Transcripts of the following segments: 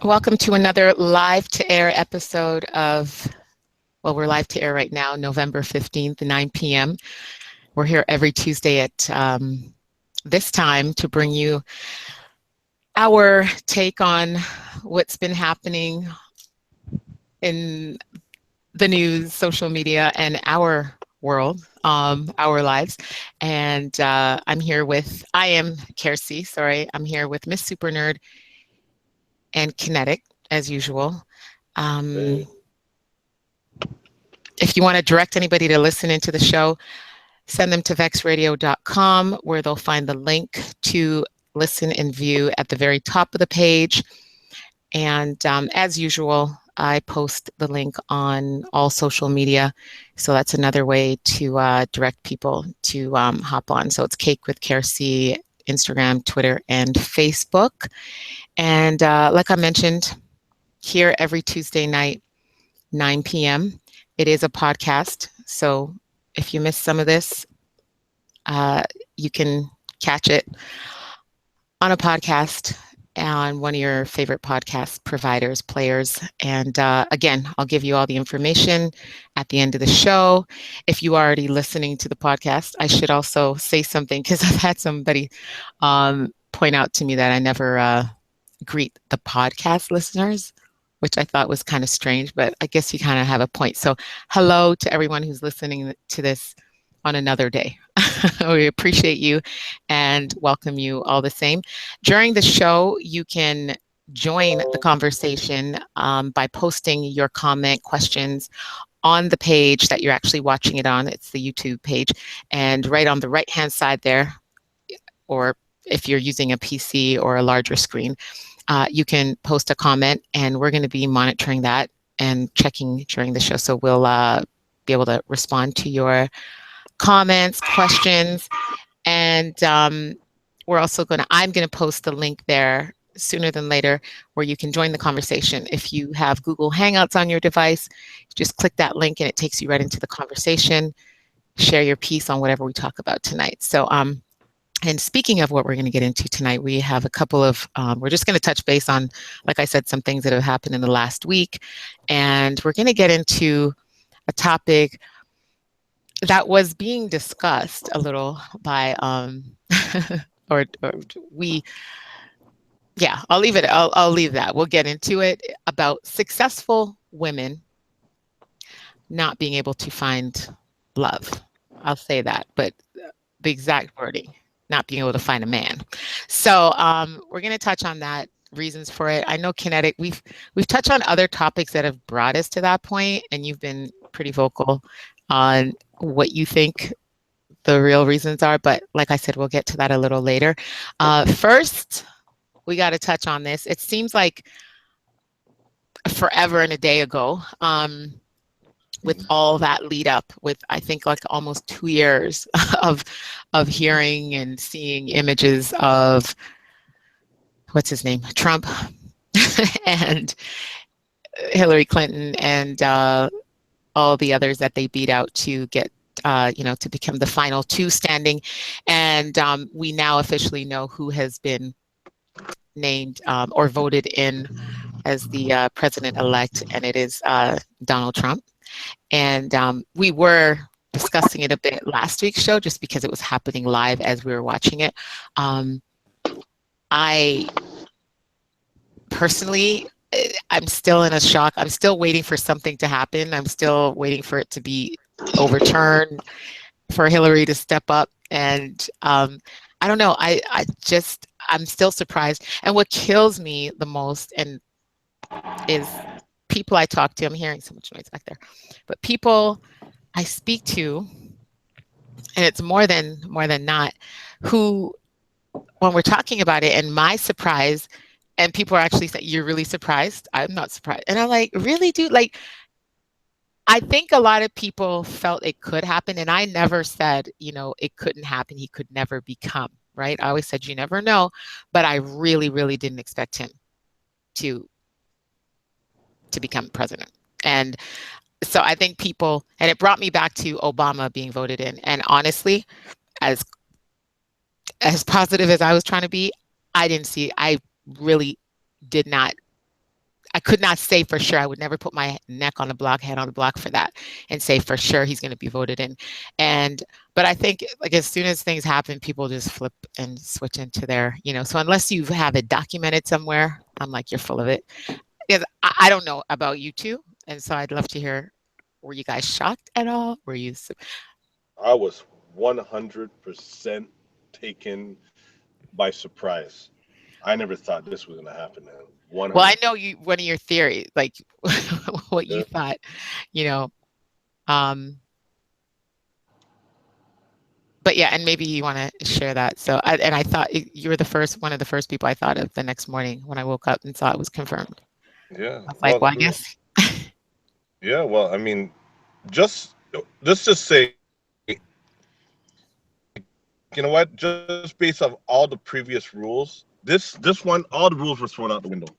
Welcome to another live to air episode of, well, we're live to air right now, November 15th, 9 p.m. We're here every Tuesday at this time to bring you our take on what's been happening in the news, social media, and our world, our lives. And I am Kiersey, I'm here with Miss SUPERNERD and KINETIC, as usual. If you want to direct anybody to listen into the show, send them to vexradio.com, where they'll find the link to listen and view at the very top of the page. And as usual, I post the link on all social media. So that's another way to direct people to hop on. So it's Cake with Kiersey, Instagram, Twitter, and Facebook. And like I mentioned, here every Tuesday night, 9 p.m. It is a podcast. So if you missed some of this, you can catch it on a podcast on one of your favorite podcast providers, players. And again, I'll give you all the information at the end of the show. If you are already listening to the podcast, I should also say something, because I've had somebody point out to me that I never greet the podcast listeners, which I thought was kind of strange, but I guess you kind of have a point. So hello to everyone who's listening to this on another day. We appreciate you and welcome you all the same. During the show, you can join the conversation by posting your comment, questions on the page that you're actually watching it on. It's the YouTube page. And right on the right-hand side there, or if you're using a PC or a larger screen, you can post a comment, and we're going to be monitoring that and checking during the show. So we'll be able to respond to your comments, questions, and I'm going to post the link there sooner than later where you can join the conversation. If you have Google Hangouts on your device, just click that link and it takes you right into the conversation. Share your piece on whatever we talk about tonight. So, and speaking of what we're going to get into tonight, we have a couple of, we're just going to touch base on, like I said, some things that have happened in the last week. And we're going to get into a topic that was being discussed a little by, I'll leave it. I'll leave that. We'll get into it, about successful women not being able to find love. I'll say that, but the exact wording, not being able to find a man. So we're going to touch on that, reasons for it. I know KINETIC, we've touched on other topics that have brought us to that point, and you've been pretty vocal on what you think the real reasons are. But like I said, we'll get to that a little later. First, we got to touch on this. It seems like forever and a day ago, with all that lead up, with I think like almost 2 years of hearing and seeing images of, what's his name, Trump and Hillary Clinton and all the others that they beat out to get, to become the final two standing. And we now officially know who has been named or voted in as the president-elect, and it is Donald Trump. And we were discussing it a bit last week's show, just because it was happening live as we were watching it. I personally, I'm still in a shock. I'm still waiting for something to happen. I'm still waiting for it to be overturned, for Hillary to step up. And I don't know. I'm still surprised. And what kills me the most is people I talk to. I'm hearing so much noise back there, but people I speak to, and it's more than not, who, when we're talking about it, and my surprise, and people are actually saying, "You're really surprised?" I'm not surprised. And I'm like, really, dude? Like, I think a lot of people felt it could happen, and I never said, it couldn't happen. He could never become, right? I always said, you never know, but I really, really didn't expect him to become president. And so I think people, and it brought me back to Obama being voted in. And honestly, as positive as I was trying to be, I really did not I could not say for sure. I would never put my neck on the block, head on the block for that, and say for sure he's going to be voted in. And but I think like as soon as things happen, people just flip and switch into their, So unless you have it documented somewhere, I'm like, you're full of it. Because I don't know about you two, and so I'd love to hear. Were you guys shocked at all? Were you? I was 100% taken by surprise. I never thought this was going to happen, man. Well, I 100. know you. One of your theories, like what you thought, you know. Um, but yeah, and maybe you want to share that. So, and I thought you were one of the first people I thought of the next morning when I woke up and saw it was confirmed. Yeah. I was like, Well, well, I guess. yeah. Well, I mean, just let's just say, you know what? Just based on all the previous rules, this one, all the rules were thrown out the window.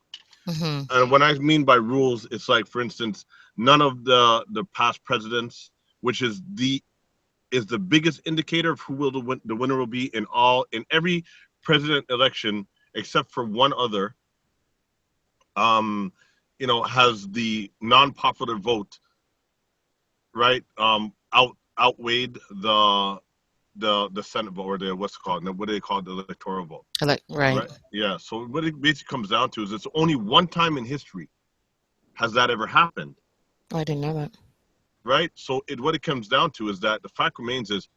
Hmm. And when I mean by rules, it's like, for instance, none of the past presidents, which is the biggest indicator of who will the winner will be in every president election except for one other. Um, has the non-popular vote, right? Outweighed the Senate vote, or the what's it called? What do they call it? The electoral vote, Right. right? Yeah. So what it basically comes down to is it's only one time in history has that ever happened, Oh, I didn't know that. right? So what it comes down to is that the fact remains is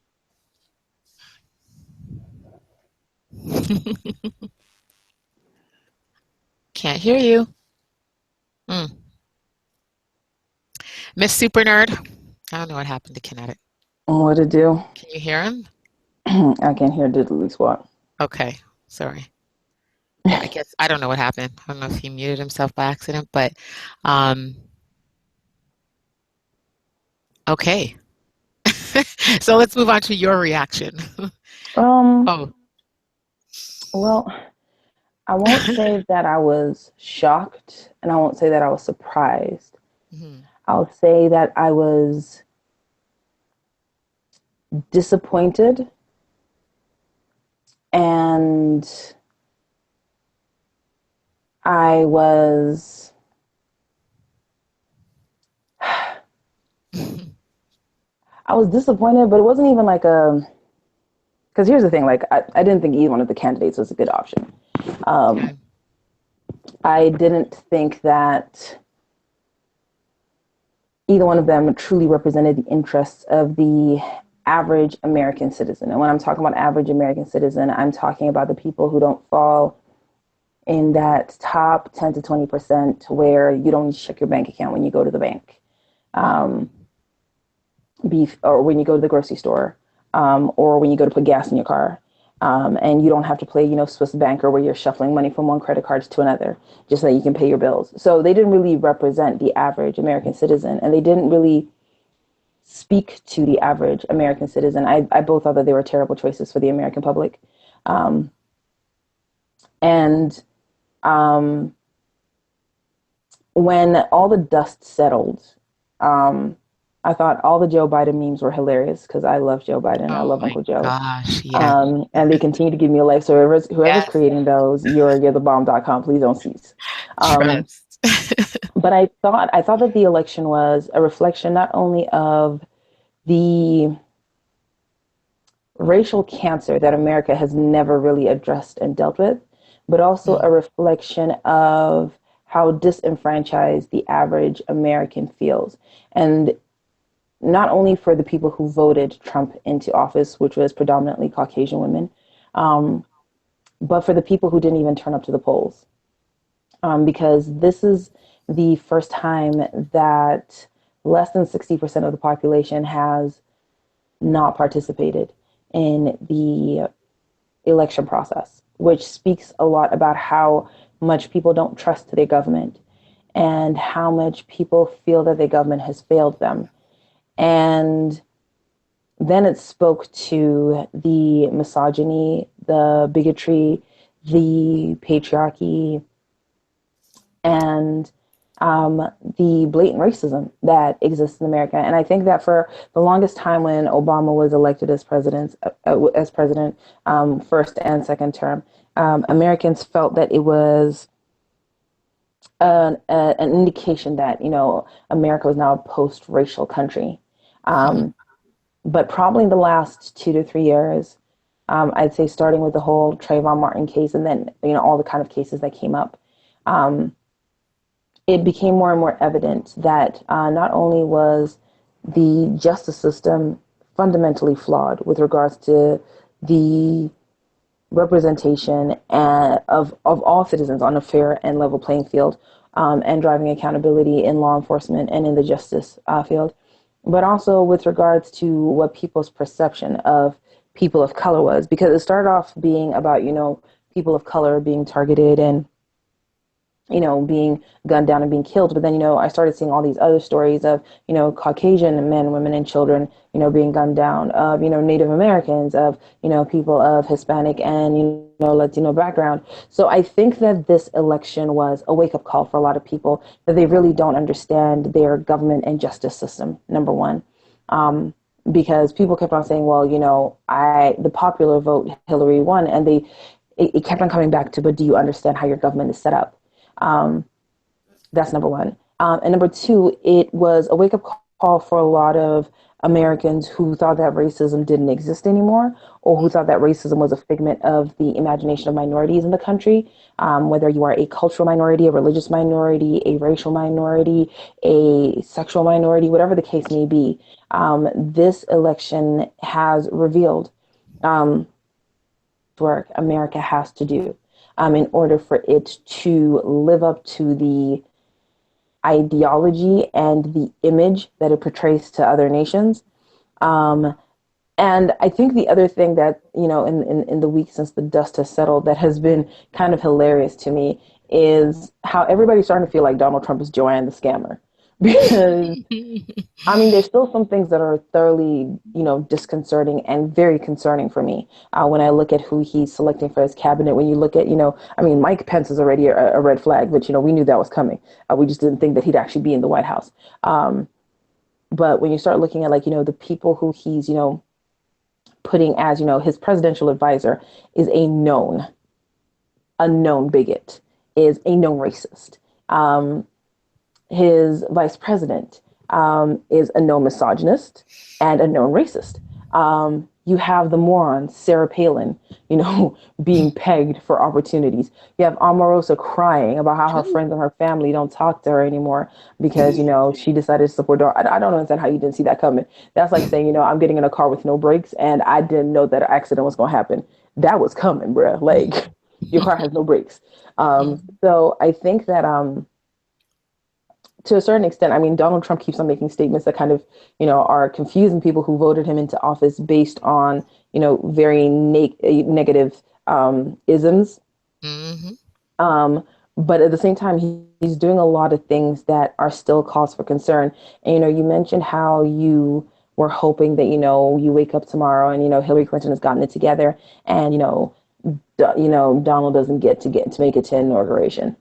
Can't hear you. Mm. Miss Super Nerd. I don't know what happened to Kinetic. What to do? Can you hear him? I can't hear diddly squat. Okay. Sorry. Yeah, I guess I don't know what happened. I don't know if he muted himself by accident, but um, okay. So let's move on to your reaction. Oh. Well, I won't say that I was shocked, and I won't say that I was surprised. Hmm. I'll say that I was disappointed, and I was I was disappointed, but it wasn't even like because here's the thing, like I didn't think either one of the candidates was a good option. Okay. I didn't think that either one of them truly represented the interests of the average American citizen. And when I'm talking about average American citizen, I'm talking about the people who don't fall in that top 10 to 20% where you don't need to check your bank account when you go to the bank, or when you go to the grocery store, or when you go to put gas in your car. And you don't have to play, Swiss banker where you're shuffling money from one credit card to another just so that you can pay your bills. So they didn't really represent the average American citizen, and they didn't really speak to the average American citizen. I both thought that they were terrible choices for the American public. And when all the dust settled, I thought all the Joe Biden memes were hilarious because I love Joe Biden. I Oh love my Uncle Joe. gosh. Yeah. And they continue to give me a life. So whoever's Yes. creating those, you're the bomb.com. Please don't cease. Trust. But I thought that the election was a reflection not only of the racial cancer that America has never really addressed and dealt with, but also a reflection of how disenfranchised the average American feels. And not only for the people who voted Trump into office, which was predominantly Caucasian women, but for the people who didn't even turn up to the polls. Because this is the first time that less than 60% of the population has not participated in the election process, which speaks a lot about how much people don't trust their government and how much people feel that their government has failed them. And then it spoke to the misogyny, the bigotry, the patriarchy, and the blatant racism that exists in America. And I think that for the longest time, when Obama was elected as president, first and second term, Americans felt that it was an indication that, you know, America was now a post-racial country. But probably in the last 2 to 3 years, I'd say starting with the whole Trayvon Martin case and then, you know, all the kind of cases that came up, it became more and more evident that not only was the justice system fundamentally flawed with regards to the representation of all citizens on a fair and level playing field, and driving accountability in law enforcement and in the justice field, but also with regards to what people's perception of people of color was, because it started off being about, you know, people of color being targeted and, you know, being gunned down and being killed. But then, you know, I started seeing all these other stories of, you know, Caucasian men, women, and children, you know, being gunned down, of, you know, Native Americans, of, you know, people of Hispanic and, you know, Latino background. So I think that this election was a wake up call for a lot of people that they really don't understand their government and justice system, number one. Because people kept on saying, well, you know, the popular vote, Hillary won, and it kept on coming back to, but do you understand how your government is set up? That's number one. And number two, it was a wake up call for a lot of Americans who thought that racism didn't exist anymore, or who thought that racism was a figment of the imagination of minorities in the country, whether you are a cultural minority, a religious minority, a racial minority, a sexual minority, whatever the case may be. This election has revealed work America has to do in order for it to live up to the ideology and the image that it portrays to other nations. And I think the other thing that, you know, in the week since the dust has settled, that has been kind of hilarious to me is how everybody's starting to feel like Donald Trump is Joanne the scammer. Because, I mean, there's still some things that are thoroughly, you know, disconcerting and very concerning for me when I look at who he's selecting for his cabinet. When you look at, you know, I mean, Mike Pence is already a red flag, but, you know, we knew that was coming. We just didn't think that he'd actually be in the White House. But when you start looking at, like, you know, the people who he's, you know, putting as, you know, his presidential advisor is a known bigot, is a known racist. His vice president is a known misogynist and a known racist. You have the moron, Sarah Palin, you know, being pegged for opportunities. You have Omarosa crying about how her friends and her family don't talk to her anymore because, you know, she decided to support her. I don't understand how you didn't see that coming. That's like saying, you know, I'm getting in a car with no brakes and I didn't know that an accident was going to happen. That was coming, bruh. Like, your car has no brakes. So I think that, to a certain extent, I mean, Donald Trump keeps on making statements that kind of, you know, are confusing people who voted him into office based on, you know, very negative isms. But at the same time, he's doing a lot of things that are still cause for concern. And, you know, you mentioned how you were hoping that, you know, you wake up tomorrow and, you know, Hillary Clinton has gotten it together and, you know, Donald doesn't get to make it to inauguration.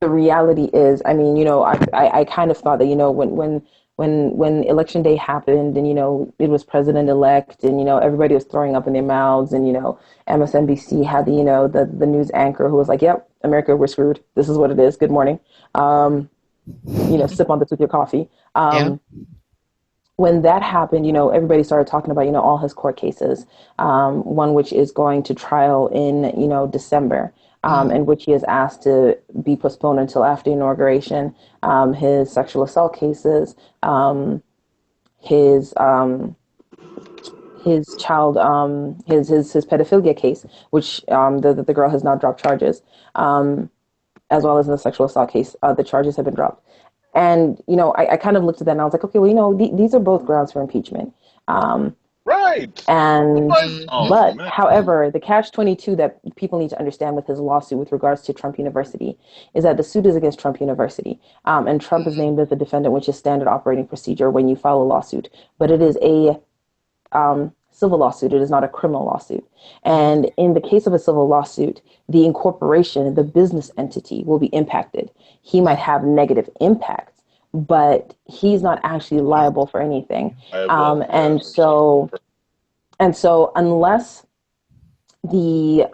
The reality is, I mean, you know, I kind of thought that, you know, when election day happened and, you know, it was president-elect and, you know, everybody was throwing up in their mouths and, you know, MSNBC had the, you know, the news anchor who was like, yep, America, we're screwed. This is what it is. Good morning. You know, sip on this with your coffee. When that happened, you know, everybody started talking about, you know, all his court cases, one which is going to trial in, you know, December. In which he is asked to be postponed until after inauguration. His sexual assault cases, his child, his pedophilia case, which the girl has now dropped charges, as well as in the sexual assault case, the charges have been dropped. And, you know, I kind of looked at that and I was like, okay, well, you know, these are both grounds for impeachment. Right. And but man. however, the catch-22 that people need to understand with his lawsuit with regards to Trump University is that the suit is against Trump University, and Trump is named as the defendant, which is standard operating procedure when you file a lawsuit. But it is a civil lawsuit. It is not a criminal lawsuit. And in the case of a civil lawsuit, the incorporation, the business entity, will be impacted. He might have negative impacts, but he's not actually liable for anything. And so unless the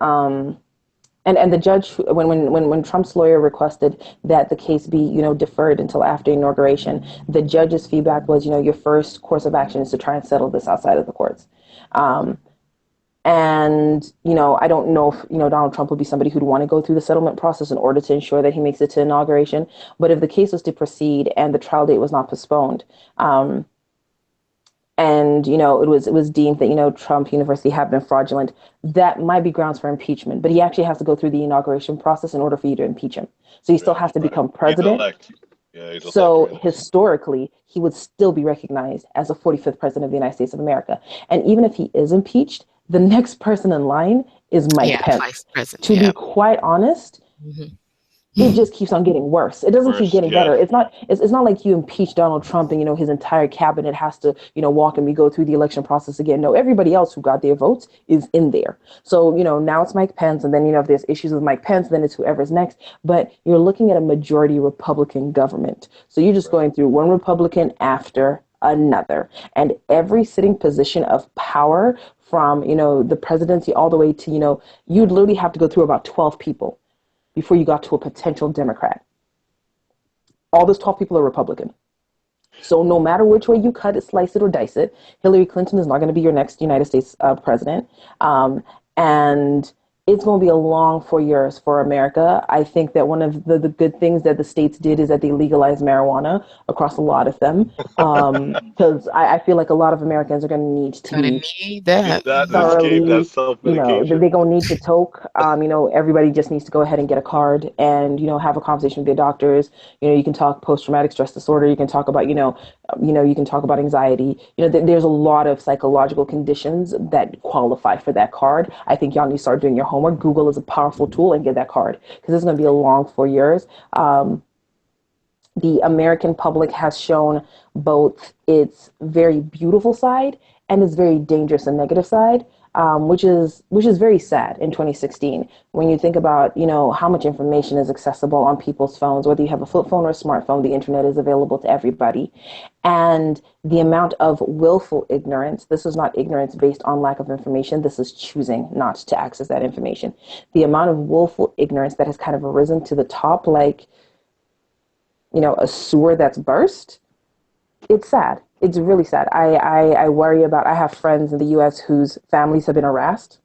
And the judge, when Trump's lawyer requested that the case be, deferred until after inauguration, the judge's feedback was, your first course of action is to try and settle this outside of the courts. And, I don't know if, Donald Trump would be somebody who'd want to go through the settlement process in order to ensure that he makes it to inauguration. But if the case was to proceed and the trial date was not postponed, and it was deemed that Trump University had been fraudulent, that might be grounds for impeachment. But he actually has to go through the inauguration process in order for you to impeach him. So he still has to become president. So historically, he would still be recognized as the 45th president of the United States of America. And even if he is impeached, the next person in line is Mike Pence. Vice President, to be quite honest, it just keeps on getting worse. It doesn't keep getting better. It's not like you impeach Donald Trump and his entire cabinet has to walk and we go through the election process again. No, everybody else who got their votes is in there. So now it's Mike Pence, and then if there's issues with Mike Pence, then it's whoever's next. But you're looking at a majority Republican government, so you're just going through one Republican after another, and every sitting position of power, from the presidency all the way to you'd literally have to go through about 12 people before you got to a potential Democrat. All those 12 people are Republican. So no matter which way you cut it, slice it, or dice it, Hillary Clinton is not going to be your next United States president. And it's going to be a long 4 years for America. I think that one of the good things that the states did is that they legalized marijuana across a lot of them. Because I feel like a lot of Americans are going to need to need that. Thoroughly, they're going to need to toke. Everybody just needs to go ahead and get a card and, have a conversation with their doctors. You can talk post-traumatic stress disorder. You can talk about, you can talk about anxiety. There's a lot of psychological conditions that qualify for that card. I think y'all need to start doing your homework. Google is a powerful tool, and get that card, because it's going to be a long 4 years. The American public has shown both its very beautiful side and its very dangerous and negative side, which is very sad in 2016. When you think about, how much information is accessible on people's phones, whether you have a flip phone or a smartphone, the internet is available to everybody. And the amount of willful ignorance, this is not ignorance based on lack of information, this is choosing not to access that information. The amount of willful ignorance that has kind of arisen to the top, like, a sewer that's burst, it's sad. It's really sad. I worry about, I have friends in the U.S. whose families have been harassed.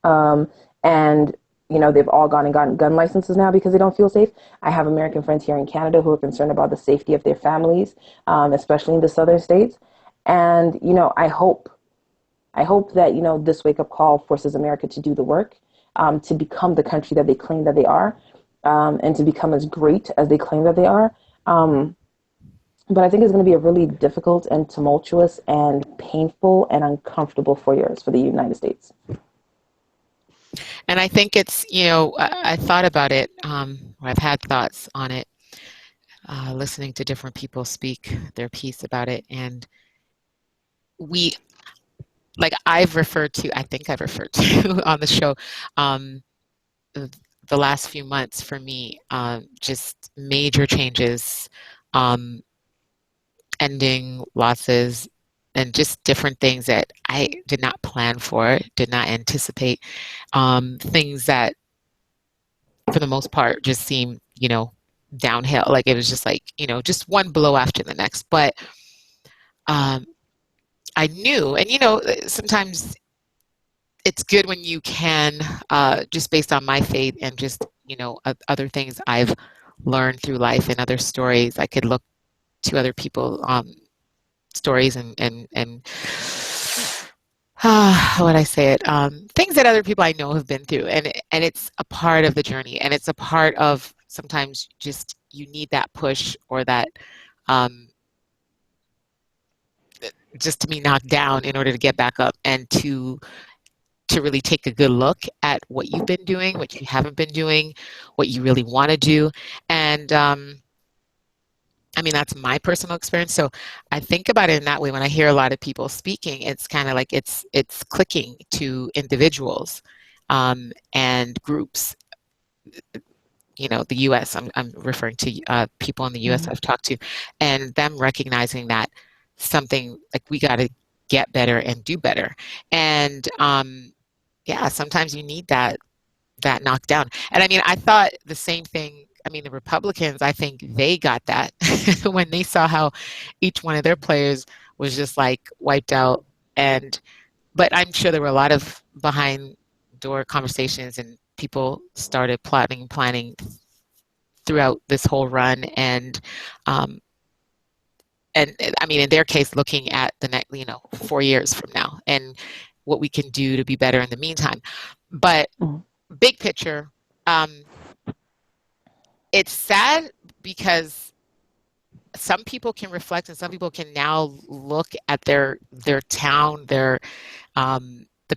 And, they've all gone and gotten gun licenses now because they don't feel safe. I have American friends here in Canada who are concerned about the safety of their families, especially in the southern states. And, I hope that, this wake-up call forces America to do the work, to become the country that they claim that they are, and to become as great as they claim that they are. But I think it's going to be a really difficult and tumultuous and painful and uncomfortable 4 years for the United States. And I think it's, I thought about it, or I've had thoughts on it, listening to different people speak their piece about it. And I think I've referred to on the show, the last few months for me, just major changes, ending losses, and just different things that I did not plan for, did not anticipate, things that for the most part just seemed, downhill. Like it was just like, just one blow after the next. But I knew, and sometimes it's good when you can, just based on my faith and just, other things I've learned through life and other stories, I could look to other people, stories and how would I say it? Things that other people I know have been through, and it's a part of the journey, and it's a part of sometimes just you need that push or that just to be knocked down in order to get back up and to really take a good look at what you've been doing, what you haven't been doing, what you really want to do, and that's my personal experience. So I think about it in that way. When I hear a lot of people speaking, it's kind of like it's clicking to individuals and groups. The U.S. I'm referring to people in the U.S. I've talked to, and them recognizing that something like we got to get better and do better. And sometimes you need that that knocked down. And I mean, I thought the same thing. I mean, the Republicans, I think they got that when they saw how each one of their players was just like wiped out. But I'm sure there were a lot of behind door conversations, and people started plotting and planning throughout this whole run. And I mean, in their case, looking at the next, 4 years from now and what we can do to be better in the meantime. But big picture, it's sad because some people can reflect, and some people can now look at their town, the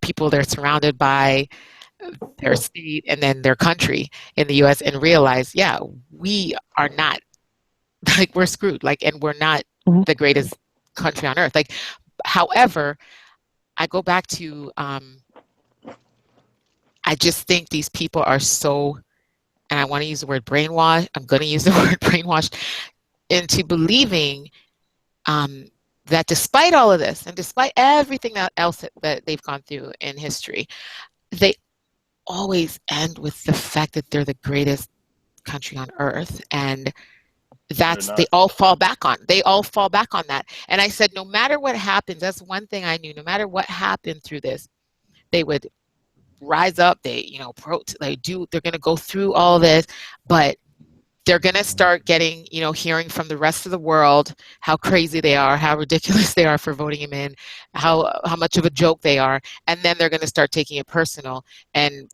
people they're surrounded by, their state, and then their country in the U.S. and realize, yeah, we are not, like, we're screwed, like, and we're not the greatest country on earth. Like, however, I go back to, I just think these people are so, and I want to use the word brainwash, I'm going to use the word brainwash, into believing that despite all of this and despite everything else that they've gone through in history, they always end with the fact that they're the greatest country on earth. And they all fall back on that. And I said, no matter what happens, that's one thing I knew, no matter what happened through this, they would rise up, they're going to go through all this, but they're going to start getting, hearing from the rest of the world how crazy they are, how ridiculous they are for voting him in, how much of a joke they are. And then they're going to start taking it personal and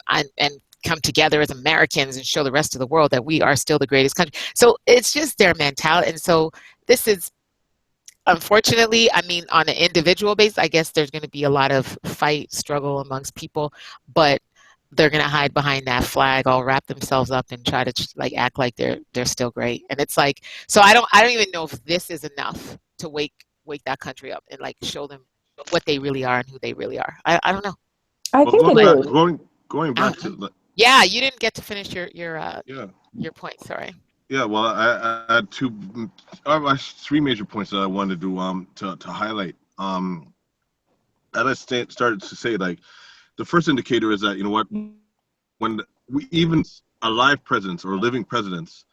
come together as Americans and show the rest of the world that we are still the greatest country. So it's just their mentality. And so this is, unfortunately, I mean, on an individual basis, I guess there's going to be a lot of struggle amongst people, but they're going to hide behind that flag, all wrap themselves up and try to act like they're still great. And it's like, so I don't even know if this is enough to wake that country up and show them what they really are and who they really are. I don't know. I think it is. Going back to yeah, you didn't get to finish your point. Sorry. Yeah, well, I had three major points that I wanted to highlight. And I started to say, the first indicator is that, when we even alive presidents or living presidents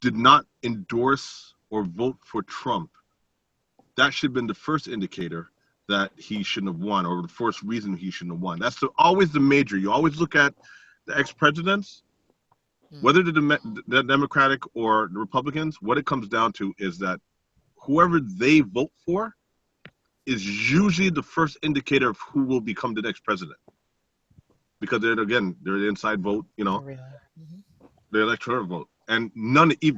did not endorse or vote for Trump, that should have been the first indicator that he shouldn't have won, or the first reason he shouldn't have won. That's always the major. You always look at the ex-presidents, whether the Democratic or the Republicans, what it comes down to is that whoever they vote for is usually the first indicator of who will become the next president. Because they're the inside vote, the electoral vote. And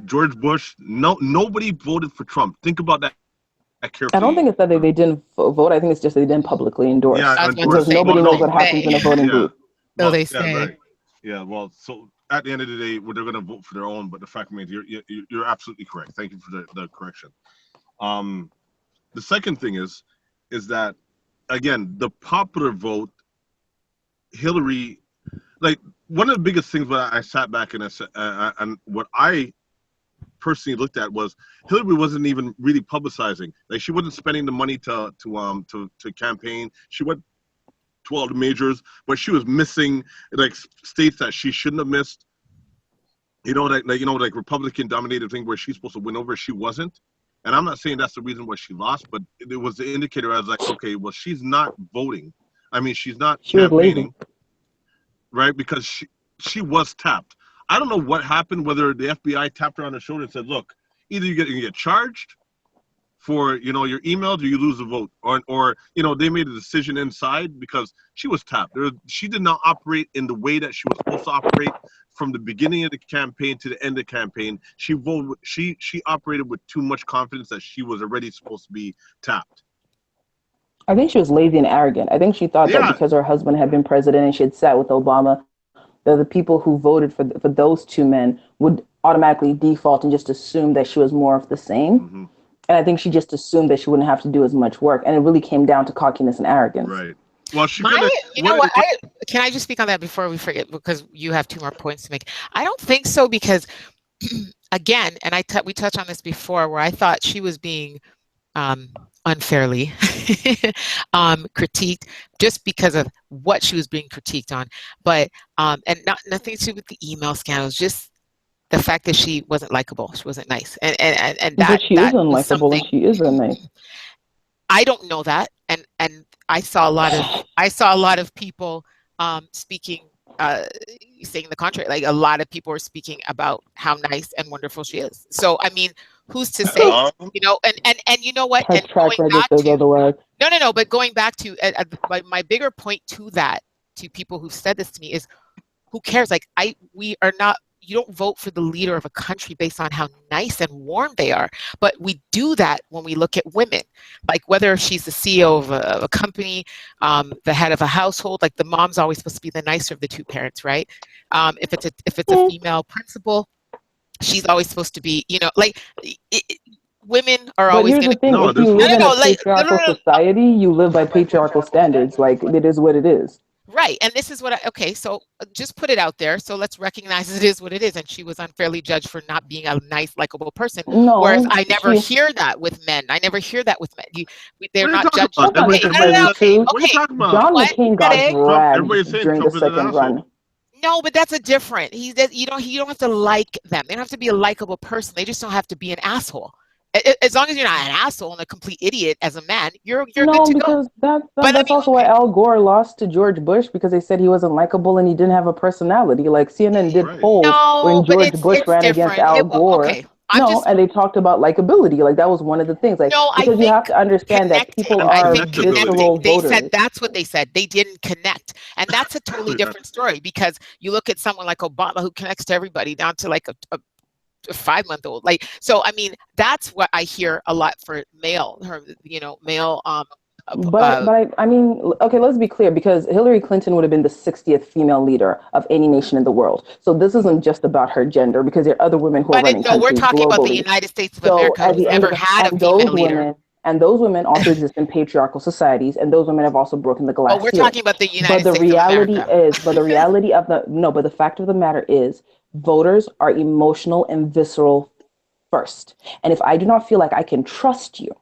George Bush, nobody voted for Trump. Think about that carefully. I don't think it's that they didn't vote. I think it's just they didn't publicly endorse. Yeah, because nobody knows what happens in a voting booth. So they say. Yeah, right. Yeah, well, so at the end of the day, they're going to vote for their own. But the fact remains, you're absolutely correct. Thank you for the correction. The second thing is that, again, the popular vote, Hillary, one of the biggest things that I sat back and I said, and what I personally looked at was Hillary wasn't even really publicizing. She wasn't spending the money to campaign. She went to all the majors, but she was missing states that she shouldn't have missed. Republican dominated thing where she's supposed to win over, she wasn't. And I'm not saying that's the reason why she lost, but it was the indicator. I was like, okay, well, she's not voting. I mean, she's not campaigning, right? Because she was tapped. I don't know what happened, whether the FBI tapped her on the shoulder and said, look, either you get charged for, your emails, or you lose the vote, or they made a decision inside because she was tapped. She did not operate in the way that she was supposed to operate from the beginning of the campaign to the end of the campaign. She operated with too much confidence that she was already supposed to be tapped. I think she was lazy and arrogant. I think she thought that because her husband had been president and she had sat with Obama, that the people who voted for those two men would automatically default and just assume that she was more of the same. Mm-hmm. And I think she just assumed that she wouldn't have to do as much work. And it really came down to cockiness and arrogance. Right. Well, can I just speak on that before we forget, because you have two more points to make. I don't think so, because again, and we touched on this before, where I thought she was being unfairly critiqued just because of what she was being critiqued on. But and nothing to do with the email scandals, just the fact that she wasn't likable, she wasn't nice, and But she is that was unlikable something. and she is nice. I don't know that, and I saw a lot of people speaking, saying the contrary. Like a lot of people were speaking about how nice and wonderful she is. So I mean, who's to say? You know, and you know what? Her And track going record back says to otherwise. no, but going back to my bigger point to that, to people who've said this to me, is who cares? Like we are not. You don't vote for the leader of a country based on how nice and warm they are, but we do that when we look at women, like whether she's the CEO of a company, the head of a household. Like the mom's always supposed to be the nicer of the two parents, right? If it's a female principal, she's always supposed to be, you know, like women are But always here's going the to. thing: No, if this you is live in a Like patriarchal society, you live by patriarchal standards. Like it is what it is. Right. And this is what okay, so just put it out there. So let's recognize it is what it is. And she was unfairly judged for not being a nice, likable person. Whereas No, I never hear that with men. I never hear that with men. They're what are you not talking judged. about? that's not Okay, necessarily okay, true. What are you okay. talking You know about? John what? McCain got Ready? Everybody's dragged saying during the Trump is an second run. asshole. No, but that's a different. You don't have to like them. They don't have to be a likable person. They just don't have to be an asshole. As long as you're not an asshole and a complete idiot as a man, you're good No, to go. because But I that's mean, also why Al Gore lost to George Bush because they said he wasn't likable and he didn't have a personality. Like CNN did Right. polls when no, but George Bush it's ran against different. Al Gore. Okay. I'm No, just and they talked about likability. Like that was one of the things. Like No, I because you have think to understand that connecting. people And I are think connectability. connecting. visceral They said voters. that's what they said. They didn't connect. And that's a totally Yes. different story because you look at someone like Obama who connects to everybody down to like a 5-month-old. Like, so, I mean, that's what I hear a lot for male, I mean, okay, let's be clear because Hillary Clinton would have been the 60th female leader of any nation in the world. So this isn't just about her gender because there are other women who are running no, we're countries talking about the globally. United States of So America at who's the end of never had a and female leader. those women also exist in patriarchal societies, and those women have also broken the Oh, glass we're ceiling. talking about the But United the States of reality America. is, but the reality of the no, but the fact of the matter is, voters are emotional and visceral first. And if I do not feel like I can trust you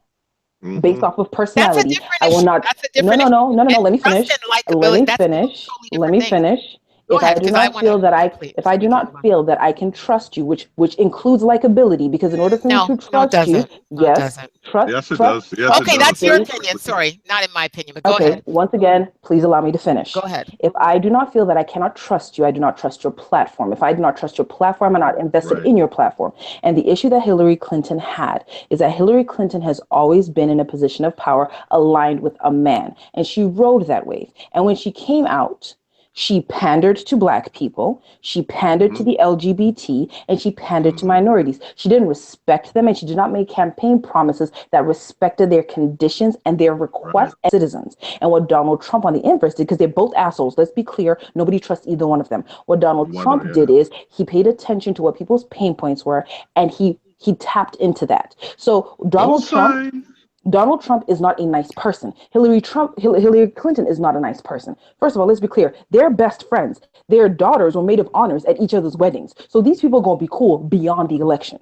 based off of That's a personality, different I will issue. not. That's a No, different no, issue. no, no, no, no. And Let me trust finish. and Let likability, me that's two finish. totally Let different me things. finish. Go If I ahead, do because I not want to feel that I, complete if so I we do can move not on. feel that I can trust you, which includes likability, because in order for me No, to no, it trust you, doesn't. No, it yes, doesn't. Yes, it trust, does. Yes, it trust Okay, does. that's your is opinion. Sorry, not in my opinion, but go okay. ahead. Once again, please allow me to Go finish. ahead. If I do not feel that I cannot trust you, I do not trust your platform. If I do not trust your platform, I'm not invested Right. in your platform. And the issue that Hillary Clinton had is that Hillary Clinton has always been in a position of power aligned with a man. And she rode that wave. And when she came out, she pandered to Black people, she pandered to the LGBT, and she pandered to minorities. She didn't respect them, and she did not make campaign promises that respected their conditions and their Right. requests as citizens. And what Donald Trump on the inverse did, because they're both assholes, let's be clear, nobody trusts either one of them. What Donald Trump did is he paid attention to what people's pain points were, and he tapped into that. So Cosign. Donald Trump is not a nice person. Hillary Clinton is not a nice person. First of all, let's be clear. They're best friends. Their daughters were maid of honors at each other's weddings. So these people are going to be cool beyond the election.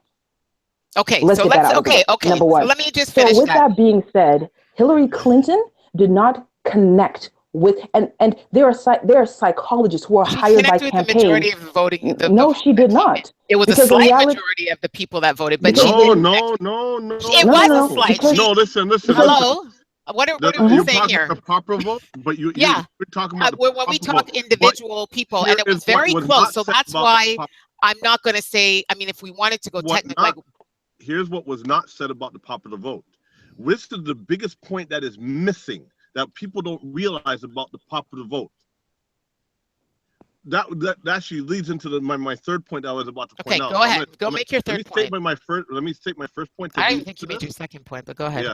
Okay, Let's so get that out of the way. okay. Number So one. let me just So finish with that. that being said, Hillary Clinton did not connect with, and there are psychologists who are She hired by connected with the campaigns. majority of the voting, the No, vote she that did came in. not. It was a Because the slight reality, majority of the people that voted, but because she No, did they, connect. no, no, no, It no, no, was a no, no. slight. because, No, listen, listen, because, listen. Hello? What are we You're saying talking here? about the popular vote, but Yeah. you're talking about the When we popular talk vote. But individual people, and here it is was what very was close. not So said that's about the why I'm not going to say, I mean, if we wanted to go what technical, like, not here's what was not said about the popular vote. Which is the biggest point that is missing that people don't realize about the popular vote. That actually leads into my third point that I was about to okay, point out. go ahead. Go make your Let third me state point. let me state my first point to I don't lead even think to you made your this. second point, but go ahead.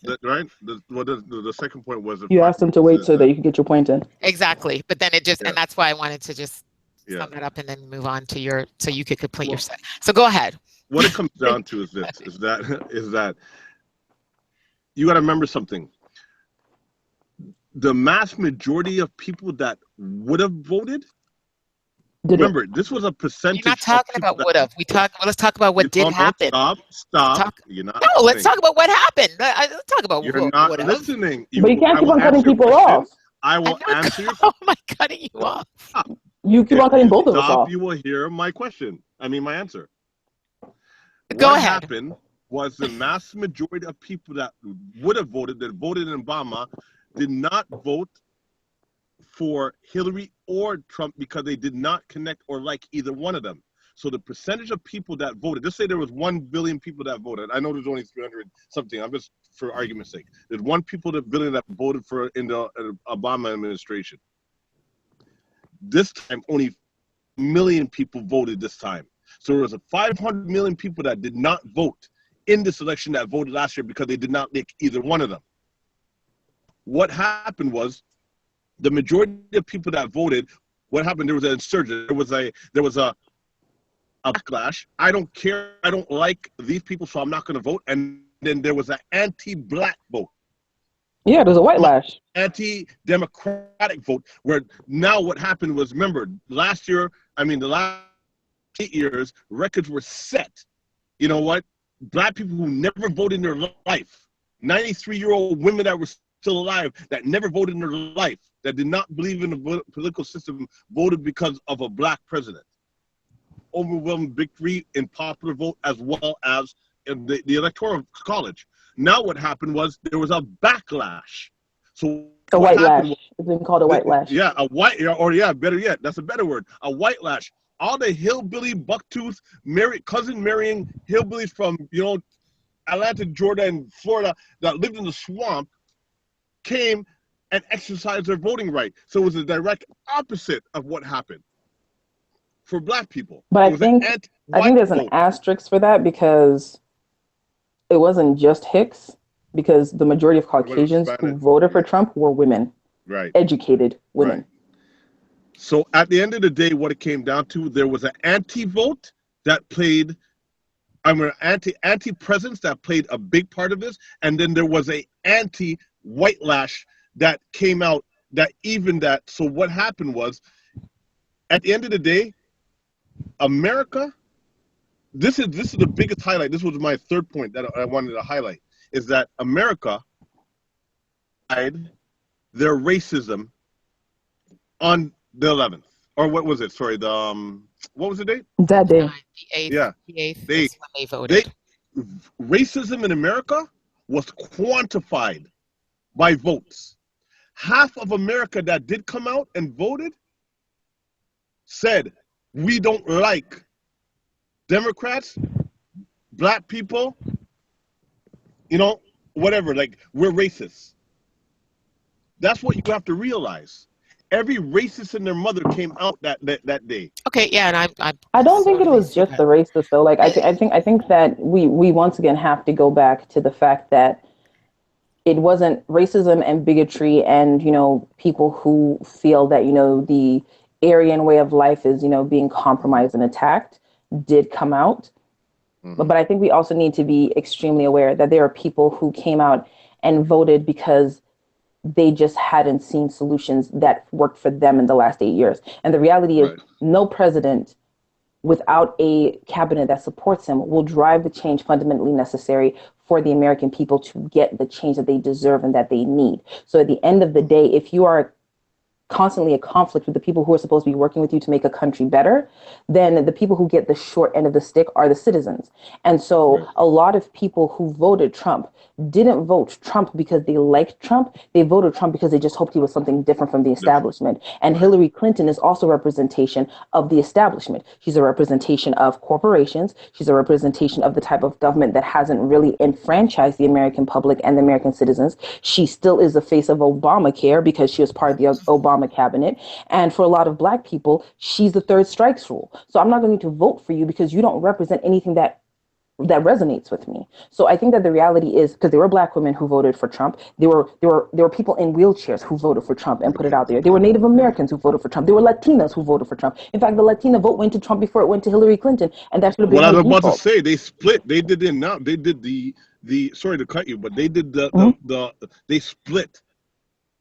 Yeah, right. The second point was the you fact asked them to wait is so that you could get your point in. Exactly. But then it just, yeah, and that's why I wanted to just yeah. sum that up and then move on to your, so you could complete your Well, set. So go ahead. what it comes down to is this: is that you got to remember something. The mass majority of people that would have voted Remember, this was a percentage. You're not talking about would have. Let's talk about what did happen. Stop. You're not. No, let's talk about what happened. Let's talk about what You're not listening. But you can't keep on cutting people off. I will answer your question. Oh, am I cutting you off? You keep on cutting both of us off. You will hear my question. My answer. Go ahead. What happened was the mass majority of people that would have voted, that voted in Obama, did not vote for Hillary or Trump because they did not connect or like either one of them. So the percentage of people that voted, just say there was 1 billion people that voted. I know there's only 300 something. I'm just for argument's sake. There's 1 billion that voted for in the Obama administration. This time, only 1 million people voted this time. So there was 500 million people that did not vote in this election that voted last year because they did not like either one of them. What happened was the majority of people that voted, what happened? There was an insurgent. There was a backlash. I don't care. I don't like these people, so I'm not going to vote. And then there was an anti-black vote. Yeah, there's a white lash. Anti-democratic vote, where now what happened was, remember, last year, the last 8 years, records were set. You know what? Black people who never voted in their life, 93-year-old women that were still alive, that never voted in their life, that did not believe in the political system, voted because of a black president. Overwhelming victory in popular vote as well as in the electoral college. Now what happened was there was a backlash. So a white lash. It's been called a white lash. Yeah, a white, or yeah, better yet, that's a better word. A white lash. All the hillbilly, bucktooth, cousin marrying hillbillies from, Atlanta, Georgia, and Florida that lived in the swamp came and exercised their voting right. So it was a direct opposite of what happened for black people. But I think there's an asterisk for that, because it wasn't just Hicks, because the majority of Caucasians who voted for Trump were women, right? Educated women. Right. So at the end of the day, what it came down to, there was an anti-vote that played, anti-presence that played a big part of this, and then there was a anti-white lash that came out that evened that. So what happened was, at the end of the day, America, this is the biggest highlight. This was my third point that I wanted to highlight, is that America tried their racism on the 11th, or what was it? Sorry, what was the date? That day. The 8th. Yeah. The 8th. That's when they voted. Racism in America was quantified by votes. Half of America that did come out and voted said, we don't like Democrats, black people, whatever, like, we're racist. That's what you have to realize. Every racist and their mother came out that day. Okay, yeah, and I don't think it was just the racist though. Like, I think that we once again have to go back to the fact that it wasn't racism and bigotry and people who feel that the Aryan way of life is being compromised and attacked did come out. Mm-hmm. But I think we also need to be extremely aware that there are people who came out and voted because they just hadn't seen solutions that worked for them in the last 8 years. And the reality is, no president without a cabinet that supports him will drive the change fundamentally necessary for the American people to get the change that they deserve and that they need. So at the end of the day, if you are constantly a conflict with the people who are supposed to be working with you to make a country better, then the people who get the short end of the stick are the citizens. And so a lot of people who voted Trump didn't vote Trump because they liked Trump. They voted Trump because they just hoped he was something different from the establishment. And Hillary Clinton is also a representation of the establishment. She's a representation of corporations. She's a representation of the type of government that hasn't really enfranchised the American public and the American citizens. She still is the face of Obamacare because she was part of the Obama cabinet. And for a lot of black people, she's the third strikes rule. So I'm not going to vote for you because you don't represent anything that resonates with me. So I think that the reality is, because there were black women who voted for Trump, there were people in wheelchairs who voted for Trump and put it out there. There were Native Americans who voted for Trump. There were Latinas who voted for Trump. In fact, the Latina vote went to Trump before it went to Hillary Clinton, and that should have been. What I was about to say, they split. They did the sorry to cut you, but they did they split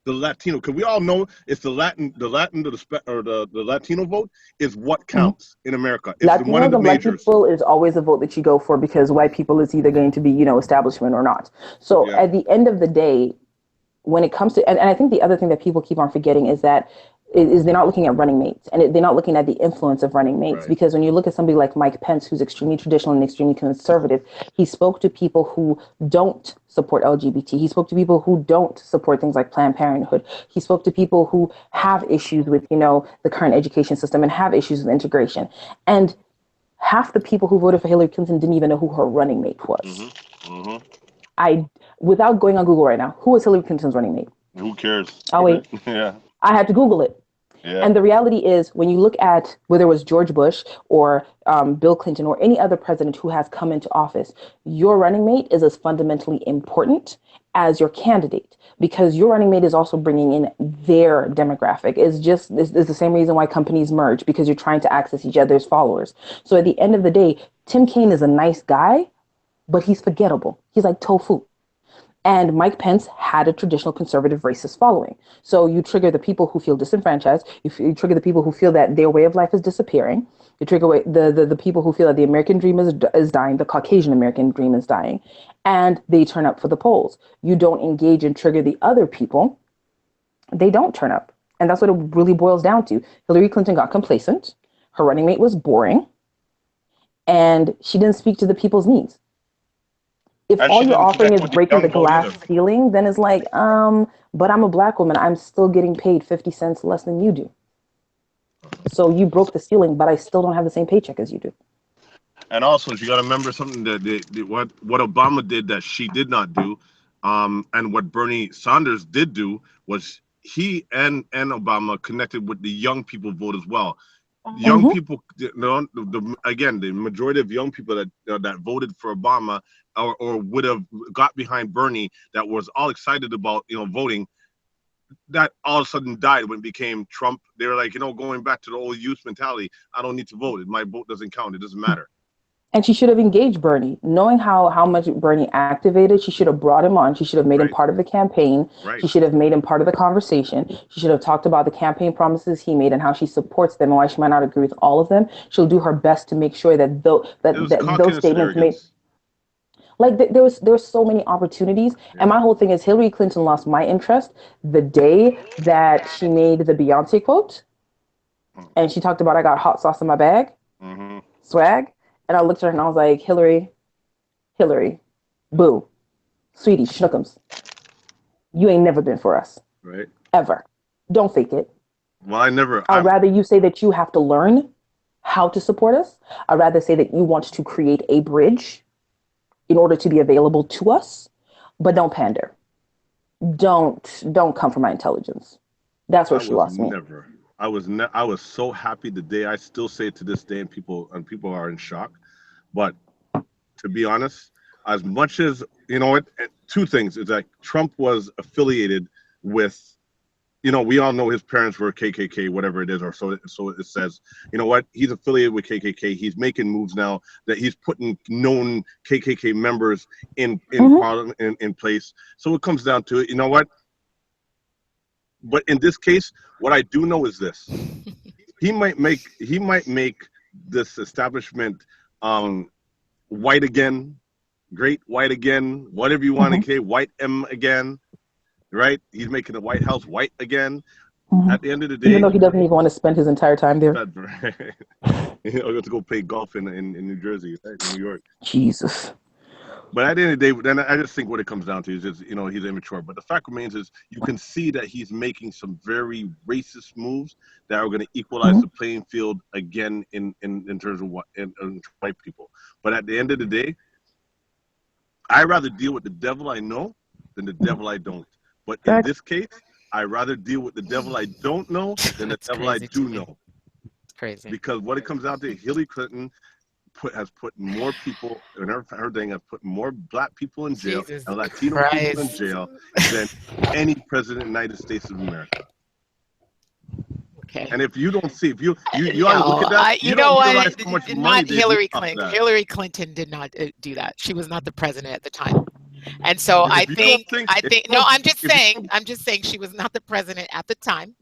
the Latino, because we all know it's the Latino vote is what counts in America. It's one of Latinos the and Black majors. people is always a vote that you go for, because white people is either going to be, establishment or not. So Yeah. at the end of the day, when it comes to, and I think the other thing that people keep on forgetting is that they're not looking at running mates, and they're not looking at the influence of running mates. Right. Because when you look at somebody like Mike Pence, who's extremely traditional and extremely conservative, he spoke to people who don't support LGBT. He spoke to people who don't support things like Planned Parenthood. He spoke to people who have issues with, the current education system and have issues with integration. And half the people who voted for Hillary Clinton didn't even know who her running mate was. Without going on Google right now, who was Hillary Clinton's running mate? Who cares? Oh, wait. Yeah. I had to Google it. Yeah. And the reality is, when you look at whether it was George Bush or Bill Clinton or any other president who has come into office, your running mate is as fundamentally important as your candidate, because your running mate is also bringing in their demographic. It's the same reason why companies merge, because you're trying to access each other's followers. So at the end of the day, Tim Kaine is a nice guy, but he's forgettable. He's like tofu. And Mike Pence had a traditional conservative racist following. So you trigger the people who feel disenfranchised. You trigger the people who feel that their way of life is disappearing. You trigger the people who feel that the American dream is dying, the Caucasian American dream is dying, and they turn up for the polls. You don't engage and trigger the other people, they don't turn up. And that's what it really boils down to. Hillary Clinton got complacent. Her running mate was boring. And she didn't speak to the people's needs. If all you're offering is breaking the glass ceiling, then it's like, but I'm a Black woman. I'm still getting paid 50 cents less than you do. So you broke the ceiling, but I still don't have the same paycheck as you do. And also, you got to remember something that what Obama did that she did not do, and what Bernie Sanders did do was he and Obama connected with the young people vote as well. Young people, again, the majority of young people that voted for Obama or would have got behind Bernie, that was all excited about voting, that all of a sudden died when it became Trump. They were like, going back to the old youth mentality. I don't need to vote. My vote doesn't count. It doesn't matter. And she should have engaged Bernie. Knowing how much Bernie activated, she should have brought him on. She should have made him part of the campaign. Right. She should have made him part of the conversation. She should have talked about the campaign promises he made and how she supports them and why she might not agree with all of them. She'll do her best to make sure that those statements made. Like there was so many opportunities. Yeah. And my whole thing is Hillary Clinton lost my interest the day that she made the Beyonce quote. And she talked about, I got hot sauce in my bag. Swag. And I looked at her and I was like, Hillary, boo, sweetie, schnookums. You ain't never been for us. Right. Ever. Don't fake it. Well, I'd rather you say that you have to learn how to support us. I'd rather say that you want to create a bridge in order to be available to us, but don't pander. Don't come for my intelligence. That's where she lost me. I was so happy the day. I still say it to this day, and people are in shock. But to be honest, as much as two things is that Trump was affiliated with, we all know his parents were KKK, whatever it is, or so it says. You know what? He's affiliated with KKK. He's making moves now that he's putting known KKK members in parliament in place. So it comes down to it. You know what? But in this case, what I do know is this: he might make this establishment white again, great white again, whatever you want to say, white M again, right? He's making the White House white again. At the end of the day, even though he doesn't even want to spend his entire time there, he'll have to go play golf in New Jersey, right? In New York. Jesus. But at the end of the day, then I just think what it comes down to is just, he's immature. But the fact remains is you can see that he's making some very racist moves that are going to equalize the playing field again in terms of in white people. But at the end of the day, I'd rather deal with the devil I know than the devil I don't. But in this case, I'd rather deal with the devil I don't know than the devil I do know. It's crazy. Because what it comes down to, Hillary Clinton has put more people, and her thing has put more Black people in jail and Latino people in jail than any president in the United States of America. Okay. And if you don't see, if you look at that, you know what? Not Hillary Clinton. Hillary Clinton did not do that. She was not the president at the time. And so And if you don't think, no, I'm just saying she was not the president at the time.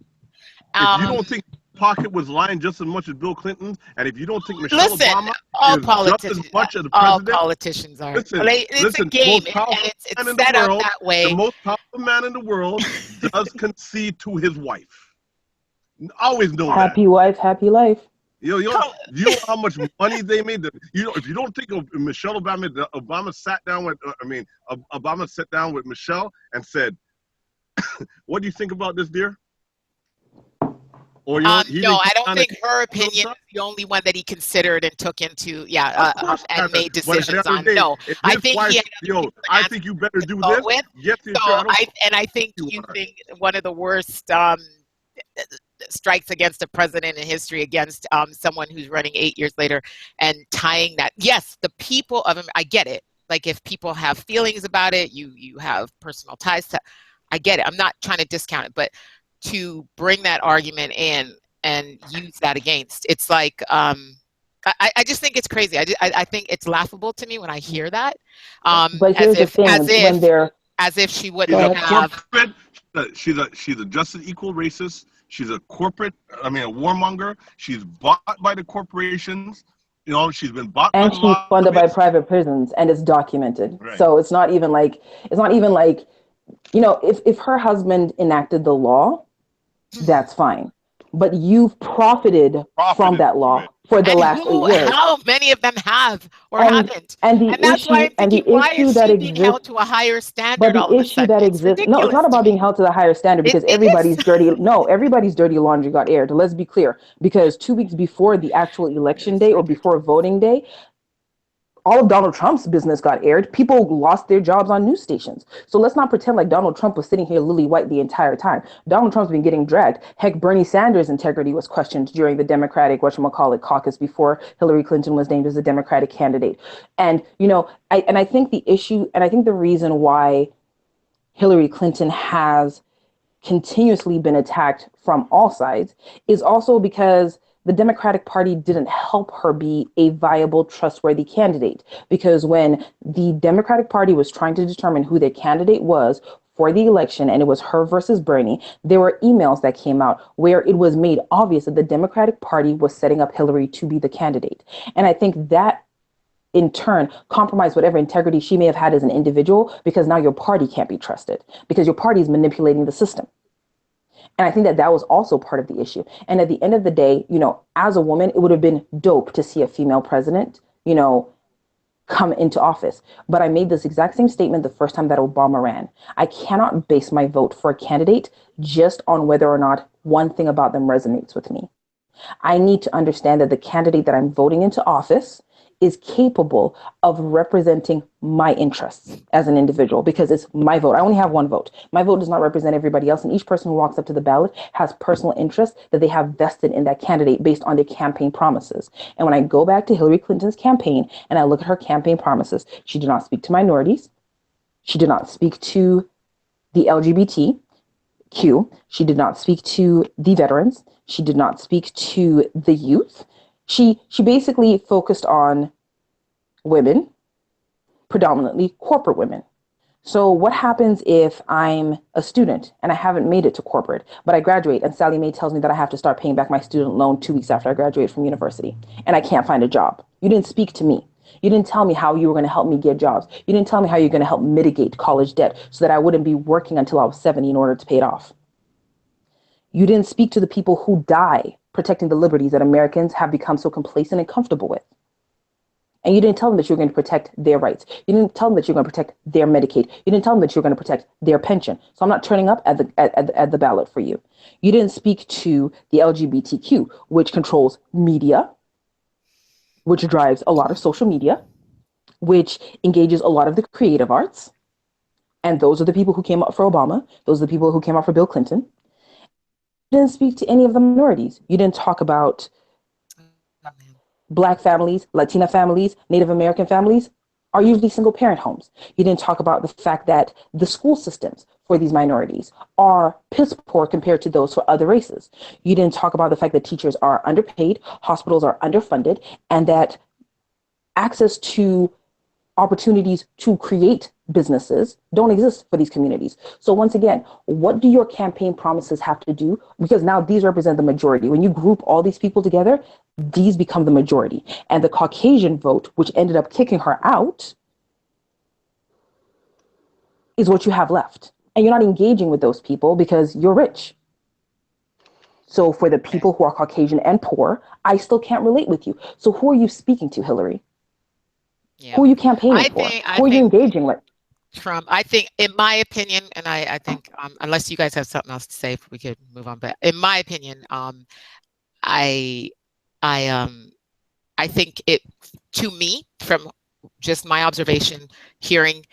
If you don't think pocket was lying just as much as Bill Clinton, and if you don't think Michelle Listen, Obama all is just as much as the all president, politicians are. listen, It's a listen, game, most powerful and man it's in the set up world, that the way. most powerful man in the world does concede to his wife. Always know Happy that. wife, happy life. You know how much money they made. You know, if you don't think of Michelle Obama, Obama sat down with, Obama sat down with Michelle and said, "What do you think about this, dear?" Or No, I don't think her opinion is the only one that he considered and took into, and made decisions on. No, I think he had other people to I think you better do this. with. Yes, So I think using one of the worst strikes against a president in history against someone who's running 8 years later, and tying that. Yes, the people of him. I get it. Like, if people have feelings about it, you have personal ties to. I get it. I'm not trying to discount it, but to bring that argument in and use that against, it's like, I just think it's crazy. I think it's laughable to me when I hear that. But here's the thing: as if she wouldn't have. She's a just and equal racist. She's a corporate. I mean, a warmonger. She's bought by the corporations. You know, she's been bought. And she's funded by private prisons, and it's documented. Right. So it's not even like, you know, if her husband enacted the law, that's fine. But you've profited from that law for the last 8 years. How many of them have or haven't? And that's why I'm thinking, why is she being held to a higher standard? But the issue that exists, no, it's not about being held to the higher standard, because everybody's dirty laundry got aired. Let's be clear, because 2 weeks before the actual election day, or before voting day, all of Donald Trump's business got aired. People lost their jobs on news stations. So let's not pretend like Donald Trump was sitting here lily white the entire time. Donald Trump's been getting dragged. Heck, Bernie Sanders' integrity was questioned during the Democratic caucus before Hillary Clinton was named as a Democratic candidate. And, you know, I think the issue, and I think the reason why Hillary Clinton has continuously been attacked from all sides is also because the Democratic Party didn't help her be a viable, trustworthy candidate. Because when the Democratic Party was trying to determine who their candidate was for the election, and it was her versus Bernie, there were emails that came out where it was made obvious that the Democratic Party was setting up Hillary to be the candidate. And I think that, in turn, compromised whatever integrity she may have had as an individual, because now your party can't be trusted, because your party is manipulating the system. And I think that was also part of the issue. And at the end of the day, you know, as a woman, it would have been dope to see a female president, you know, come into office. But I made this exact same statement the first time that Obama ran. I cannot base my vote for a candidate just on whether or not one thing about them resonates with me. I need to understand that the candidate that I'm voting into office is capable of representing my interests as an individual, because it's my vote. I only have one vote. My vote does not represent everybody else. And each person who walks up to the ballot has personal interests that they have vested in that candidate based on their campaign promises. And when I go back to Hillary Clinton's campaign and I look at her campaign promises, she did not speak to minorities. She did not speak to the LGBTQ. She did not speak to the veterans. She did not speak to the youth. She basically focused on women, predominantly corporate women. So what happens if I'm a student and I haven't made it to corporate, but I graduate and Sally Mae tells me that I have to start paying back my student loan 2 weeks after I graduate from university, and I can't find a job? You didn't speak to me. You didn't tell me how you were going to help me get jobs. You didn't tell me how you're going to help mitigate college debt so that I wouldn't be working until I was 70 in order to pay it off. You didn't speak to the people who die protecting the liberties that Americans have become so complacent and comfortable with. And you didn't tell them that you're going to protect their rights. You didn't tell them that you're going to protect their Medicaid. You didn't tell them that you're going to protect their pension. So I'm not turning up at the ballot for you. You didn't speak to the LGBTQ, which controls media, which drives a lot of social media, which engages a lot of the creative arts. And those are the people who came up for Obama. Those are the people who came up for Bill Clinton. You didn't speak to any of the minorities. You didn't talk about Black families, Latina families, Native American families are usually single parent homes. You didn't talk about the fact that the school systems for these minorities are piss poor compared to those for other races. You didn't talk about the fact that teachers are underpaid, hospitals are underfunded, and that access to opportunities to create businesses don't exist for these communities. So once again, what do your campaign promises have to do? Because now these represent the majority. When you group all these people together, these become the majority. And the Caucasian vote, which ended up kicking her out, is what you have left. And you're not engaging with those people because you're rich. So for the people who are Caucasian and poor, I still can't relate with you. So who are you speaking to, Hillary? Yeah. Who are you campaigning for? Who are you engaging with? Trump, I think, in my opinion, and I think, unless you guys have something else to say, we could move on. But in my opinion, I think it, to me, from just my observation, hearing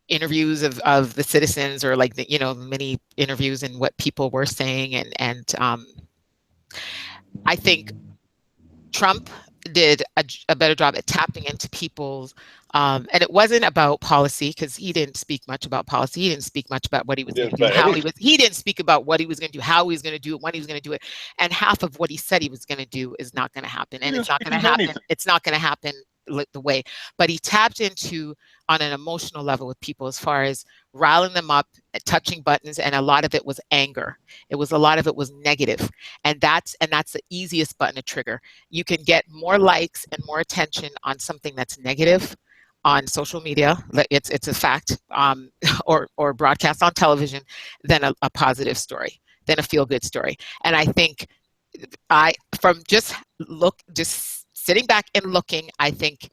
interviews of the citizens, or like the, many interviews and what people were saying, and I think Trump did a better job at tapping into people's, and it wasn't about policy, because he didn't speak much about policy. He didn't speak much about what he was going to do, he didn't speak about what he was going to do, how he was going to do it, when he was going to do it. And half of what he said he was going to do is not going to happen. And it's not going to happen. It's not going to happen the way, but he tapped into on an emotional level with people, as far as riling them up, touching buttons, and a lot of it was anger. A lot of it was negative, and that's the easiest button to trigger. You can get more likes and more attention on something that's negative on social media, it's a fact, or broadcast on television, than a positive story, than a feel-good story. And I think from just sitting back and looking, I think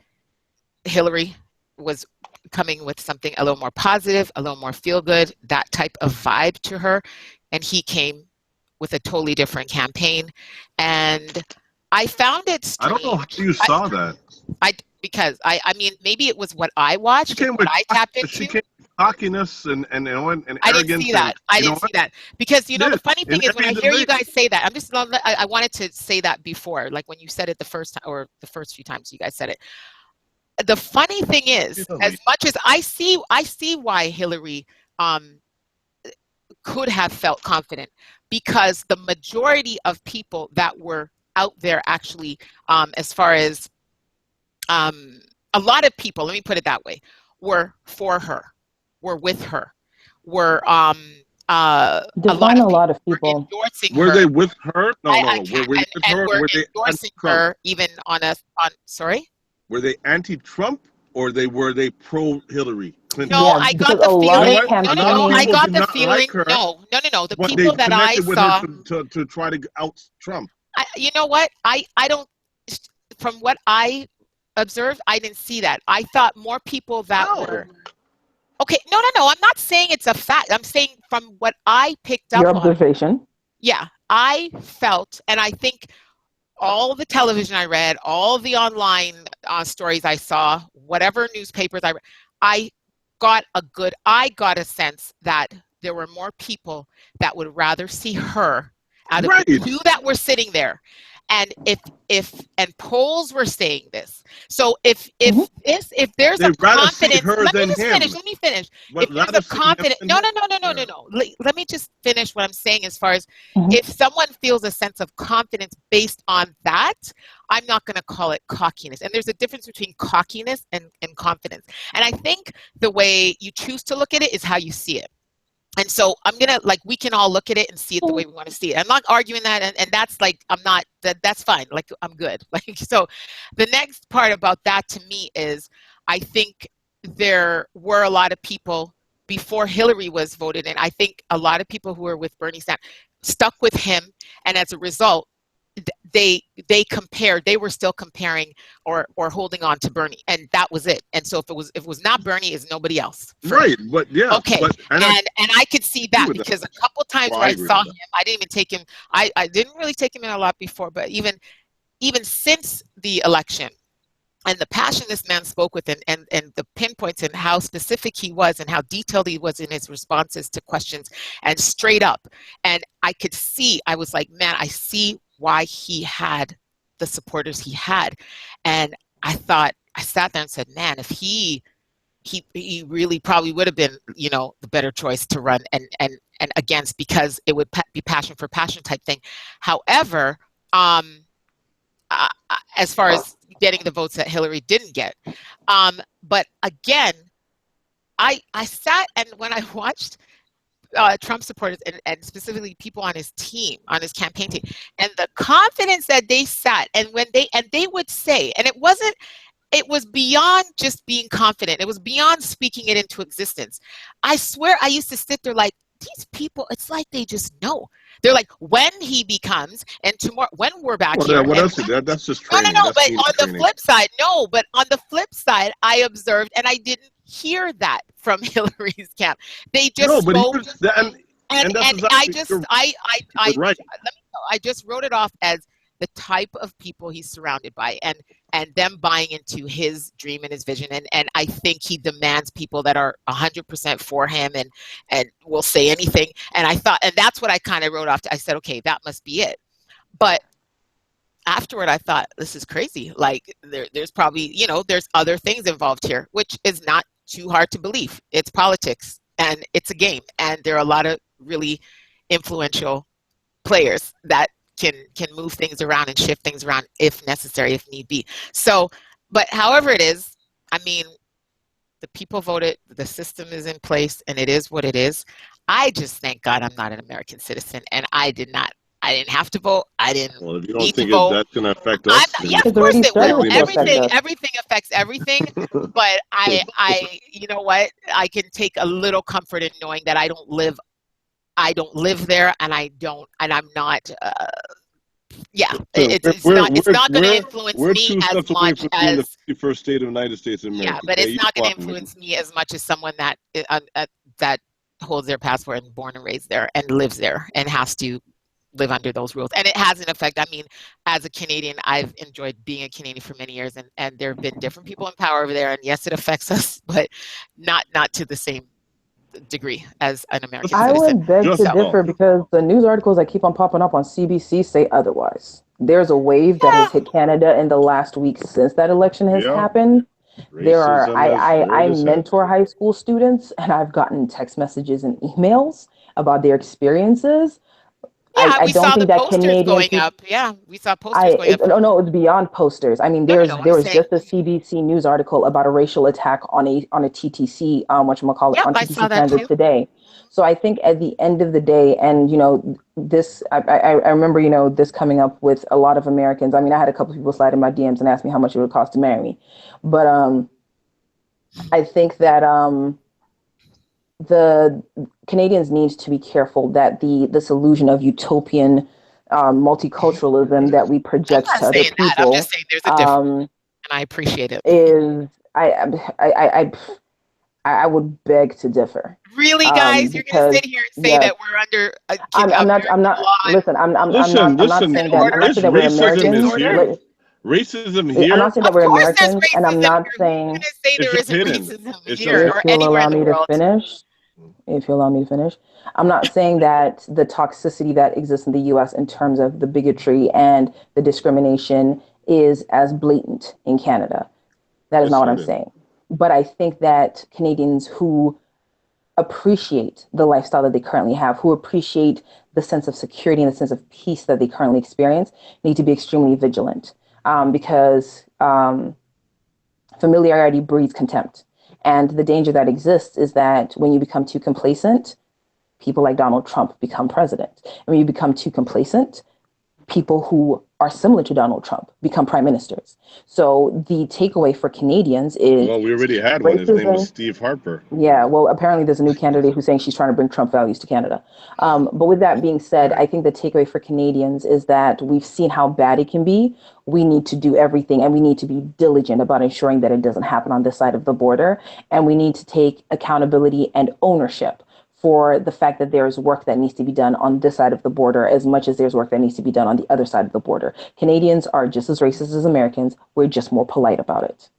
Hillary was coming with something a little more positive, a little more feel-good, that type of vibe to her, and he came with a totally different campaign. And I found it strange. I don't know how you saw that. Because I mean, maybe it was what I watched, and what I tapped into. She came with cockiness and arrogance. I didn't see that. I didn't see that, because the funny thing is, when I hear you guys say that, I wanted to say that before, like when you said it the first time, or the first few times you guys said it. The funny thing is, as much as I see why Hillary could have felt confident, because the majority of people that were out there, actually, as far as a lot of people, let me put it that way, were for her, were with her, were a lot of people endorsing her. Were they with her? No. Were endorsing her, even on sorry? Were they anti-Trump, or were they pro-Hillary Clinton? No, I got the feeling. No, I got the feeling. No. The people that I saw to try to out Trump. You know what? I don't. From what I observed, I didn't see that. I thought more people that were. Okay, no. I'm not saying it's a fact. I'm saying from what I picked up. Your observation. Yeah, I felt, and I think all the television I read, all the online stories I saw, whatever newspapers I read, I got a sense that there were more people that would rather see her out of the two that were sitting there. And if polls were saying this, so if there's a confidence, let me finish. If there's a confidence, no. Let me just finish what I'm saying. As far as if someone feels a sense of confidence based on that, I'm not going to call it cockiness. And there's a difference between cockiness and confidence. And I think the way you choose to look at it is how you see it. And so we can all look at it and see it the way we want to see it. I'm not arguing that. And that's that's fine. Like, I'm good. So the next part about that to me is, I think there were a lot of people before Hillary was voted in. I think a lot of people who were with Bernie Sanders stuck with him. And as a result, they were still comparing or holding on to Bernie, and that was it. And so if it was not Bernie, it's nobody else. Right. But yeah. Okay. And I could see that, because a couple of times I saw him, I didn't even take him. I didn't really take him in a lot before, but even since the election, and the passion this man spoke with, and the pinpoints, and how specific he was, and how detailed he was in his responses to questions, and straight up. And I could see, I was like, man, I see why he had the supporters he had. And I sat there and said, man, if he really probably would have been, the better choice to run and against, because it would be passion for passion type thing. However, as far as getting the votes that Hillary didn't get. But again, I sat, and when I watched Trump supporters and specifically people on his team, on his campaign team, and the confidence that they sat, and when they would say, and it was beyond just being confident. It was beyond speaking it into existence. I swear I used to sit there like, these people, it's like they just know. They're like, when he becomes, and tomorrow, when we're back here. What else is that? That's just training. No, but on the flip side, I observed, and I didn't hear that from Hillary's camp. They just spoke. And I just wrote it off as the type of people he's surrounded by, and them buying into his dream and his vision. And I think he demands people that are 100% for him and will say anything. And I thought, and that's what I kind of wrote off. I said, okay, that must be it. But afterward, I thought, this is crazy. Like there's probably, there's other things involved here, which is not too hard to believe. It's politics and it's a game. And there are a lot of really influential players that can move things around and shift things around if necessary, if need be. So, but however it is, I mean, the people voted, the system is in place, and it is what it is. I just thank God I'm not an American citizen, and I didn't have to vote. I didn't Well, if you don't need think to vote. that's going to affect us, Yeah, of course it will. Everything affects everything. But I, you know what? I can take a little comfort in knowing that I don't live there, and I'm not. It's not going to influence me as much as the 51st state of the United States of America. Yeah, but it's not going to influence me as much as someone that holds their passport and born and raised there and lives there and has to live under those rules. And it has an effect. I mean, as a Canadian, I've enjoyed being a Canadian for many years, and there have been different people in power over there, and yes, it affects us, but not to the same degree as an American citizen. I would beg to differ because the news articles that keep on popping up on CBC say otherwise. There's a wave that has hit Canada in the last week since that election has happened. I mentor high school students, and I've gotten text messages and emails about their experiences. Yeah, we saw the posters going up. Yeah, we saw posters going up. No, it's beyond posters. I mean, there was just a CBC news article about a racial attack on a TTC, on TTC transit today. So I think at the end of the day, and this, I remember this coming up with a lot of Americans. I mean, I had a couple of people slide in my DMs and ask me how much it would cost to marry me, but I think that the Canadians need to be careful that this illusion of utopian multiculturalism that we project to other people. I'm just saying there's a difference, and I appreciate it. I would beg to differ. Really, guys, you're going to sit here and say that we're under. I'm not. Listen, I'm not saying that we're Americans. Racism here. I'm not saying that we're Americans, and I'm not saying. If you'll allow me to finish, I'm not saying that the toxicity that exists in the U.S. in terms of the bigotry and the discrimination is as blatant in Canada. That is not what I'm saying. But I think that Canadians who appreciate the lifestyle that they currently have, who appreciate the sense of security and the sense of peace that they currently experience, need to be extremely vigilant. Because familiarity breeds contempt. And the danger that exists is that when you become too complacent, people like Donald Trump become president. And when you become too complacent, people who are similar to Donald Trump become prime ministers. So the takeaway for Canadians is... Well, we already had one. His name was Steve Harper. Yeah, well, apparently there's a new candidate who's saying she's trying to bring Trump values to Canada. But with that being said, I think the takeaway for Canadians is that we've seen how bad it can be. We need to do everything, and we need to be diligent about ensuring that it doesn't happen on this side of the border. And we need to take accountability and ownership for the fact that there's work that needs to be done on this side of the border as much as there's work that needs to be done on the other side of the border. Canadians are just as racist as Americans. We're just more polite about it.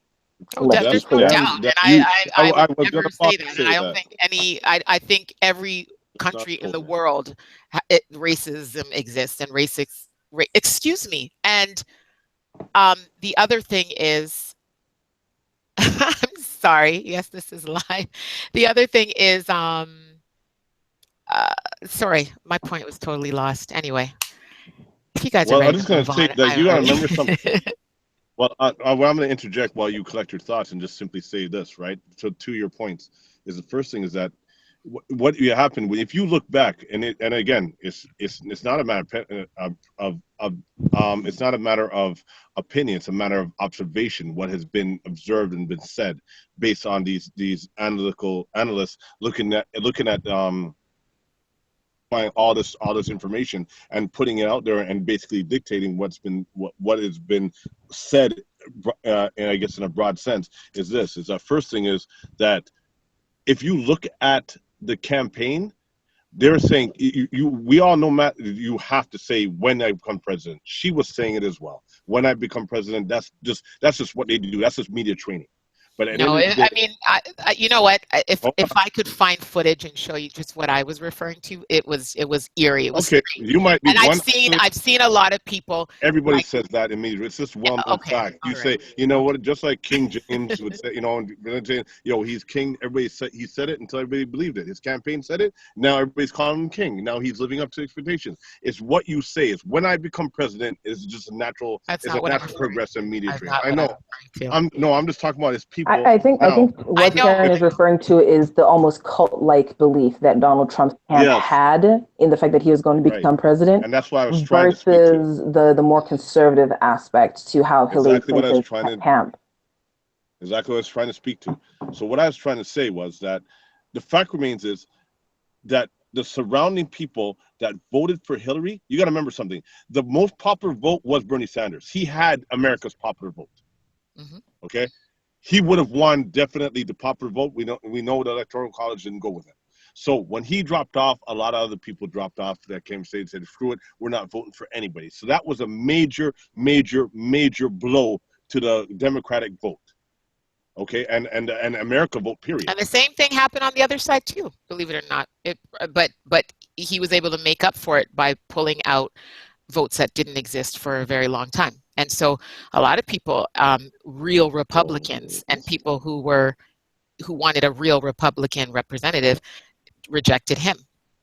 There's no doubt. And I would never say that. And I don't think I think every country in the world, racism exists and excuse me. And the other thing is, I'm sorry. Yes, this is live. The other thing is, sorry, my point was totally lost. Anyway, if you guys are ready, I'm just going to take that. You got to remember something. Well, I'm going to interject while you collect your thoughts and just simply say this, right? So to your points, is the first thing is that what happened if you look back, and again, it's not a matter it's not a matter of opinion, it's a matter of observation. What has been observed and been said based on these analysts looking at finding all this information and putting it out there and basically dictating what has been said, and I guess in a broad sense is the first thing is that if you look at the campaign, they're saying we all know, Matt, you have to say when I become president. She was saying it as well. When I become president, that's just what they do. That's just media training. But no, I mean, you know what? If I could find footage and show you just what I was referring to, it was eerie. It was okay. strange. You might be. And I've seen a lot of people. Everybody says that in media. It's just well-known fact. You say, you know what? Just like King James would say, he's king. Everybody said he said it until everybody believed it. His campaign said it. Now everybody's calling him king. Now he's living up to expectations. It's what you say. It's when I become president. It's just a natural. It's a natural progress in media training. I know. I'm just talking about his people. I think what Karen is referring to is the almost cult-like belief that Donald Trump's camp had in the fact that he was going to become president, and that's why I was trying versus the more conservative aspect to how Hillary Clinton's camp. Exactly what I was trying to speak to. So what I was trying to say was that the fact remains is that the surrounding people that voted for Hillary, you got to remember something. The most popular vote was Bernie Sanders. He had America's popular vote. Mm-hmm. Okay. He would have won definitely the popular vote. We know the Electoral College didn't go with him. So when he dropped off, a lot of other people dropped off that came to and said, screw it, we're not voting for anybody. So that was a major, major, major blow to the Democratic vote. Okay, and America vote, period. And the same thing happened on the other side too, believe it or not. But he was able to make up for it by pulling out votes that didn't exist for a very long time. And so a lot of people, real Republicans and people who wanted a real Republican representative rejected him.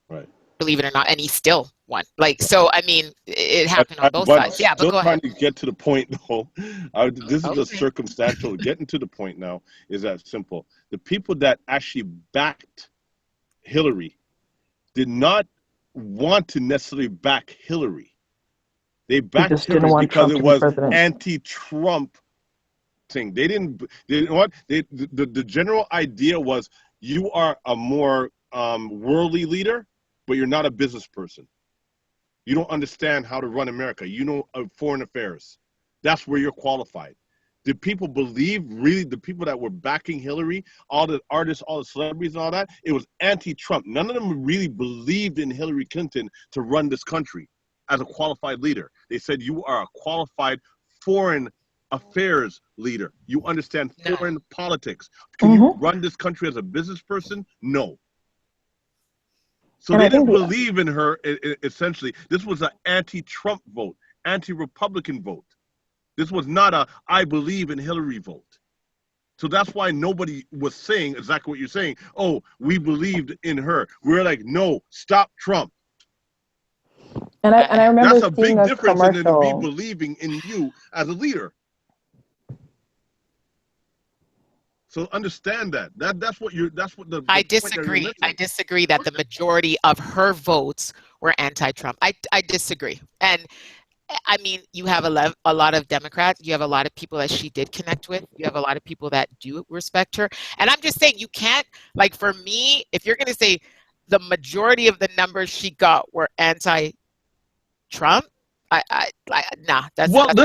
Right. Believe it or not. And he still won. So, I mean, it happened on both sides. Yeah, but go ahead. Trying to get to the point, though. This is a circumstantial. Getting to the point now is that simple. The people that actually backed Hillary did not want to necessarily back Hillary. They backed Hillary because it was anti-Trump thing. They didn't what? The general idea was you are a more worldly leader, but you're not a business person. You don't understand how to run America. You know foreign affairs. That's where you're qualified. Did people believe, really, the people that were backing Hillary, all the artists, all the celebrities and all that, it was anti-Trump. None of them really believed in Hillary Clinton to run this country as a qualified leader. They said you are a qualified foreign affairs leader. You understand foreign politics. Can you run this country as a business person? No. So they didn't believe in her, essentially. This was an anti-Trump vote, anti-Republican vote. This was not a I believe in Hillary vote. So that's why nobody was saying exactly what you're saying. Oh, we believed in her. We're like, no, stop Trump. And I remember that's a big difference in me believing in you as a leader. So understand that. That's what the I disagree. I disagree that the majority of her votes were anti-Trump. I disagree. And I mean, you have a lot of Democrats. You have a lot of people that she did connect with. You have a lot of people that do respect her. And I'm just saying, you can't, like, for me, if you're going to say the majority of the numbers she got were anti-Trump, nah, that's a little but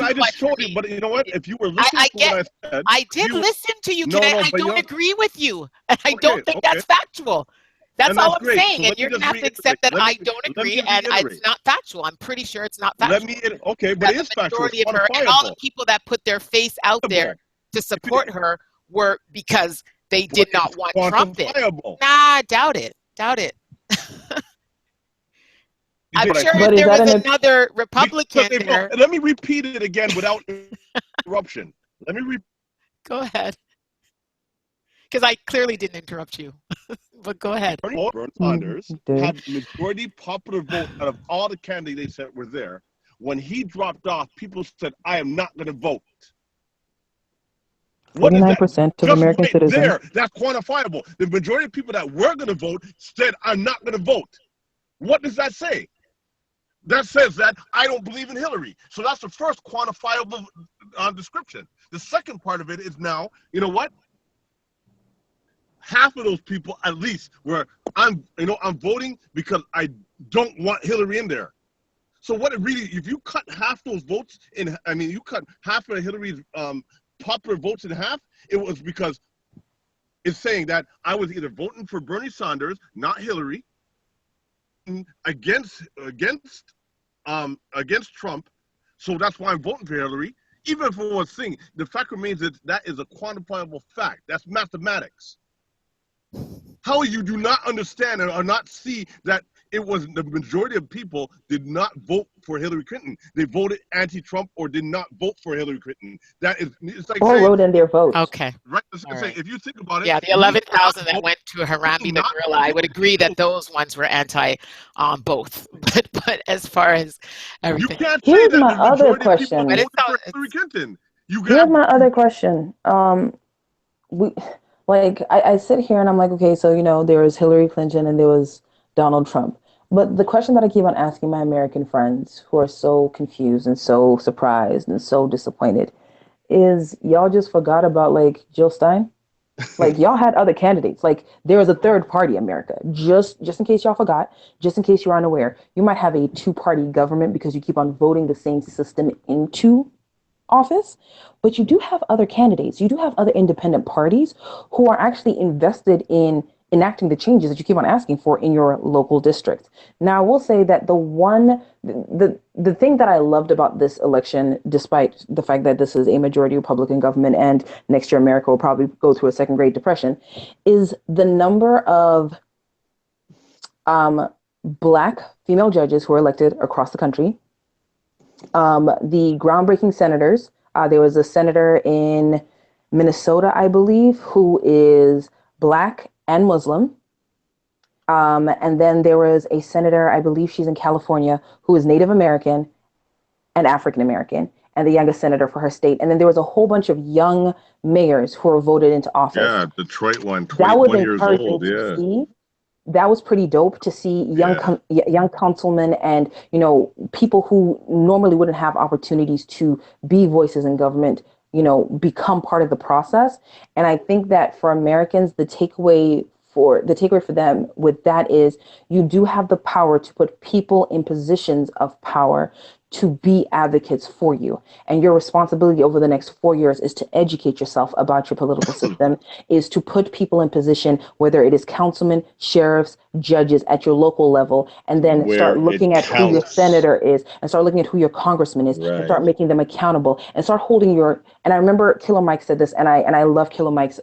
I just told you. But you know what? If you were listening to what I said, I did listen to you. I don't agree with you, and I don't think that's factual. That's all I'm saying, so and you're gonna have to accept that I don't agree, and it's not factual. I'm pretty sure it's not factual. But it is factual. Of her, and all the people that put their face out there to support her were because they did not want Trump in. Nah, doubt it. I'm sure if there was another Republican there. Let me repeat it again without interruption. Go ahead. Because I clearly didn't interrupt you. But go ahead. Bernie Sanders had majority popular vote out of all the candidates that were there when he dropped off, people said, I am not going to vote. What is that? 49% of Just American right citizens. there, that's quantifiable. The majority of people that were going to vote said, I'm not going to vote. What does that say? That says that I don't believe in Hillary. So that's the first quantifiable description. The second part of it is now, you know what? Half of those people, at least, were I'm voting because I don't want Hillary in there. So what it really, if you cut half those votes in, I mean, you cut half of Hillary's popular votes in half, it was because it's saying that I was either voting for Bernie Sanders, not Hillary, against Trump, so that's why I'm voting for Hillary. Even if it was thing, the fact remains that that is a quantifiable fact. That's mathematics. How you do not understand or not see that it was the majority of people did not vote for Hillary Clinton. They voted anti-Trump or did not vote for Hillary Clinton. That is, it's like Or saying, wrote in their vote. right? It's All saying, right. if you think about it, Yeah, the 11,000 that went to Harambe the not gorilla, I would agree that those ones were anti both. But as far as you everything, can't say Here's that my the other majority of people but question. voted it's, for it's Hillary Clinton. You Here's got my other question. We like I sit here and I'm like, okay, so there was Hillary Clinton and there was Donald Trump. But the question that I keep on asking my American friends who are so confused and so surprised and so disappointed is y'all just forgot about like Jill Stein? Like y'all had other candidates. Like there was a third party, America. Just in case y'all forgot, just in case you're unaware, you might have a two-party government because you keep on voting the same system into office, but you do have other candidates. You do have other independent parties who are actually invested in enacting the changes that you keep on asking for in your local district. Now, I will say that the thing that I loved about this election, despite the fact that this is a majority Republican government and next year America will probably go through a second Great Depression, is the number of Black female judges who are elected across the country. The groundbreaking senators. There was a senator in Minnesota, I believe, who is Black and Muslim. And then there was a senator, I believe she's in California, who is Native American and African American, and the youngest senator for her state. And then there was a whole bunch of young mayors who were voted into office. Yeah, Detroit one, That was 21 years encouraging old. to Yeah. see. That was pretty dope to see young councilmen and people who normally wouldn't have opportunities to be voices in government become part of the process. And I think that for Americans, the takeaway for them with that is you do have the power to put people in positions of power to be advocates for you. And your responsibility over the next 4 years is to educate yourself about your political system, is to put people in position, whether it is councilmen, sheriffs, judges at your local level, and then start looking at who your senator is, and start looking at who your congressman is, and start making them accountable, and start holding and I remember Killer Mike said this, and I love Killer Mike's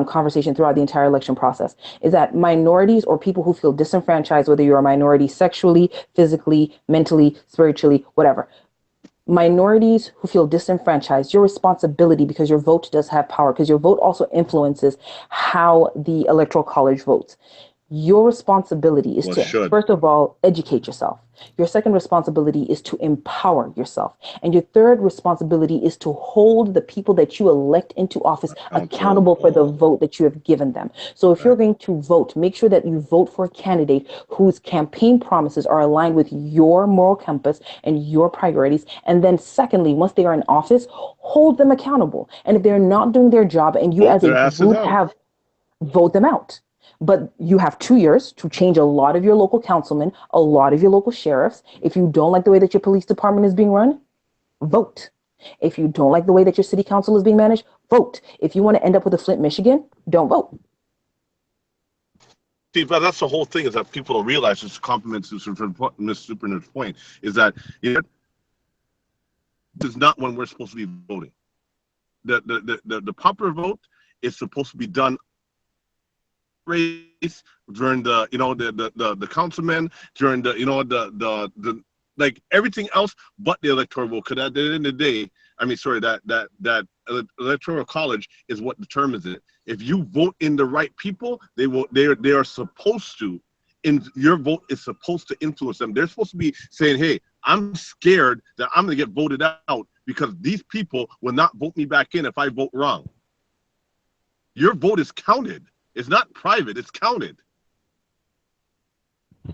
conversation throughout the entire election process, is that minorities or people who feel disenfranchised, whether you're a minority sexually, physically, mentally, spiritually, whatever, minorities who feel disenfranchised, your responsibility, because your vote does have power, because your vote also influences how the electoral college votes. Your responsibility is first of all, educate yourself. Your second responsibility is to empower yourself. And your third responsibility is to hold the people that you elect into office accountable for the vote that you have given them. So if you're going to vote, make sure that you vote for a candidate whose campaign promises are aligned with your moral compass and your priorities. And then secondly, once they are in office, hold them accountable. And if they're not doing their job and you as a group have, vote them out. But you have 2 years to change a lot of your local councilmen, a lot of your local sheriffs. If you don't like the way that your police department is being run, vote. If you don't like the way that your city council is being managed, vote. If you want to end up with a Flint, Michigan, don't vote. See, but that's the whole thing, is that people don't realize, it's a compliment to Ms. SUPERNERD's point, is that this is not when we're supposed to be voting. The popular vote is supposed to be done race during the councilmen, during the like everything else but the electoral vote. Because at the end of the day, that electoral college is what determines it. If you vote in the right people, they are supposed to your vote is supposed to influence them. They're supposed to be saying, hey, I'm scared that I'm going to get voted out because these people will not vote me back in if I vote wrong. Your vote is counted. It's not private, it's counted.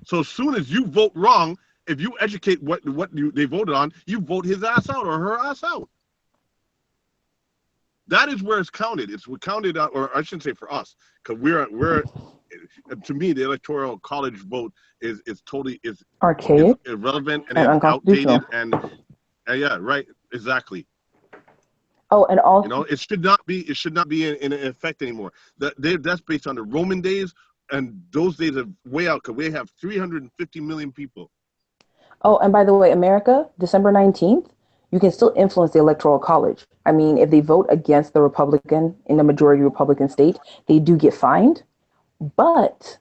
So as soon as you vote wrong, if you educate what they voted on, you vote his ass out or her ass out. That is where it's counted. It's counted out, or I shouldn't say for us, because we're to me the electoral college vote is totally archaic, is irrelevant and unconstitutional. outdated and yeah, right, exactly. Oh, and also, you know, it should not be in effect anymore. That's based on the Roman days, and those days are way out because we have 350 million people. oh, and by the way, America, December 19th, you can still influence the electoral college. I mean, if they vote against the Republican in the majority Republican state, they do get fined. But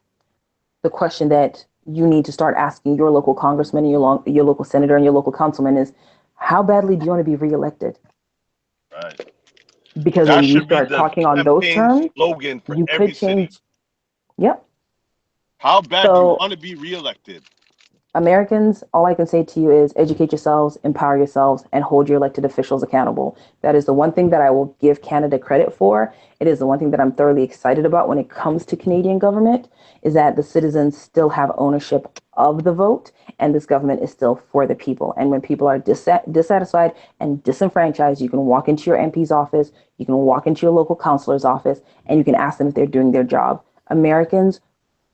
the question that you need to start asking your local congressman, your local senator, and your local councilman is, how badly do you want to be reelected? Right. Because That when you should be start the talking on those campaign terms, slogan for you every could change. city. Yep. How bad do you So want to be reelected? Americans, all I can say to you is educate yourselves, empower yourselves, and hold your elected officials accountable. That is the one thing that I will give Canada credit for. It is the one thing that I'm thoroughly excited about when it comes to Canadian government, is that the citizens still have ownership of the vote, and this government is still for the people. And when people are dissatisfied and disenfranchised, you can walk into your MP's office, you can walk into your local councilor's office, and you can ask them if they're doing their job. Americans,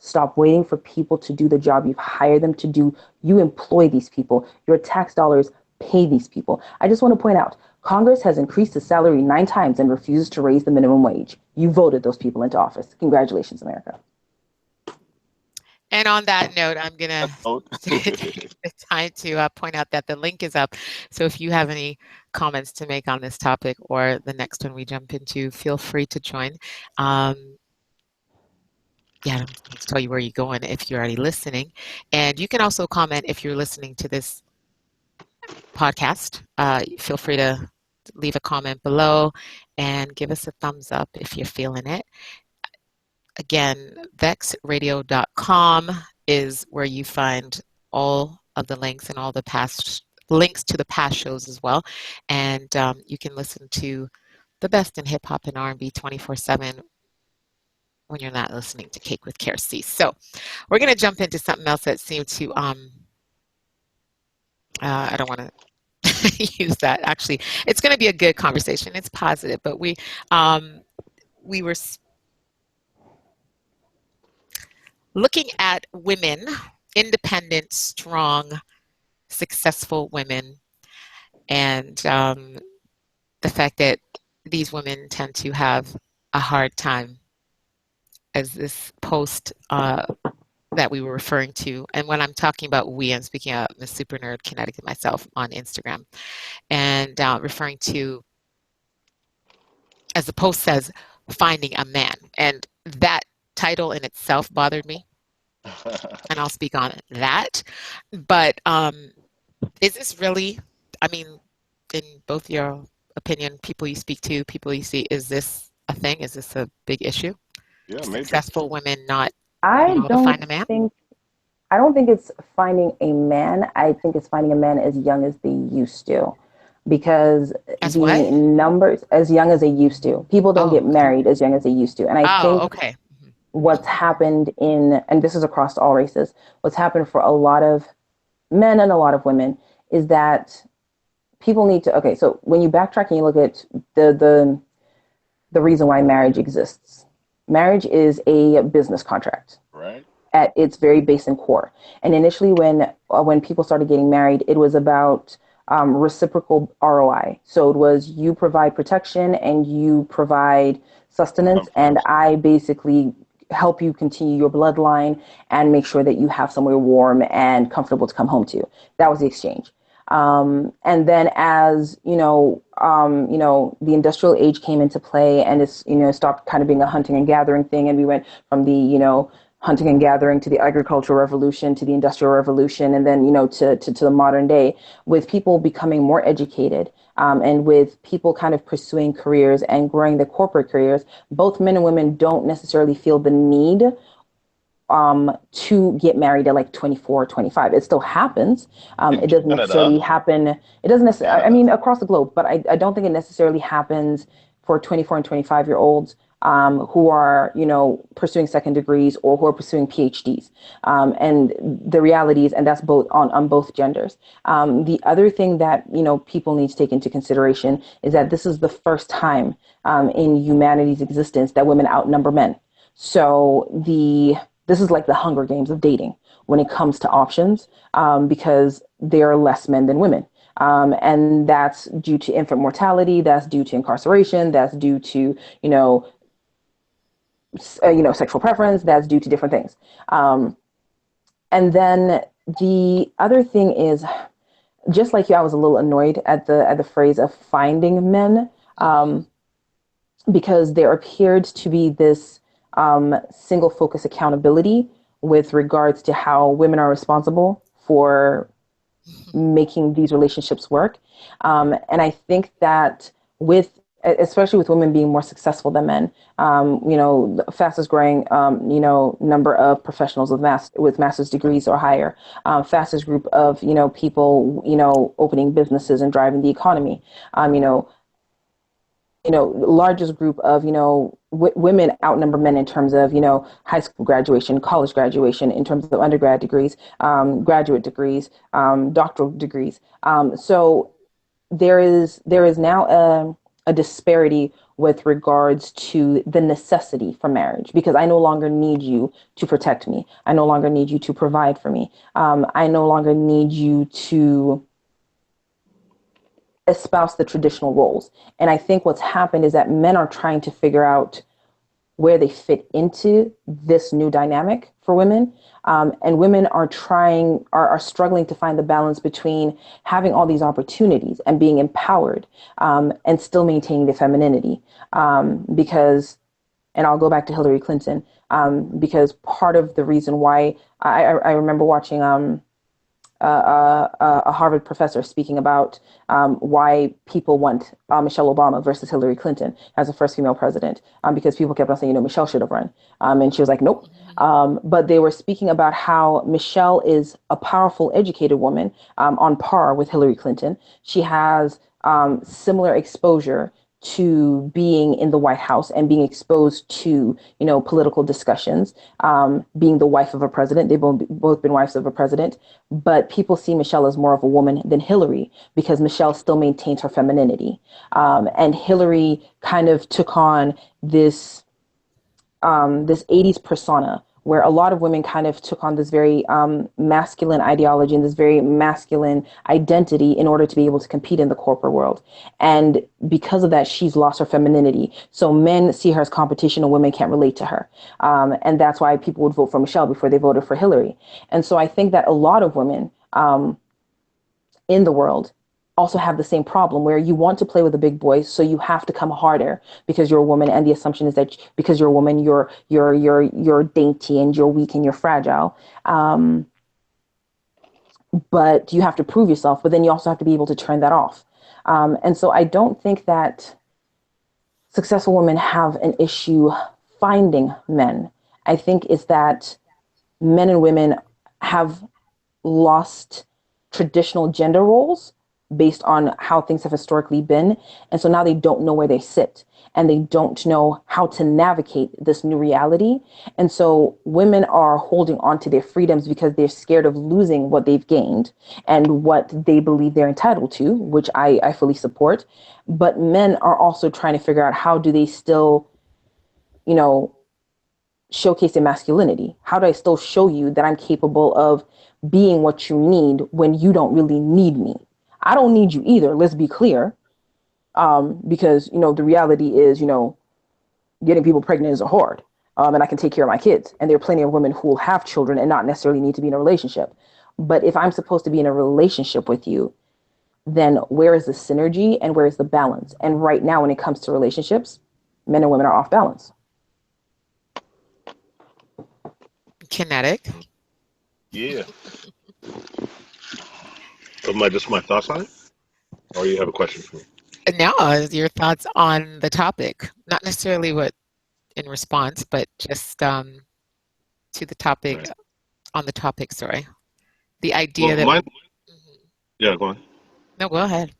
stop waiting for people to do the job you've hired them to do. You employ these people. Your tax dollars pay these people. I just want to point out, Congress has increased the salary 9 times and refuses to raise the minimum wage. You voted those people into office. Congratulations, America. And on that note, I'm going to take the time to point out that the link is up. So if you have any comments to make on this topic or the next one we jump into, feel free to join. Yeah, I don't need to tell you where you're going if you're already listening. And you can also comment if you're listening to this podcast. Feel free to leave a comment below and give us a thumbs up if you're feeling it. Again, vexradio.com is where you find all of the links and all the past links to the past shows as well. And you can listen to the best in hip hop and R&B 24/7 when you're not listening to Cake with Kirsty. So we're going to jump into something else that seemed to, I don't want to use that. Actually, it's going to be a good conversation. It's positive, but we were looking at women, independent, strong, successful women, and the fact that these women tend to have a hard time, as this post that we were referring to. And when I'm talking about we, I'm speaking of Miss Super Nerd Kinetic myself on Instagram, and referring to, as the post says, finding a man. And that title in itself bothered me. And I'll speak on that. But is this really, I mean, in both your opinion, people you speak to, people you see, is this a thing? Is this a big issue? Yeah, Successful women not I able to find a man? I don't think it's finding a man. I think it's finding a man as young as they used to, because As the what? numbers as young as they used to. People don't get married as young as they used to, and I think Okay. what's happened and this is across all races, what's happened for a lot of men and a lot of women is that people need to. Okay, so when you backtrack and you look at the reason why marriage exists. Marriage is a business contract. Right. At its very base and core. And initially, when people started getting married, it was about reciprocal ROI. So it was you provide protection and you provide sustenance, and I basically help you continue your bloodline and make sure that you have somewhere warm and comfortable to come home to. That was the exchange. And then as, the industrial age came into play, and it's, stopped kind of being a hunting and gathering thing. And we went from the, hunting and gathering to the agricultural revolution, to the industrial revolution, and then, to the modern day, with people becoming more educated, and with people kind of pursuing careers and growing their corporate careers. Both men and women don't necessarily feel the need to get married at like 24, 25. It still happens. It doesn't necessarily happen. It doesn't necessarily, I mean, across the globe, but I don't think it necessarily happens for 24 and 25-year-olds who are, pursuing second degrees or who are pursuing PhDs. And the reality is, and that's both on both genders. The other thing that, people need to take into consideration is that this is the first time in humanity's existence that women outnumber men. So this is like the Hunger Games of dating when it comes to options, because there are less men than women. And that's due to infant mortality, that's due to incarceration, that's due to, sexual preference, that's due to different things. And then the other thing is, just like you, I was a little annoyed at the phrase of finding men, because there appeared to be this single focus accountability with regards to how women are responsible for making these relationships work. And I think that especially with women being more successful than men, the fastest growing, number of professionals with master's degrees or higher, fastest group of, people, opening businesses and driving the economy, largest group of, women outnumber men in terms of, high school graduation, college graduation, in terms of undergrad degrees, graduate degrees, doctoral degrees. So there is now a disparity with regards to the necessity for marriage, because I no longer need you to protect me. I no longer need you to provide for me. I no longer need you to espouse the traditional roles. And I think what's happened is that men are trying to figure out where they fit into this new dynamic for women. And women are struggling to find the balance between having all these opportunities and being empowered, and still maintaining their femininity. Because, and I'll go back to Hillary Clinton, because part of the reason why I remember watching a Harvard professor speaking about why people want Michelle Obama versus Hillary Clinton as the first female president, because people kept on saying, Michelle should have run. And she was like, nope. But they were speaking about how Michelle is a powerful, educated woman, on par with Hillary Clinton. She has similar exposure to being in the White House and being exposed to, political discussions, being the wife of a president. They've both been wives of a president, but people see Michelle as more of a woman than Hillary, because Michelle still maintains her femininity. And Hillary kind of took on this 80s persona, where a lot of women kind of took on this very masculine ideology and this very masculine identity in order to be able to compete in the corporate world. And because of that, she's lost her femininity. So men see her as competition and women can't relate to her. And that's why people would vote for Michelle before they voted for Hillary. And so I think that a lot of women in the world also have the same problem, where you want to play with the big boys, so you have to come harder because you're a woman, and the assumption is that because you're a woman, you're dainty and you're weak and you're fragile. But you have to prove yourself, but then you also have to be able to turn that off. And so I don't think that successful women have an issue finding men. I think it's that men and women have lost traditional gender roles based on how things have historically been. And so now they don't know where they sit, and they don't know how to navigate this new reality. And so women are holding on to their freedoms because they're scared of losing what they've gained and what they believe they're entitled to, which I fully support. But men are also trying to figure out, how do they still, showcase their masculinity? How do I still show you that I'm capable of being what you need when you don't really need me? I don't need you either. Let's be clear. Because, the reality is, getting people pregnant is hard. And I can take care of my kids. And there are plenty of women who will have children and not necessarily need to be in a relationship. But if I'm supposed to be in a relationship with you, then where is the synergy and where is the balance? And right now, when it comes to relationships, men and women are off balance. Kinetic. Yeah. Just my thoughts on it? Or you have a question for me? No, your thoughts on the topic. Not necessarily what in response, but just to the topic, Right. on the topic, sorry. The idea Well, that, mine, yeah, go on. no, go ahead,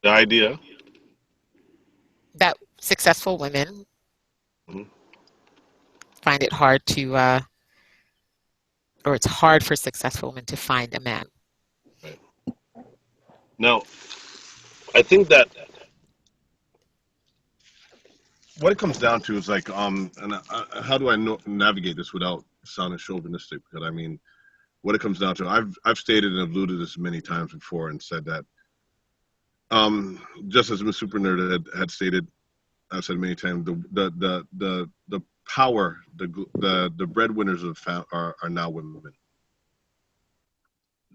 The idea. that successful women Mhm. find it hard to, or it's hard for successful women to find a man. Right. Now, I think that what it comes down to is like, how do I navigate this without sounding chauvinistic? Because I mean, what it comes down to, I've stated and alluded to this many times before and said that, just as Ms. Supernerd had stated, I've said many times, the power, the breadwinners of are now women.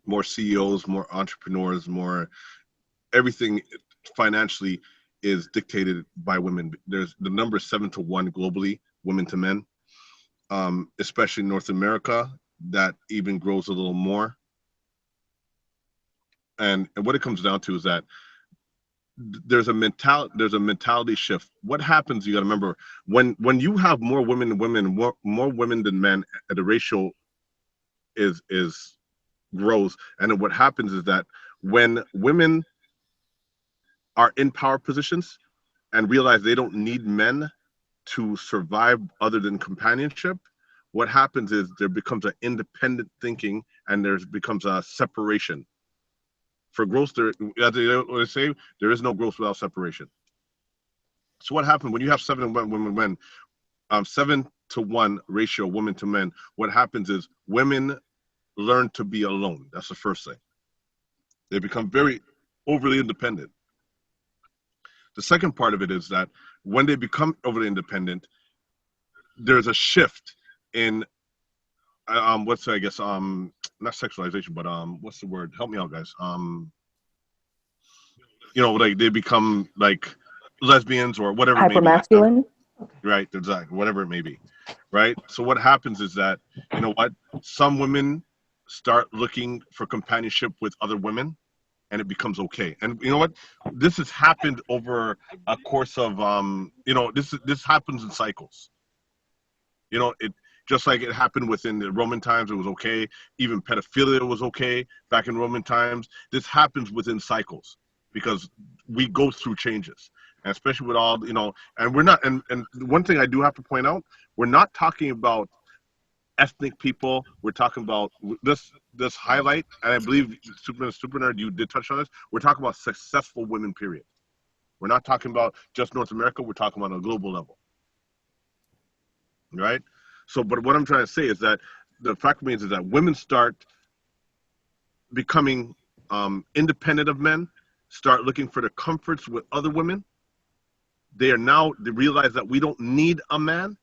More CEOs, more entrepreneurs, more everything financially is dictated by women. There's the number is 7-1 globally, women to men, especially in North America. That even grows a little more. And what it comes down to is that there's a mentality shift. What happens? You got to remember when you have more women than women, more women than men, the ratio is grows. And then what happens is that when women are in power positions and realize they don't need men to survive other than companionship, what happens is there becomes an independent thinking and there becomes a separation. For growth, as they say, there is no growth without separation. So what happens when you have 7-1 ratio women to men? What happens is women learn to be alone. That's the first thing. They become very overly independent. The second part of it is that when they become overly independent, there's a shift in what's I guess not sexualization, but what's the word? Help me out, guys. Like they become like lesbians or whatever it may be. Hypermasculine. Right, exactly. Whatever it may be. Right. So what happens is that, you know what, some women start looking for companionship with other women, and it becomes okay. And you know what? This has happened over a course of this happens in cycles. It just like it happened within the Roman times, it was okay. Even pedophilia was okay back in Roman times. This happens within cycles because we go through changes. And especially with all, and we're not, and one thing I do have to point out, we're not talking about ethnic people. We're talking about this highlight, and I believe Supernerd, you did touch on this. We're talking about successful women, period. We're not talking about just North America. We're talking about a global level, right? So, but what I'm trying to say is that the fact remains is that women start becoming independent of men, start looking for the comforts with other women. They realize that we don't need a man.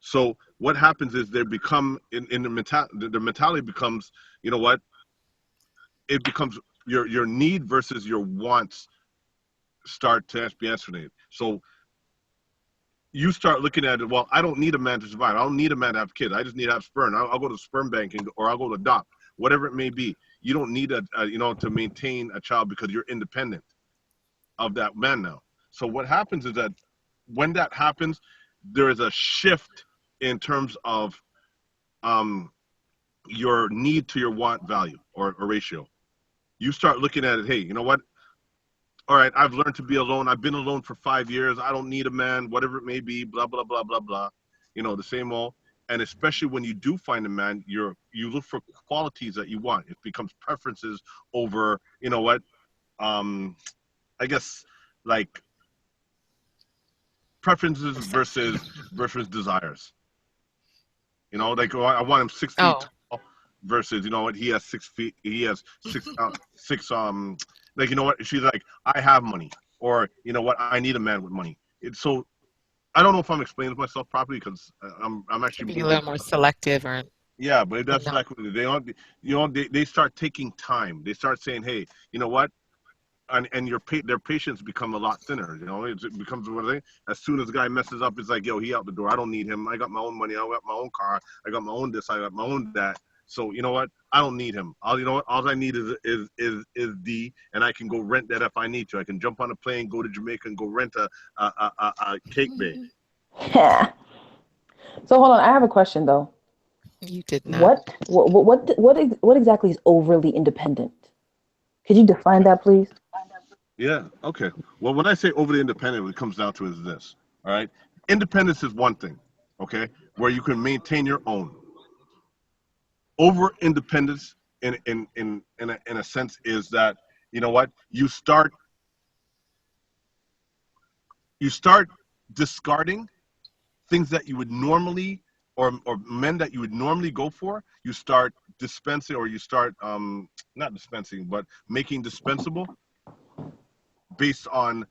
So what happens is they become in the mentality becomes, you know what? It becomes your need versus your wants start to be answered. So you start looking at it. Well, I don't need a man to survive. I don't need a man to have kids. I just need to have sperm. I'll go to the sperm bank or I'll go to adopt, whatever it may be. You don't need to maintain a child because you're independent of that man now. So what happens is that when that happens, there is a shift in terms of your need to your want value or ratio. You start looking at it, hey, you know what? All right, I've learned to be alone. I've been alone for 5 years. I don't need a man, whatever it may be, blah, blah, blah, blah, blah. The same old. And especially when you do find a man, you look for qualities that you want. It becomes preferences over, I guess, like preferences versus desires. Like I want him 6 feet tall versus he has 6 feet. He has six like she's like, I have money, or I need a man with money. So I don't know if I'm explaining myself properly because I'm actually being a little more selective or. Yeah, but that's like they start taking time. They start saying, hey, you know what? And their patience become a lot thinner. It becomes what they. As soon as the guy messes up, it's like, yo, he out the door. I don't need him. I got my own money. I got my own car. I got my own this. I got my own that. So you know what? I don't need him. All I need is and I can go rent that if I need to. I can jump on a plane, go to Jamaica, and go rent a cake bake. Yeah. So hold on. I have a question though. You did not. What exactly is overly independent? Could you define that, please? Yeah. Okay. Well, when I say overly independent, what it comes down to is this. All right. Independence is one thing. Okay, where you can maintain your own. Over independence, in a sense, is that you know what you start discarding things that you would normally or men that you would normally go for. You start dispensing, or you start not dispensing, but making dispensable based on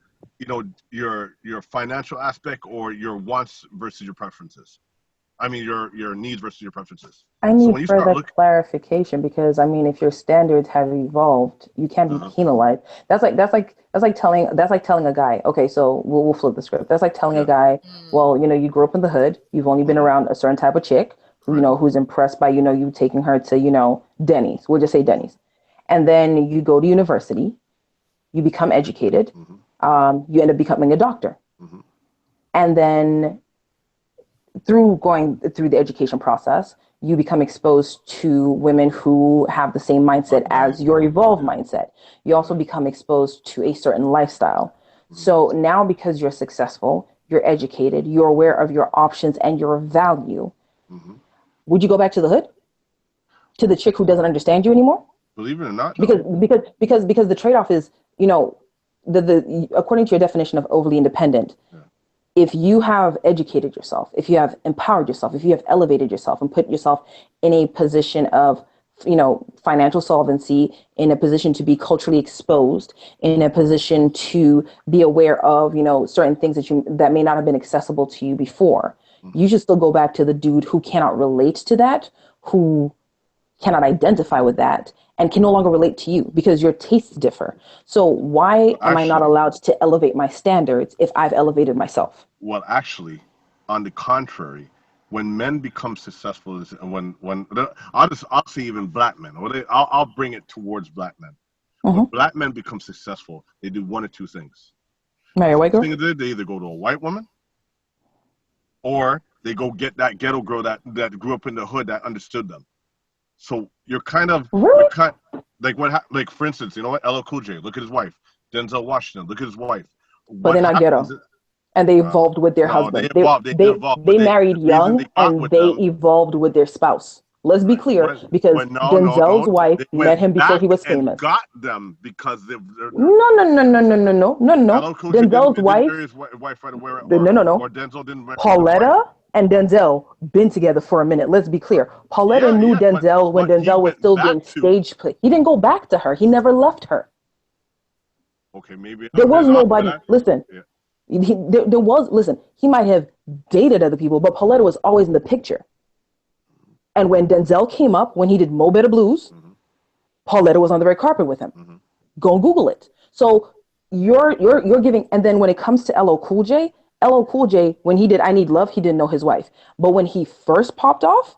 your financial aspect or your wants versus your preferences. I mean your needs versus your preferences. I So need when you start further looking, clarification because I mean, if your standards have evolved, you can't be uh-huh, penalized. That's like telling a guy, okay, so we'll flip the script. That's like telling a yeah, guy, well, you grew up in the hood, you've only been mm-hmm, around a certain type of chick who, right, who's impressed by, you taking her to, Denny's. We'll just say Denny's. And then you go to university, you become educated, mm-hmm, you end up becoming a doctor. mm-hmm, And then through going through the education process, you become exposed to women who have the same mindset right, as your evolved yeah, mindset. You also right, become exposed to a certain lifestyle. mm-hmm, So now, because you're successful, you're educated, you're aware of your options and your value, mm-hmm. would you go back to the hood, to the chick who doesn't understand you anymore? Believe it or not, Because no. because the trade-off is, the according to your definition of overly independent, Yeah, if you have educated yourself, if you have empowered yourself, if you have elevated yourself and put yourself in a position of, financial solvency, in a position to be culturally exposed, in a position to be aware of, certain things that may not have been accessible to you before, mm-hmm. you should still go back to the dude who cannot relate to that, who cannot identify with that, and can no longer relate to you because your tastes differ. So why Well, am I not actually, allowed to elevate my standards if I've elevated myself? well, actually, on the contrary, when men become successful, when I'll say even black men, or I'll bring it towards black men. When Mm-hmm. black men become successful, they do one or two things. Marry a white First girl? thing they either go to a white woman, or they go get that ghetto girl that grew up in the hood that understood them. So you're Really? kind like like for instance, you know what? LL Cool J, look at his wife. Denzel Washington, look at his wife. But What they're not happens? ghetto. And they Uh, evolved with their no, they husband. They evolved. They did they evolve, but they the married reason they young got and with they them, evolved with their spouse. Let's be right? clear, because When no, no, Denzel's no, wife they met him went before he back was and famous. got them because they're No, no, no, no, no, no, no, no, no. LL Cool J Denzel's didn't marry wife, his wife right away, no, no, or no. Denzel didn't marry his wife. Pauletta and Denzel been together for a minute. Let's be clear. Pauletta Yeah, knew yeah, Denzel when but he Denzel was went still back doing to. stage play. He didn't go back to her. He never left her. Okay, maybe There I'm a was bit off by nobody. that. Listen, Yeah. there was. Listen, he might have dated other people, but Pauletta was always in the picture. And when Denzel came up, when he did Mo Better Blues, Mm-hmm, Pauletta was on the red carpet with him. mm-hmm, Go and Google it. So you're giving. And then when it comes to LL Cool J, LL Cool J, when he did I Need Love, he didn't know his wife. But when he first popped off,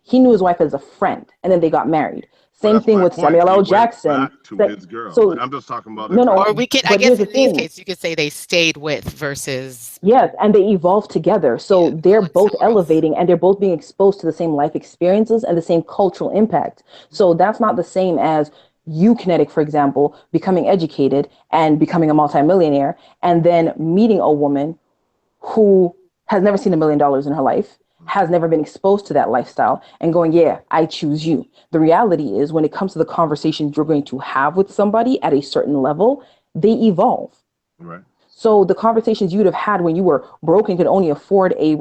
he knew his wife as a friend, and then they got married. but Same that's thing my with point. Samuel He L. went Jackson. back to his girl. So I'm just talking about no, it Or no. from. we could, I But guess here's the in these thing. cases, you could say they stayed with versus, Yes, and they evolve together. yeah, So they're going both somewhere else. elevating and they're both being exposed to the same life experiences and the same cultural impact. So that's not the same as you, Kinetic, for example, becoming educated and becoming a multimillionaire and then meeting a woman who has never seen $1 million in her life, has never been exposed to that lifestyle, and going, yeah, I choose you. The reality is, when it comes to the conversations you're going to have with somebody at a certain level, they evolve. Right, So the conversations you'd have had when you were broke and could only afford a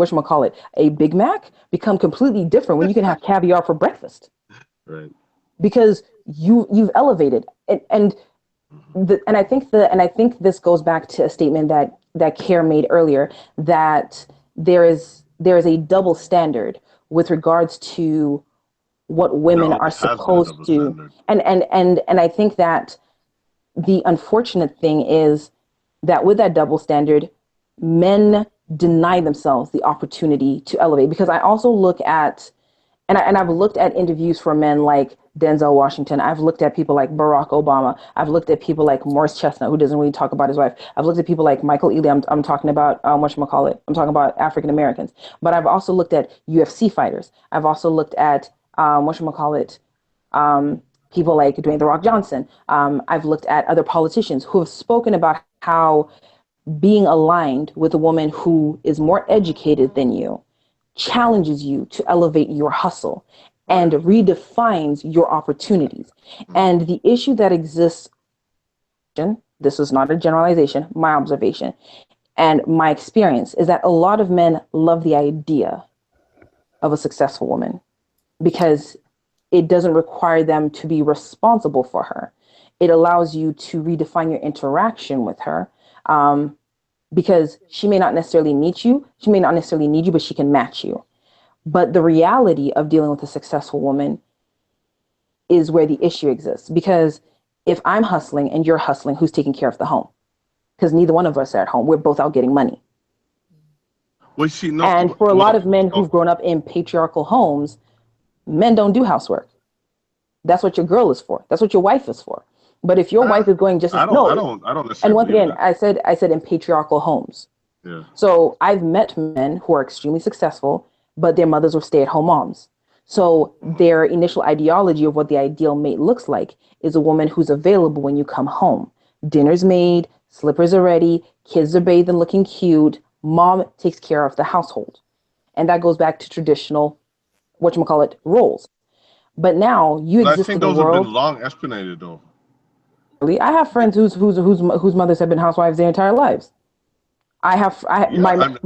Big Mac, become completely different when you can have caviar for breakfast right. because you've elevated. Mm-hmm, And I think this goes back to a statement that Care made earlier, that there is a double standard with regards to what there women are always has been a supposed double to. standard. And I think that the unfortunate thing is that with that double standard, men deny themselves the opportunity to elevate. Because I also look at And I've looked at interviews for men like Denzel Washington. I've looked at people like Barack Obama. I've looked at people like Morris Chestnut, who doesn't really talk about his wife. I've looked at people like Michael Ealy. I'm talking about, whatchamacallit, I'm talking about African Americans. But I've also looked at UFC fighters. I've also looked at, whatchamacallit, people like Dwayne The Rock Johnson. I've looked at other politicians who have spoken about how being aligned with a woman who is more educated than you challenges you to elevate your hustle and redefines your opportunities. And the issue that exists, this is not a generalization, my observation and my experience, is that a lot of men love the idea of a successful woman because it doesn't require them to be responsible for her. It allows you to redefine your interaction with her. Because she may not necessarily meet you, she may not necessarily need you, but she can match you. But the reality of dealing with a successful woman is where the issue exists. Because if I'm hustling and you're hustling, who's taking care of the home? Because neither one of us are at home. We're both out getting money. Well, see, no, and for a lot of men who've grown up in patriarchal homes, men don't do housework. That's what your girl is for. That's what your wife is for. But if your wife is going just as I don't necessarily. And once again, I said in patriarchal homes. Yeah. So I've met men who are extremely successful, but their mothers were stay-at-home moms. So their initial ideology of what the ideal mate looks like is a woman who's available when you come home. Dinner's made, slippers are ready, kids are bathed and looking cute, mom takes care of the household. And that goes back to traditional, roles. But now you exist in a world. I think those have been long explanated, though. I have friends whose mothers have been housewives their entire lives. My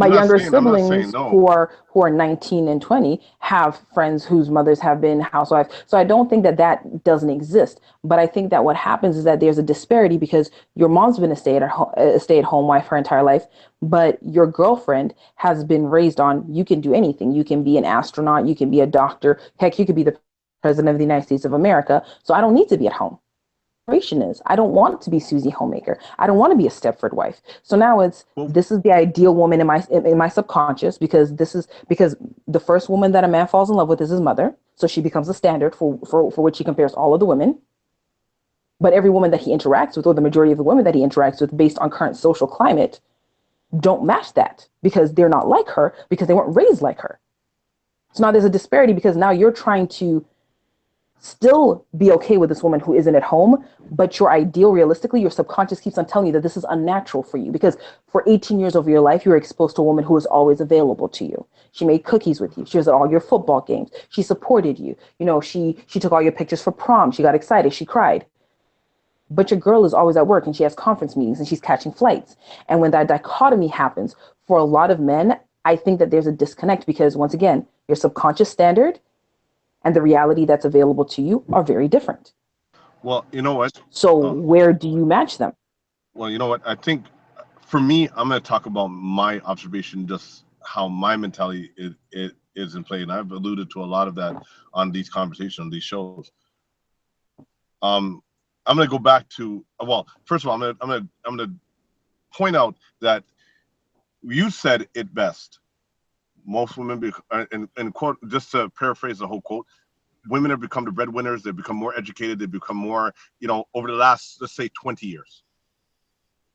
younger siblings who are 19 and 20 have friends whose mothers have been housewives. So I don't think that doesn't exist. But I think that what happens is that there's a disparity because your mom's been a stay-at-home wife her entire life, but your girlfriend has been raised on you can do anything. You can be an astronaut, you can be a doctor, heck, you could be the president of the United States of America. So I don't need to be at home. Is I don't want to be Susie Homemaker. I don't want to be a Stepford wife. So now this is the ideal woman in my subconscious because the first woman that a man falls in love with is his mother. So she becomes a standard for which he compares all of the women. But every woman that he interacts with, or the majority of the women that he interacts with based on current social climate, don't match that because they're not like her because they weren't raised like her. So now there's a disparity because now you're trying to still be okay with this woman who isn't at home, but your ideal, realistically, your subconscious keeps on telling you that this is unnatural for you because for 18 years of your life, you were exposed to a woman who was always available to you. She made cookies with you. She was at all your football games. She supported you. You know, she took all your pictures for prom. She got excited. She cried. But your girl is always at work and she has conference meetings and she's catching flights. And when that dichotomy happens, for a lot of men, I think that there's a disconnect because once again, your subconscious standard and the reality that's available to you are very different. Well, you know what? So where do you match them? Well, you know what? I think for me, I'm going to talk about my observation, just how my mentality is in play. And I've alluded to a lot of that on these conversations, on these shows. I'm going to go back to, well, first of all, I'm going to point out that you said it best. Most women, and quote, just to paraphrase the whole quote, women have become the breadwinners. They've become more educated. They've become more, over the last, let's say, 20 years.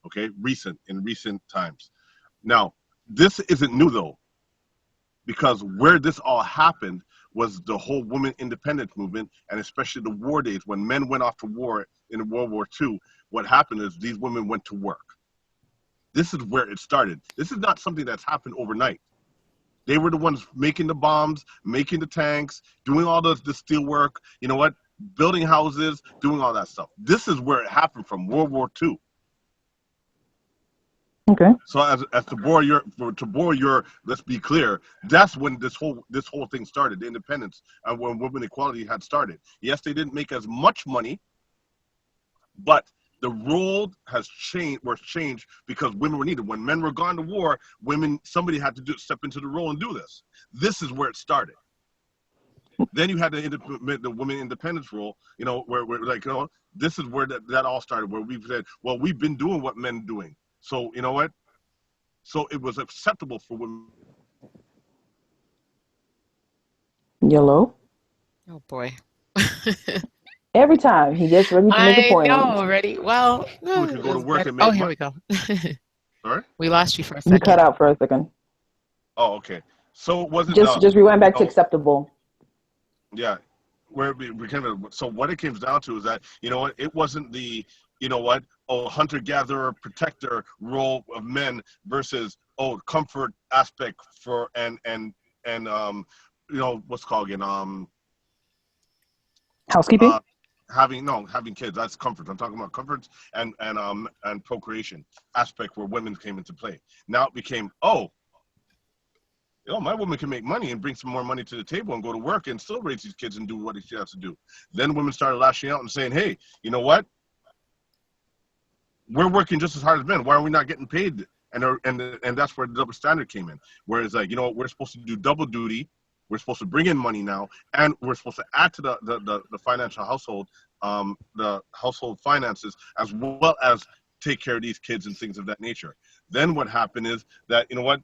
Okay, in recent times. Now, this isn't new though, because where this all happened was the whole women independence movement, and especially the war days when men went off to war in World War II. What happened is these women went to work. This is where it started. This is not something that's happened overnight. They were the ones making the bombs, making the tanks, doing all the steel work, building houses, doing all that stuff. This is where it happened from World War II. Okay. So as to borrow your, let's be clear, that's when this whole thing started, the independence, and when women equality had started. Yes, they didn't make as much money, but the role was changed because women were needed. When men were gone to war, somebody had to step into the role and do this. This is where it started. Then you had the women independence role, where this is where that all started, where we said, well, we've been doing what men are doing. So, you know what? So it was acceptable for women. Yellow. Oh boy. Every time he gets ready to make a I point, know already. Well, We no, could it go to was work better. and Oh, make here money. we go. Sorry? We lost you for a you cut second. out for a second. Oh, okay. So it wasn't Just rewind back to know, acceptable. yeah, where we kind of, so what it comes down to is that, you know what, it wasn't the, you know what, oh, hunter gatherer protector role of men versus, oh, comfort aspect for and you know what's called again, Housekeeping. having kids, that's comfort. I'm talking about comforts and procreation aspect where women came into play. Now it became, oh, you know, my woman can make money and bring some more money to the table and go to work and still raise these kids and do what she has to do. Then women started lashing out and saying, hey, you know what? We're working just as hard as men. Why are we not getting paid? And that's where the double standard came in. Whereas, like, you know, we're supposed to do double duty. We're supposed to bring in money now, and we're supposed to add to the financial household, the household finances, as well as take care of these kids and things of that nature. Then what happened is that, you know what,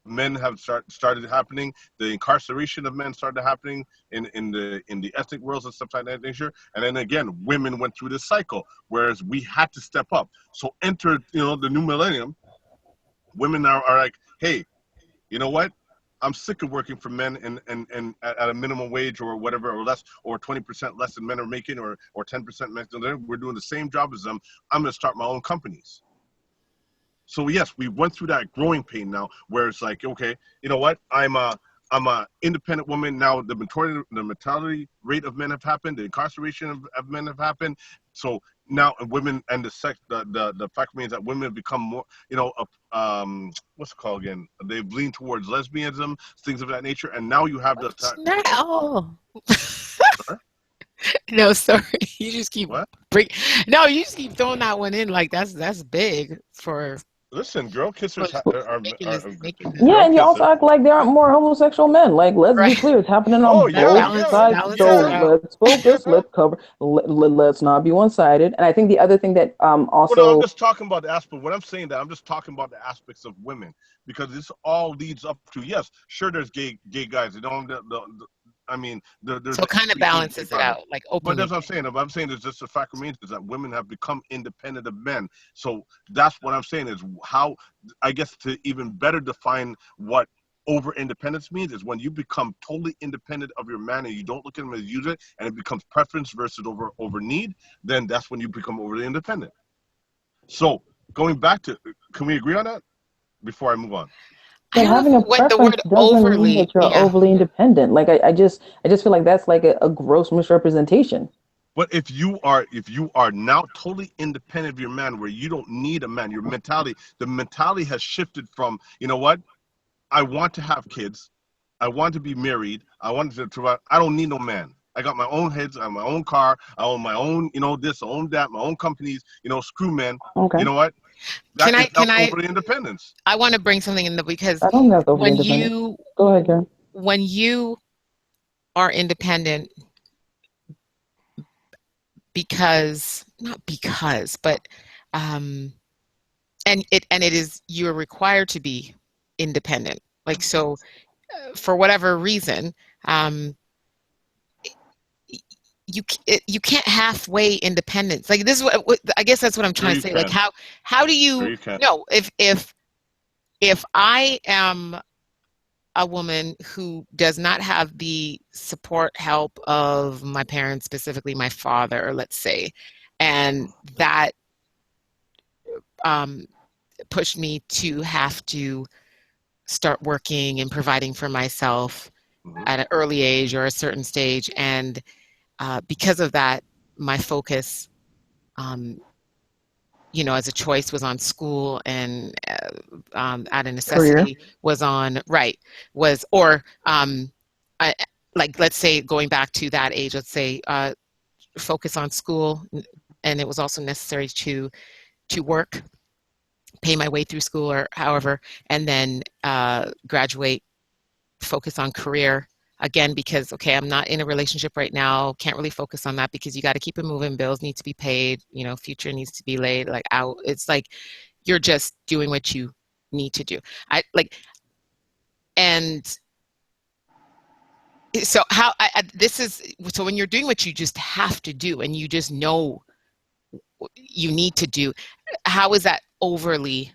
men have started happening. The incarceration of men started happening in the ethnic worlds and stuff like that nature. And then again, women went through this cycle, whereas we had to step up. So enter, you know, the new millennium. Women are like, hey, you know what? I'm sick of working for men and at a minimum wage or whatever, or less, or 20% less than men are making, or 10% less than them. We're doing the same job as them. I'm going to start my own companies. So yes, we went through that growing pain now, where it's like, okay, you know what? I'm a independent woman now. The mortality rate of men have happened. The incarceration of men have happened. So now women and the fact remains that women have become more, you know, what's it called again? They've leaned towards lesbianism, things of that nature. And now you have the No. No, sorry. You just keep what? No, you just keep throwing that one in like that's big for Listen, girl kissers making this. Yeah, girl and you also kissers. act like there aren't more homosexual men. Like, let's be Right. clear, it's happening Oh on That yeah, both balance yeah, sides. balances So it yeah. out. let's focus, Yeah. let's cover, let's not be one-sided. And I think the other thing that Well, no, I'm also, just talking about the aspect. When I'm saying that, I'm just talking about the aspects of women, because this all leads up to, yes, sure, there's gay guys. You know, I mean, there's So the it kind of LGBT balances it part of it. out, like But that's openly. what I'm saying. What I'm saying is just the fact remains is that women have become independent of men. So that's what I'm saying is how, I guess, to even better define what over independence means is when you become totally independent of your man and you don't look at him as a user, and it becomes preference versus over need, then that's when you become overly independent. So going back to, can we agree on that before I move on? I but don't know having if a what the word preference doesn't mean overly, that you're yeah. overly independent. Like, I just feel like that's like a gross misrepresentation. But if you are now totally independent of your man, where you don't need a man, the mentality has shifted from, you know what, I want to have kids, I want to be married, I want to I don't need no man. I got my own heads, I have my own car, I own my own, you know, this, I own that, my own companies, you know, screw men. Okay. You know what? Can That I is now can I over independence. I want to bring something in because I don't think that's overly when independent. you Go ahead, Karen. when you are independent, because not because, but and it is, you're required to be independent. Like, so for whatever reason, um you can't halfway independence. Like, this is what I guess that's what I'm Sure trying to you say. Like, can. how do Sure you you can. know if I am a woman who does not have the support help of my parents, specifically my father, let's say, and that um, pushed me to have to start working and providing for myself Hmm. at an early age or a certain stage. And because of that, my focus, um, as a choice, was on school, and out of Career. necessity was on, right, was, or I, like, let's say, going back to that age, let's say, focus on school, and it was also necessary to work, pay my way through school, or however, and then graduate, focus on career again, because, okay, I'm not in a relationship right now, can't really focus on that because you got to keep it moving, bills need to be paid, future needs to be laid like out. It's like you're just doing what you need to do. I like, and So how so when you're doing what you just have to do and you just know you need to do, how is that overly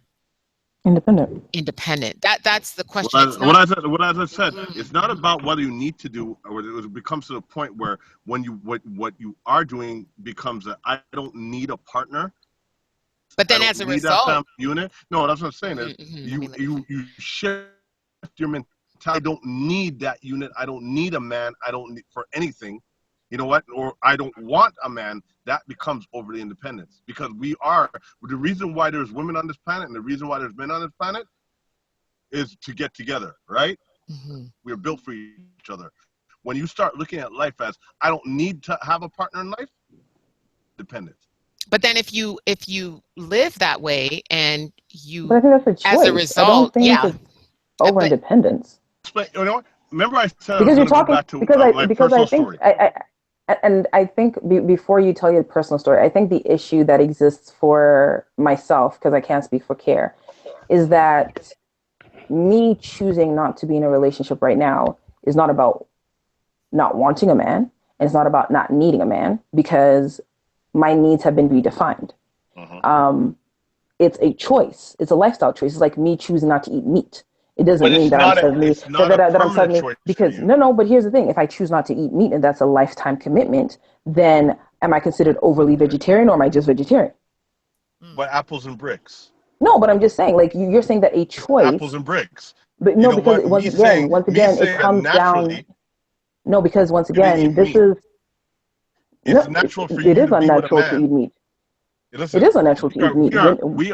independent? That's the question. It's not. What I said, it's not about whether you need to do, or it becomes to the point where when you what you are doing becomes a, I don't need a partner. But then I as a don't need that result, family unit. No, that's what I'm saying. Is you shift your mentality. I don't need that unit. I don't need a man. I don't need for anything. You know what? Or I don't want a man. That becomes overly independence, because we are the reason why there's women on this planet and the reason why there's men on this planet is to get together, right? We're built for each other. When you start looking at life as I don't need to have a partner in life, dependence. But then if you live that way and you, but I think that's a choice. as a result, I don't think yeah, it's over independence. But you know what? Remember I said Because I was you're going to go talking back to my personal story. I think before you tell your personal story, I think the issue that exists for myself, because I can't speak for Care, is that me choosing not to be in a relationship right now is not about not wanting a man, and it's not about not needing a man, because my needs have been redefined. It's a choice. It's a lifestyle choice. It's like me choosing not to eat meat. It doesn't mean that I'm suddenly that I'm suddenly, because no. But here's the thing: if I choose not to eat meat and that's a lifetime commitment, then am I considered overly vegetarian, or am I just vegetarian? But apples and bricks. No, but I'm just saying, like you're saying that a choice. Apples and bricks. But no, because once again, it comes down. No, because once again, this is. It's natural for you to be with a man. It is unnatural to eat meat. Listen, it is unnatural to eat meat. We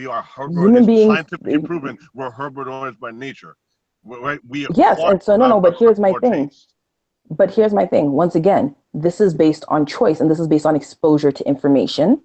are herbivores. It's scientifically proven we're herbivores by nature. Right? Yes, and so no, but here's my thing. But here's my thing. Once again, this is based on choice, and this is based on exposure to information,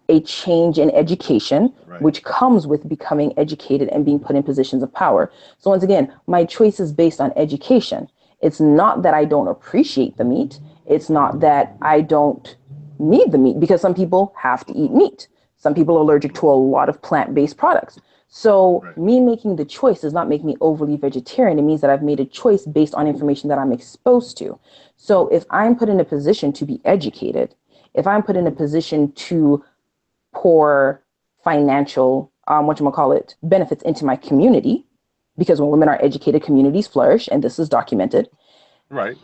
a change in education, which comes with becoming educated and being put in positions of power. So once again, my choice is based on education. It's not that I don't appreciate the meat. It's not that I don't need the meat, because some people have to eat meat. Some people are allergic to a lot of plant-based products. So me making the choice does not make me overly vegetarian. It means that I've made a choice based on information that I'm exposed to. So if I'm put in a position to be educated, if I'm put in a position to pour financial, benefits into my community, because when women are educated, communities flourish, and this is documented. Right.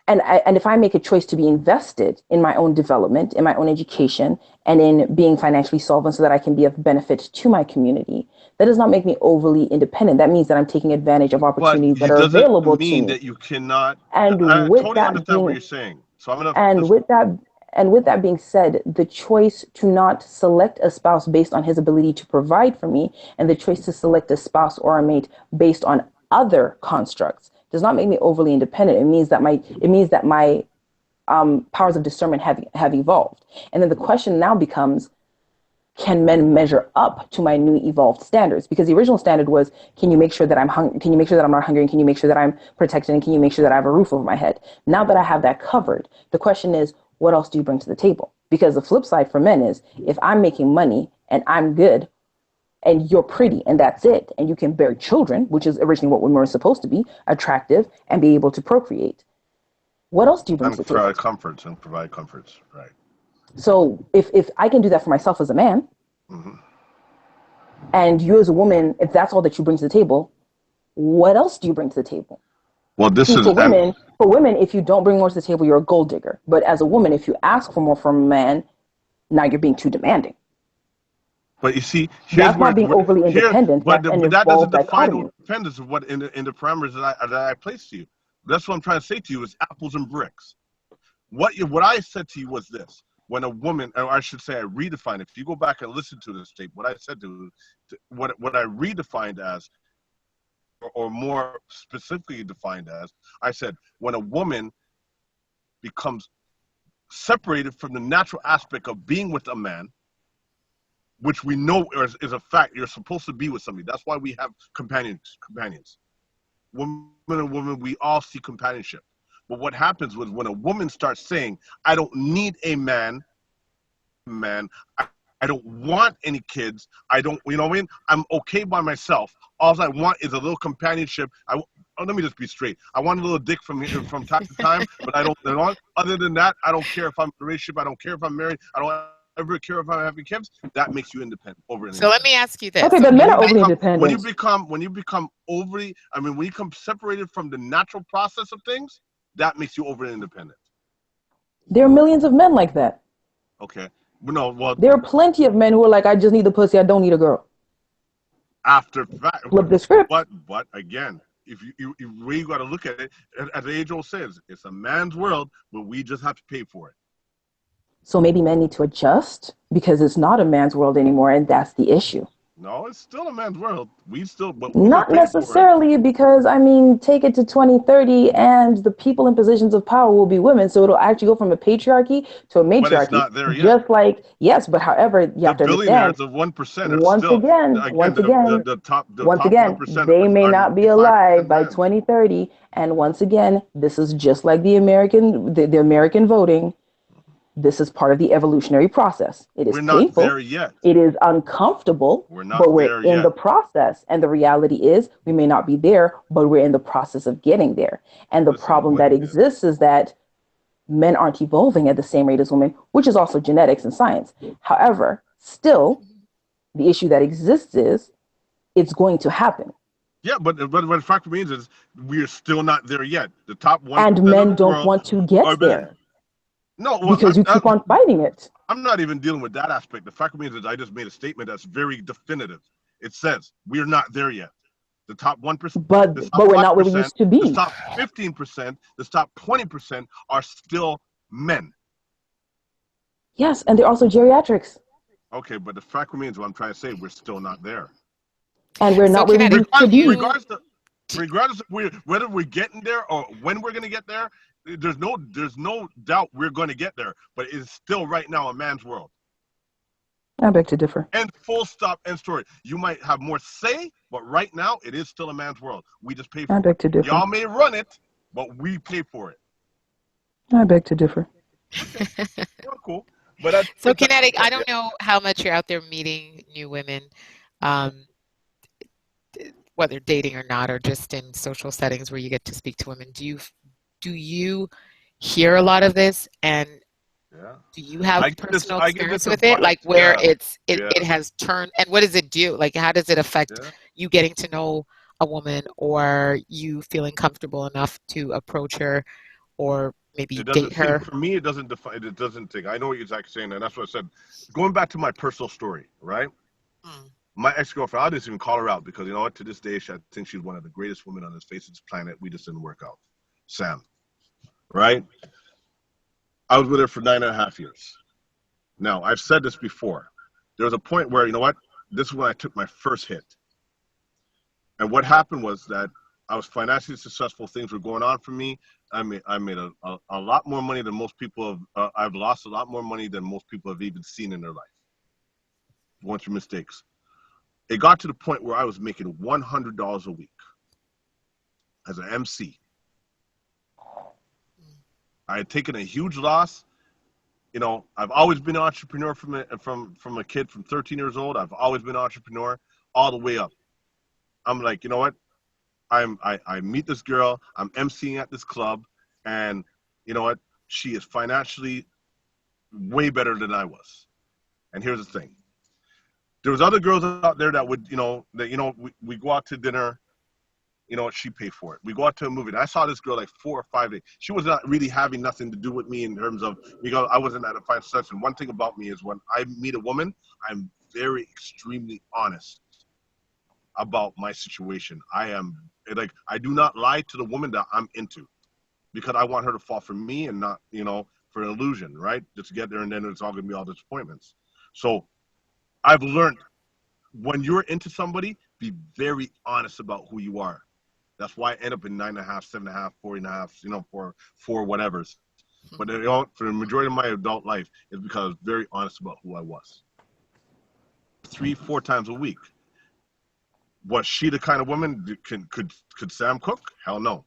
And if I make a choice to be invested in my own development, in my own education, and in being financially solvent so that I can be of benefit to my community, that does not make me overly independent. That means that I'm taking advantage of opportunities that are available to me. That you cannot. And I with totally that understand being, what you're saying. So I'm gonna. And with that being said, the choice to not select a spouse based on his ability to provide for me, and the choice to select a spouse or a mate based on other constructs, does not make me overly independent. It means that my powers of discernment have evolved. And then the question now becomes, can men measure up to my new evolved standards? Because the original standard was, can you make sure that can you make sure that I'm not hungry, and can you make sure that I'm protected, and can you make sure that I have a roof over my head? Now that I have that covered, the question is, what else do you bring to the table? Because the flip side for men is, if I'm making money and I'm good, and you're pretty, and that's it, and you can bear children, which is originally what women were supposed to be, attractive, and be able to procreate, what else do you bring to the table? And provide comforts, right. So if I can do that for myself as a man, and you as a woman, if that's all that you bring to the table, what else do you bring to the table? Well, for women, if you don't bring more to the table, you're a gold digger. But as a woman, if you ask for more from a man, now you're being too demanding. But you see, that's not being overly independent. But that doesn't define independence of what in the parameters that I place to you. That's what I'm trying to say to you is apples and bricks. What I said to you was this: when a woman, or I should say, I redefined it. If you go back and listen to this tape, what I said what I redefined as, or more specifically defined as, I said, when a woman becomes separated from the natural aspect of being with a man, which we know is a fact, you're supposed to be with somebody. That's why we have companions. Woman and woman, we all see companionship. But what happens was when a woman starts saying, I don't need a man, I I don't want any kids. I don't, you know what I mean? I'm okay by myself. All I want is a little companionship. Let me just be straight. I want a little dick from time to time, but I don't, you know, other than that, I don't care if I'm in a relationship. I don't care if I'm married. I don't ever care if I'm having kids. That makes you independent, So let me ask you this. Okay, but men are overly independent. When you become overly, I mean, when you become separated from the natural process of things, that makes you overly independent. There are millions of men like that. Okay. No, well, there are plenty of men who are like, I just need the pussy, I don't need a girl. After fact, flip the script. But again, if you got to look at it, as the age old says, it's a man's world, but we just have to pay for it. So maybe men need to adjust because it's not a man's world anymore, and that's the issue. No, it's still a man's world. But not necessarily, because I mean, take it to 2030 and the people in positions of power will be women. So it'll actually go from a patriarchy to a matriarchy. But it's not there yet. Just like, yes, but however, you have to understand. The billionaires of 1% once again, they may not be alive by 2030. And once again, this is just like the American voting. This is part of the evolutionary process. It is painful. Not there yet. It is uncomfortable, but we're in the process. And the reality is we may not be there, but we're in the process of getting there. And the problem that exists is that men aren't evolving at the same rate as women, which is also genetics and science. However, still, the issue that exists is it's going to happen. Yeah, but the fact remains is we're still not there yet. The top 1% and men don't want to get there. No, well, because you keep on fighting it. I'm not even dealing with that aspect. The fact remains is I just made a statement that's very definitive. It says we're not there yet. The top 1%, but we're not where we used to be. The top 15%, the top 20% are still men. Yes, and they're also geriatrics. Okay, but the fact remains, what I'm trying to say, we're still not there. And we're not where we used to be. Regardless of whether we're getting there or when we're going to get there, there's no doubt we're going to get there, but it's still right now a man's world. I beg to differ. And full stop, end story. You might have more say, but right now it is still a man's world. We just pay for it. I beg to differ. Y'all may run it, but we pay for it. I beg to differ. Well, cool. But so Kinetic, I don't know how much you're out there meeting new women, whether dating or not, or just in social settings where you get to speak to women. Do you hear a lot of this, and do you have personal experience with it, like where it has turned, and what does it do? Like, how does it affect you getting to know a woman, or you feeling comfortable enough to approach her, or maybe date her? For me, it doesn't define. It doesn't take. I know what you're exactly saying, and that's what I said. Going back to my personal story, right? My ex-girlfriend, I didn't even call her out because, you know what, to this day, I think she's one of the greatest women on this face of this planet. We just didn't work out. Sam. Right? I was with her for 9.5 years. Now, I've said this before. There was a point where, you know what, this is when I took my first hit. And what happened was that I was financially successful. Things were going on for me. I made a lot more money than most people have. I've lost a lot more money than most people have even seen in their life. Going through mistakes. It got to the point where I was making $100 a week as an MC. I had taken a huge loss. You know, I've always been an entrepreneur from a kid from 13 years old. I've always been an entrepreneur all the way up. I'm like, you know what? I meet this girl. I'm MCing at this club, and you know what? She is financially way better than I was. And here's the thing: there was other girls out there that would, we go out to dinner. You know what? She paid for it. We go out to a movie. And I saw this girl like 4 or 5 days. She was not really having nothing to do with me in terms of, I wasn't at a fine session. One thing about me is when I meet a woman, I'm very extremely honest about my situation. I do not lie to the woman that I'm into because I want her to fall for me and not, for an illusion, right? Just to get there and then it's all going to be all disappointments. So I've learned when you're into somebody, be very honest about who you are. That's why I end up in 9.5, 7.5, 4.5, for whatever's. But for the majority of my adult life, it's because I was very honest about who I was. 3-4 times a week. Was she the kind of woman could Sam cook? Hell no.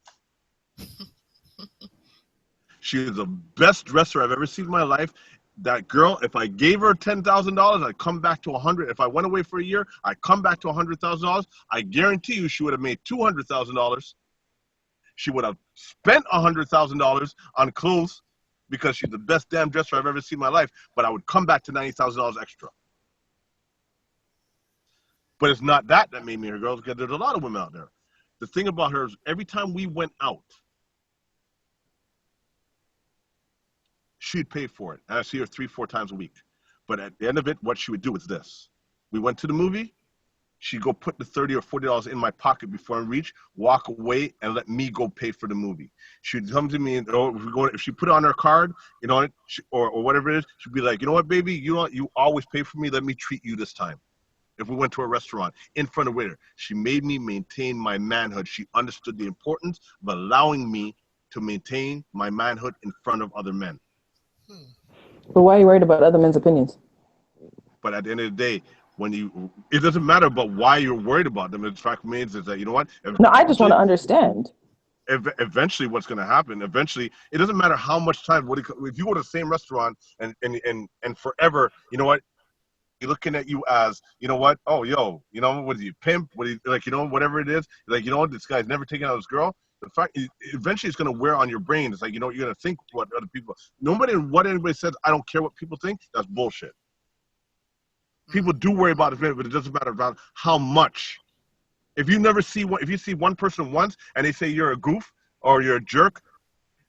She is the best dresser I've ever seen in my life. that girl, if I gave her $10,000, I'd come back to 100. If I went away for a year, I'd come back to $100,000. I guarantee you she would have made $200,000. She would have spent $100,000 on clothes because she's the best damn dresser I've ever seen in my life, but I would come back to $90,000 extra. But it's not that made me her girl, because there's a lot of women out there. The thing about her is every time we went out, she'd pay for it. And I see her 3-4 times a week. But at the end of it, what she would do is this. We went to the movie. She'd go put the $30 or $40 in my pocket before I reach, walk away, and let me go pay for the movie. She'd come to me, and if she put it on her card, you know, or whatever it is, she'd be like, you know what, baby, you know what, you always pay for me. Let me treat you this time. If we went to a restaurant in front of a waiter, she made me maintain my manhood. She understood the importance of allowing me to maintain my manhood in front of other men. But why are you worried about other men's opinions? But at the end of the day, it doesn't matter about why you're worried about them. The fact remains is that, you know what? No, I just want to understand. Eventually, what's going to happen? Eventually, it doesn't matter how much time. If you go to the same restaurant and forever, you know what? You're looking at you as, you know what? Oh, yo, you know, what is he, pimp? What is, like, you know, whatever it is. Like, you know what? This guy's never taken out his girl. The fact, eventually, it's going to wear on your brain. It's like, you know, you're going to think what other people. What anybody says, I don't care what people think. That's bullshit. People do worry about it, but it doesn't matter about how much. If you see one person once and they say you're a goof or you're a jerk,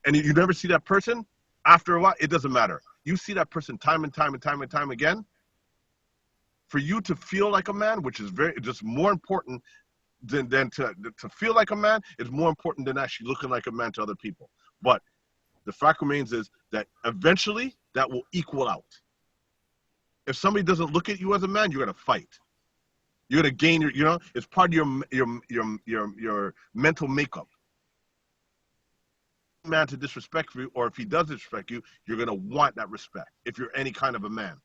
and you never see that person, after a while, it doesn't matter. You see that person time and time and time and time again. For you to feel like a man, which is just more important than to feel like a man, is more important than actually looking like a man to other people. But the fact remains is that eventually that will equal out. If somebody doesn't look at you as a man, you're gonna fight. You're gonna gain your, you know, it's part of your mental makeup. Man to disrespect you, or if he does disrespect you, you're gonna want that respect. If you're any kind of a man.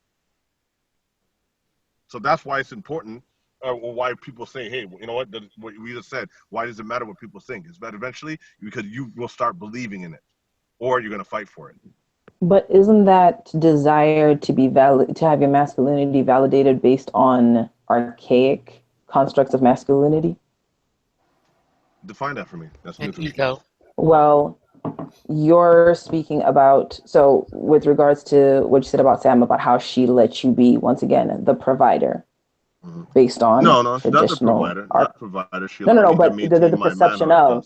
So that's why it's important, or why people say, hey, you know what we just said, why does it matter what people think? It's that eventually, because you will start believing in it, or you're going to fight for it. But isn't that desire to be valid, to have your masculinity validated based on archaic constructs of masculinity? Define that for me. That's new And to me. ego. Well, you're speaking about, so with regards to what you said about Sam, about how she let you be, once again, the provider, based on No, she's not the traditional provider. Not provider. No, but the perception of,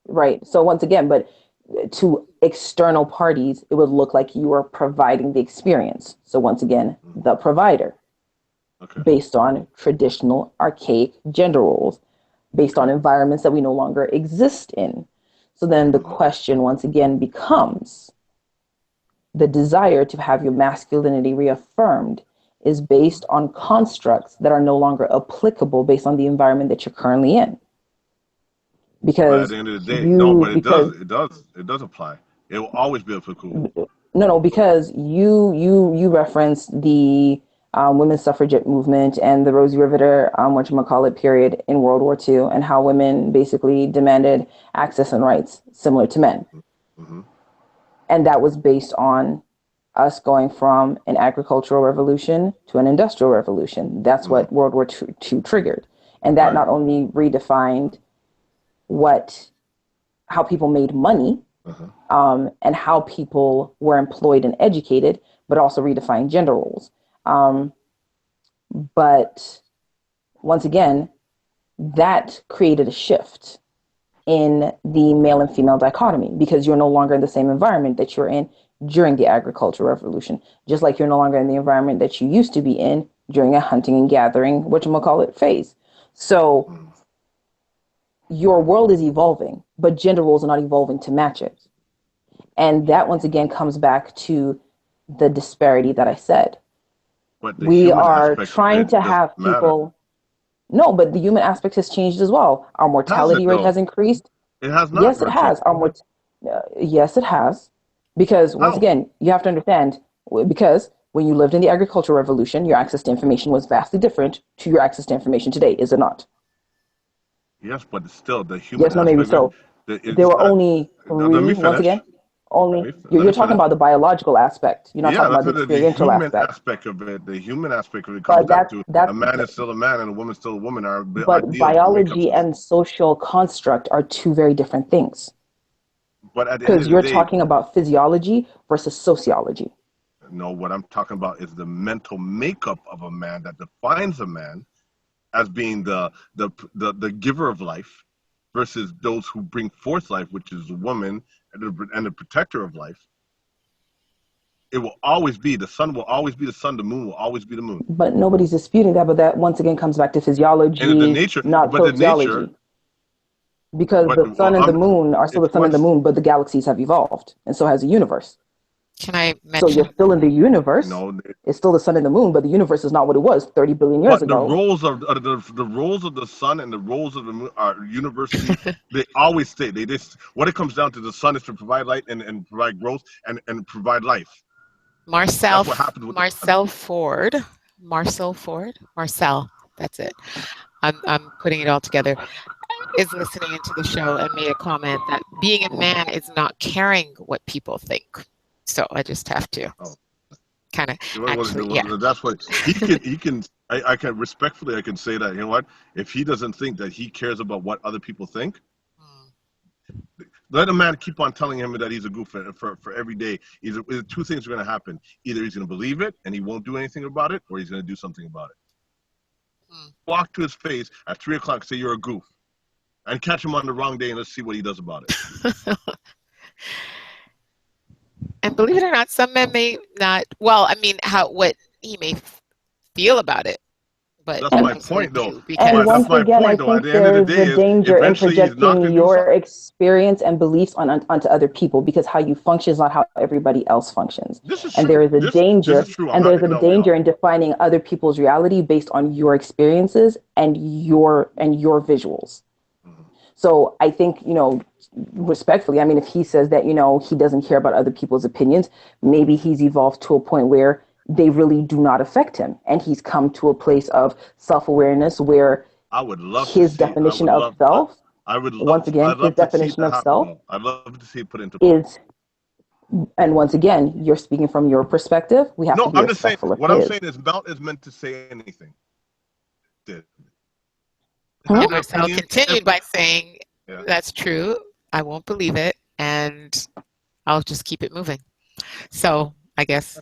right. So once again, but to external parties, it would look like you were providing the experience. So once again, the provider, based on traditional archaic gender roles, based on environments that we no longer exist in. So then the question once again becomes, the desire to have your masculinity reaffirmed is based on constructs that are no longer applicable based on the environment that you're currently in. Because at the end of the day, it does apply. It will always be applicable. No, because you referenced the women's suffragette movement and the Rosie Riveter, whatchamacallit, period in World War II, and how women basically demanded access and rights similar to men. Mm-hmm. And that was based on us going from an agricultural revolution to an industrial revolution. That's what World War II triggered. And that not only redefined how people made money, and how people were employed and educated, but also redefined gender roles. But once again, that created a shift in the male and female dichotomy, because you're no longer in the same environment that you're in during the agricultural revolution, just like you're no longer in the environment that you used to be in during a hunting and gathering, whatchamacallit, phase. So your world is evolving, but gender roles are not evolving to match it. And that once again comes back to the disparity that I said. But we are trying to have people. No, but the human aspect has changed as well. Our mortality rate has increased. It has not. Yes, it has. Yes, it has. Because once again, you have to understand, because when you lived in the agricultural revolution, your access to information was vastly different to your access to information today, is it not? Yes, but still the human aspect. Yes, no, maybe so. There were only three, once again. only Right? you're talking about the biological aspect. You're not Yeah, talking about that's the what the experiential human aspect. aspect of it. The human aspect of it comes But down that's to a that's man is still a man and a woman is still a woman. Our but ideals make up biology something. and social construct are two very different things. But at the end Because of the you're day, talking about physiology versus sociology. no, what I'm talking about is the mental makeup of a man that defines a man as being the giver of life versus those who bring forth life, which is the woman and the protector of life. It will always be the sun. Will always be the sun. The moon will always be the moon. But nobody's disputing that. But that once again comes back to And the physiology, nature, not but the nature, sociology. Because but the sun and the moon are still if the sun and the once moon, but the galaxies have evolved, and so has the universe. Can I So you're mention? still in the universe. no, It's still the sun and the moon, but the universe is not what it was 30 billion years but the ago. roles of the roles of the sun and the roles of the moon are universally. They always stay. They just what it comes down to. The sun is to provide light and provide growth and provide life. Marcel That's what happens with the sun. Marcel Ford. Marcel. That's it. I'm putting it all together. Is listening into the show and made a comment that being a man is not caring what people think. So I just have to kind of actually, yeah. That's what he can. I can respectfully I can say that, you know what, if he doesn't think that he cares about what other people think, let a man keep on telling him that he's a goof for every day. Either two things are going to happen: either he's going to believe it and he won't do anything about it, or he's going to do something about it. Walk to his face at 3:00 and say you're a goof, and catch him on the wrong day, and let's see what he does about it. And believe it or not, some men may not. Well, I mean, what he may feel about it, but that's my point, though. And That's once my again, I point, though. At think the end of there the is day, a is danger in eventually he's not projecting going to do your something. experience and beliefs onto other people, because how you function is not how everybody else functions. This is And true. there is a danger, This is true. I'm and not there's a taking that away danger off. in defining other people's reality based on your experiences and your visuals. So I think, respectfully, I mean, if he says that, he doesn't care about other people's opinions, maybe he's evolved to a point where they really do not affect him. And he's come to a place of self-awareness where I would love his to see. definition of self, once again, I'd his love to see definition that of happen. self Though. I'd love to see it put into play. is, and once again, you're speaking from your perspective. We have to No, be I'm just saying. respectful of What I'm his. saying is, Mount is meant to say anything. And Marcel continued by saying, Yeah. that's true. I won't believe it. And I'll just keep it moving. So I guess,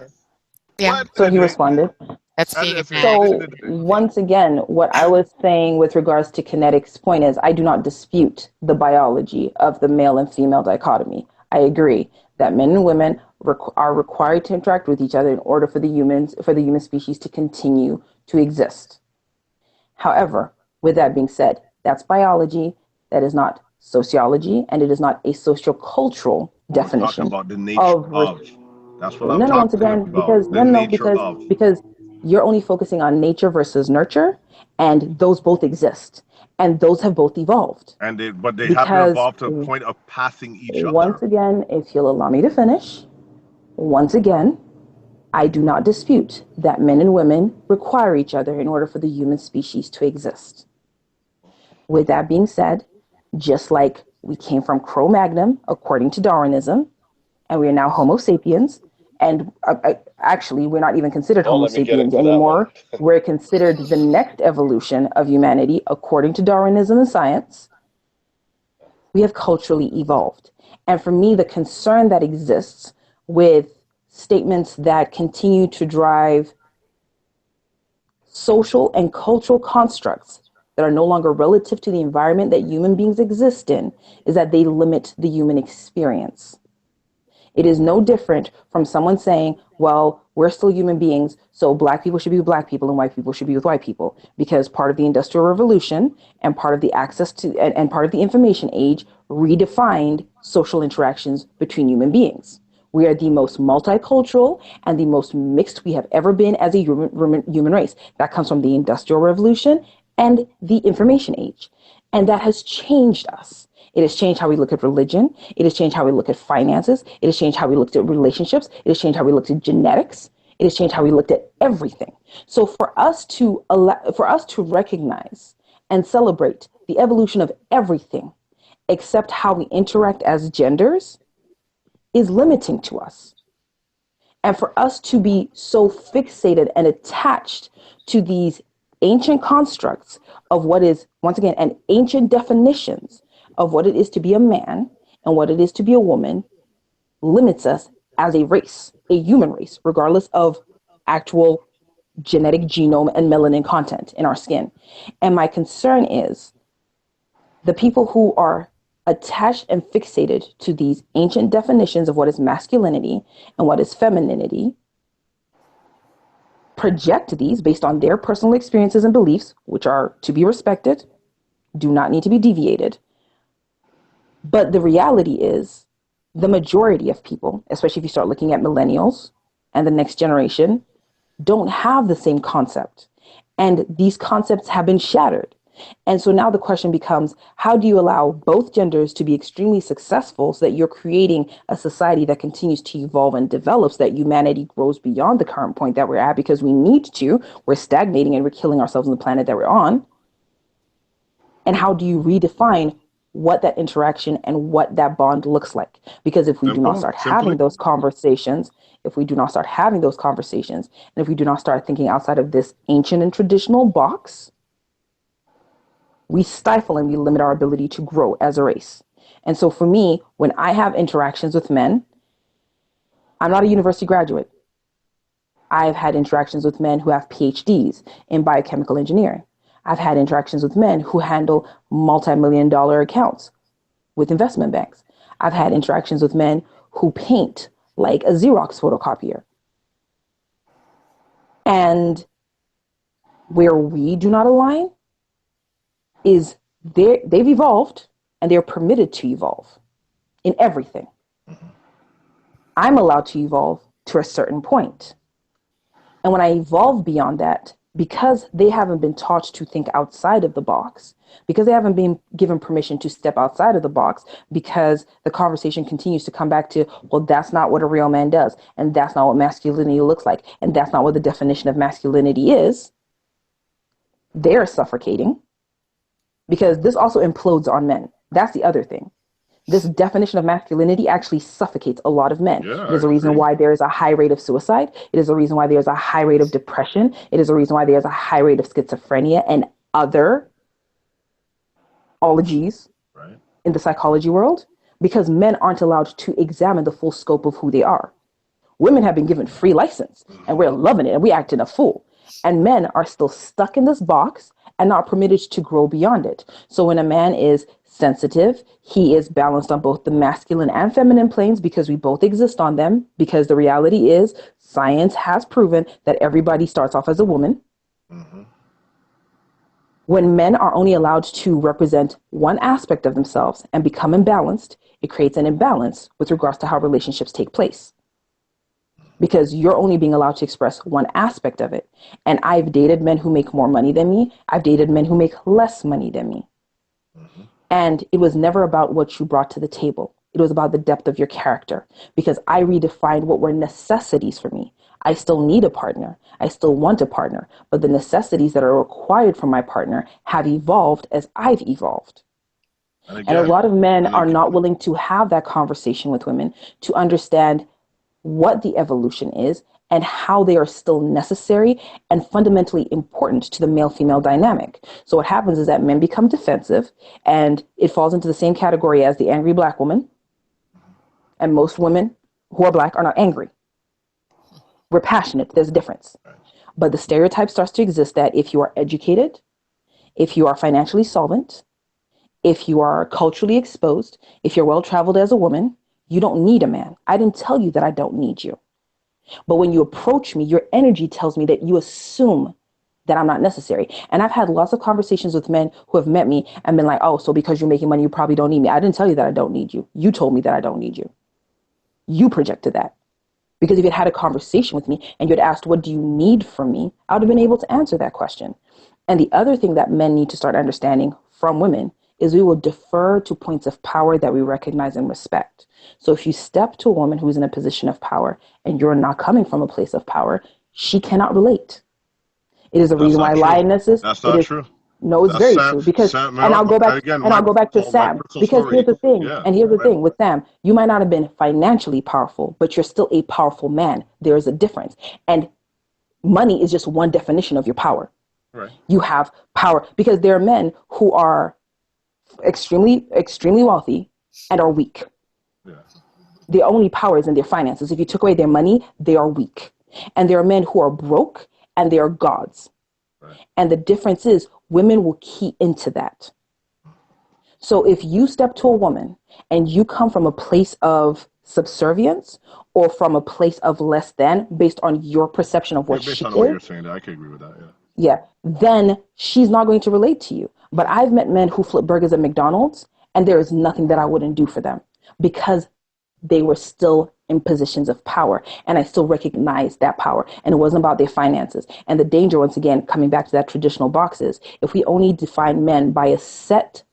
yeah. So he responded. That's being a man. So once again, what I was saying with regards to kinetic's point is I do not dispute the biology of the male and female dichotomy. I agree that men and women are required to interact with each other in order for the human species to continue to exist. However, with that being said, that's biology. That is not sociology, and it is not a sociocultural definition about the nature of. That's what I'm talking once again, about. Because you're only focusing on nature versus nurture, and those both exist, and those have both evolved. But they haven't evolved to a point of passing each other. Once again, if you'll allow me to finish, once again, I do not dispute that men and women require each other in order for the human species to exist. With that being said, just like we came from Cro-Magnon, according to Darwinism, and we are now Homo sapiens, and actually, we're not even considered Homo sapiens anymore. We're considered the next evolution of humanity, according to Darwinism and science. We have culturally evolved. And for me, the concern that exists with statements that continue to drive social and cultural constructs that are no longer relative to the environment that human beings exist in is that they limit the human experience. It is no different from someone saying, well, we're still human beings, so black people should be with black people and white people should be with white people, because part of the Industrial Revolution and part of the access to and part of the information age redefined social interactions between human beings. We are the most multicultural and the most mixed we have ever been as a human race. That comes from the Industrial Revolution and the information age. And that has changed us. It has changed how we look at religion. It has changed how we look at finances. It has changed how we looked at relationships. It has changed how we looked at genetics. It has changed how we looked at everything. So for us to recognize and celebrate the evolution of everything except how we interact as genders is limiting to us. And for us to be so fixated and attached to these ancient constructs of what is, once again, and ancient definitions of what it is to be a man and what it is to be a woman, limits us as a race, a human race, regardless of actual genetic genome and melanin content in our skin. And my concern is the people who are attached and fixated to these ancient definitions of what is masculinity and what is femininity, project these based on their personal experiences and beliefs, which are to be respected, do not need to be deviated. But the reality is the majority of people, especially if you start looking at millennials and the next generation, don't have the same concept. And these concepts have been shattered. And so now the question becomes, how do you allow both genders to be extremely successful so that you're creating a society that continues to evolve and develop, so that humanity grows beyond the current point that we're at, because we need to, we're stagnating and we're killing ourselves on the planet that we're on. And how do you redefine what that interaction and what that bond looks like? Because if we do not start having those conversations, and if we do not start thinking outside of this ancient and traditional box, we stifle and we limit our ability to grow as a race. And so for me, when I have interactions with men, I'm not a university graduate. I've had interactions with men who have PhDs in biochemical engineering. I've had interactions with men who handle multi-million-dollar accounts with investment banks. I've had interactions with men who paint like a Xerox photocopier. And where we do not align is they've evolved and they're permitted to evolve in everything. I'm allowed to evolve to a certain point. And when I evolve beyond that, because they haven't been taught to think outside of the box, because they haven't been given permission to step outside of the box, because the conversation continues to come back to, well, that's not what a real man does, and that's not what masculinity looks like, and that's not what the definition of masculinity is, they're suffocating. Because this also implodes on men. That's the other thing. This definition of masculinity actually suffocates a lot of men. Yeah, it is a reason why there is a high rate of suicide. It is a reason why there's a high rate of depression. It is a reason why there's a high rate of schizophrenia and other ologies in the psychology world, because men aren't allowed to examine the full scope of who they are. Women have been given free license and we're loving it and we acting a fool. And men are still stuck in this box and not permitted to grow beyond it. So when a man is sensitive, he is balanced on both the masculine and feminine planes, because we both exist on them, because the reality is science has proven that everybody starts off as a woman. Mm-hmm. When men are only allowed to represent one aspect of themselves and become imbalanced, it creates an imbalance with regards to how relationships take place. Because you're only being allowed to express one aspect of it. And I've dated men who make more money than me. I've dated men who make less money than me. Mm-hmm. And it was never about what you brought to the table. It was about the depth of your character, because I redefined what were necessities for me. I still need a partner. I still want a partner. But the necessities that are required from my partner have evolved as I've evolved. And a lot of men are not willing to have that conversation with women to understand what the evolution is and how they are still necessary and fundamentally important to the male-female dynamic. So what happens is that men become defensive, and it falls into the same category as the angry black woman. And most women who are black are not angry. We're passionate. There's a difference. But the stereotype starts to exist that if you are educated, if you are financially solvent, if you are culturally exposed, if you're well-traveled as a woman, you don't need a man. I didn't tell you that I don't need you. But when you approach me, your energy tells me that you assume that I'm not necessary. And I've had lots of conversations with men who have met me and been like, oh, so because you're making money, you probably don't need me. I didn't tell you that I don't need you. You told me that I don't need you. You projected that. Because if you'd had a conversation with me and you'd asked, what do you need from me? I would have been able to answer that question. And the other thing that men need to start understanding from women is we will defer to points of power that we recognize and respect. So if you step to a woman who's in a position of power and you're not coming from a place of power, she cannot relate. It is a reason why lionesses. That's not true. No, it's That's very true because, Sam. and I'll go back, And again, and I'll go back to my Sam personal because here's story. the thing, Yeah, and here's the right. thing with Sam, you might not have been financially powerful, but you're still a powerful man. There is a difference, and money is just one definition of your power. Right. You have power because there are men who are extremely wealthy and are weak. Yeah. Their only power is in their finances. If you took away their money, they are weak. And there are men who are broke and they are gods. Right. And the difference is women will key into that. So if you step to a woman and you come from a place of subservience or from a place of less than based on your perception of what Based she on what is, you're saying, I can agree with that. Yeah. yeah, then she's not going to relate to you. But I've met men who flip burgers at McDonald's and there is nothing that I wouldn't do for them because they were still in positions of power and I still recognize that power, and it wasn't about their finances. And the danger, once again, coming back to that traditional box, is if we only define men by a set,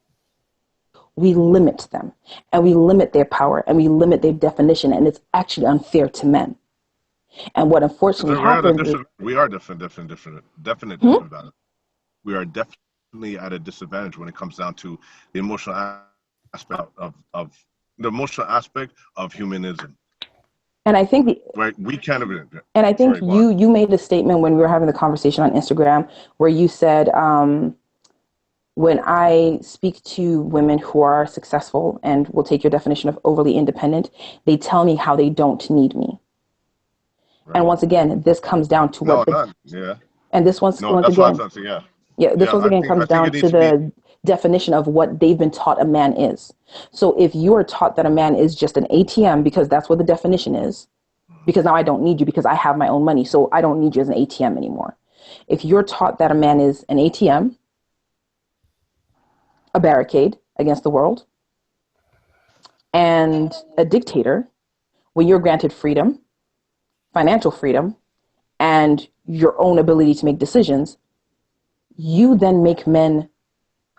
we limit them and we limit their power and we limit their definition, and it's actually unfair to men. And what unfortunately happens is, We are definite about it. We are definitely at a disadvantage when it comes down to the emotional aspect of the emotional aspect of humanism. and I think Right, we can't. and I think Sorry, go on. you made a statement when we were having the conversation on Instagram where you said, when I speak to women who are successful, and we'll take your definition of overly independent, they tell me how they don't need me. Right. And once again, this comes down to No, what the, not yeah. and this once No, once that's what I'm again, trying to say. Yeah, yeah, this yeah. once again I comes think down it to needs to be. the definition of what they've been taught a man is. So if you are taught that a man is just an ATM, because that's what the definition is, because now I don't need you because I have my own money, so I don't need you as an ATM anymore. If you're taught that a man is an ATM, a barricade against the world, and a dictator, when you're granted freedom, financial freedom, and your own ability to make decisions, you then make men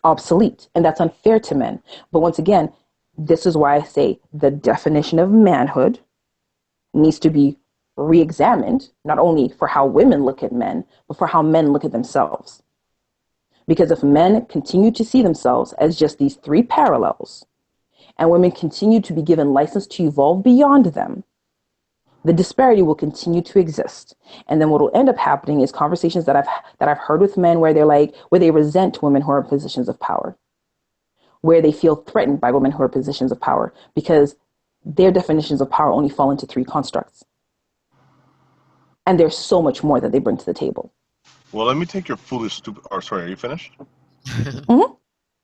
obsolete. And that's unfair to men. But once again, this is why I say the definition of manhood needs to be re-examined, not only for how women look at men, but for how men look at themselves. Because if men continue to see themselves as just these three parallels, and women continue to be given license to evolve beyond them, the disparity will continue to exist. And then what will end up happening is conversations that I've heard with men where where they resent women who are in positions of power, where they feel threatened by women who are in positions of power because their definitions of power only fall into three constructs. And there's so much more that they bring to the table. Well, let me take your foolish, stupid. Or sorry, are you finished? Mm-hmm.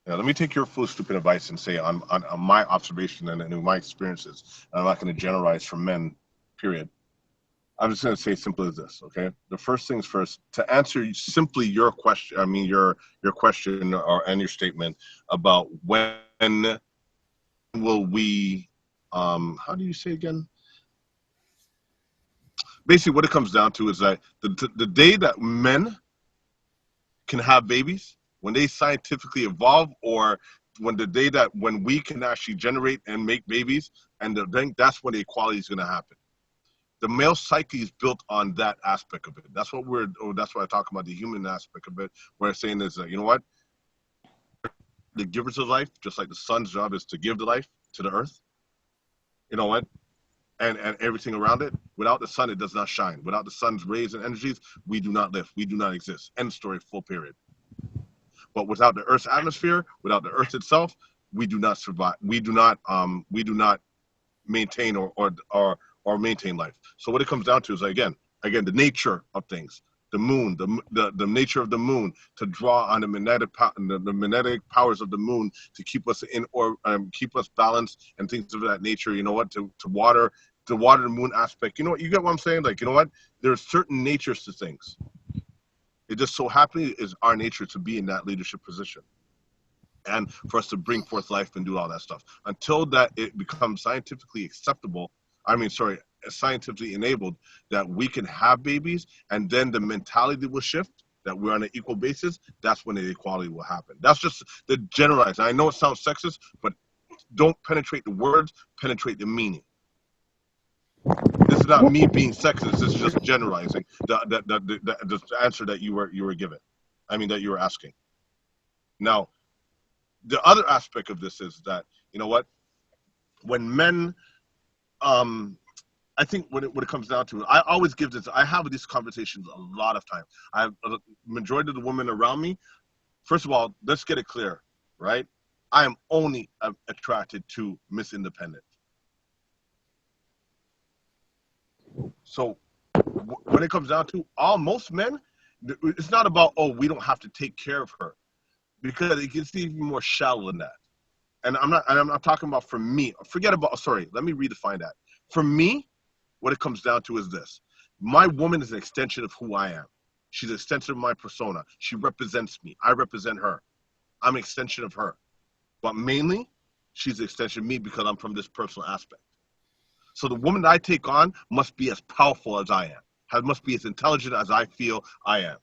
Yeah, let me take your foolish, stupid advice and say on my observation and my experiences. I'm not going to generalize for men, period. I'm just going to say simple as this, okay? The first things first, to answer simply your question, I mean your question and your statement about when will we, how do you say again? Basically, what it comes down to is that the day that men can have babies, when they scientifically evolve, or when we can actually generate and make babies, and then that's when the equality is going to happen. The male psyche is built on that aspect of it. That's what that's why I talk about the human aspect of it, where I'm saying is that, you know what, the givers of life, just like the sun's job is to give the life to the earth, you know what, and everything around it. Without the sun, it does not shine. Without the sun's rays and energies, we do not live. We do not exist. End story, full period. But without the Earth's atmosphere, without the Earth itself, we do not survive. We do not maintain or maintain life. So what it comes down to is again the nature of things. The moon, the nature of the moon to draw on the magnetic powers of the moon to keep us in or keep us balanced and things of that nature. You know what, to water the moon aspect. You know what, you get what I'm saying? Like, you know what, there's certain natures to things. It just so happens is our nature to be in that leadership position and for us to bring forth life and do all that stuff. Until that it becomes scientifically acceptable, scientifically enabled, that we can have babies, and then the mentality will shift, that we're on an equal basis, that's when the equality will happen. That's just the generalized. I know it sounds sexist, but don't penetrate the words, penetrate the meaning. This is not me being sexist. This is just generalizing the answer that you were given. I mean, that you were asking. Now, the other aspect of this is that, you know what, when men, I think when it comes down to it, I always give this, I have these conversations a lot of times. I have a majority of the women around me. First of all, let's get it clear, right? I am only attracted to Miss Independent. So when it comes down to most men, it's not about, oh, we don't have to take care of her, because it gets even more shallow than that. And I'm not talking about for me. Forget about, sorry, let me redefine that. For me, what it comes down to is this. My woman is an extension of who I am. She's an extension of my persona. She represents me. I represent her. I'm an extension of her. But mainly, she's an extension of me because I'm from this personal aspect. So the woman that I take on must be as powerful as I am. Must be as intelligent as I feel I am.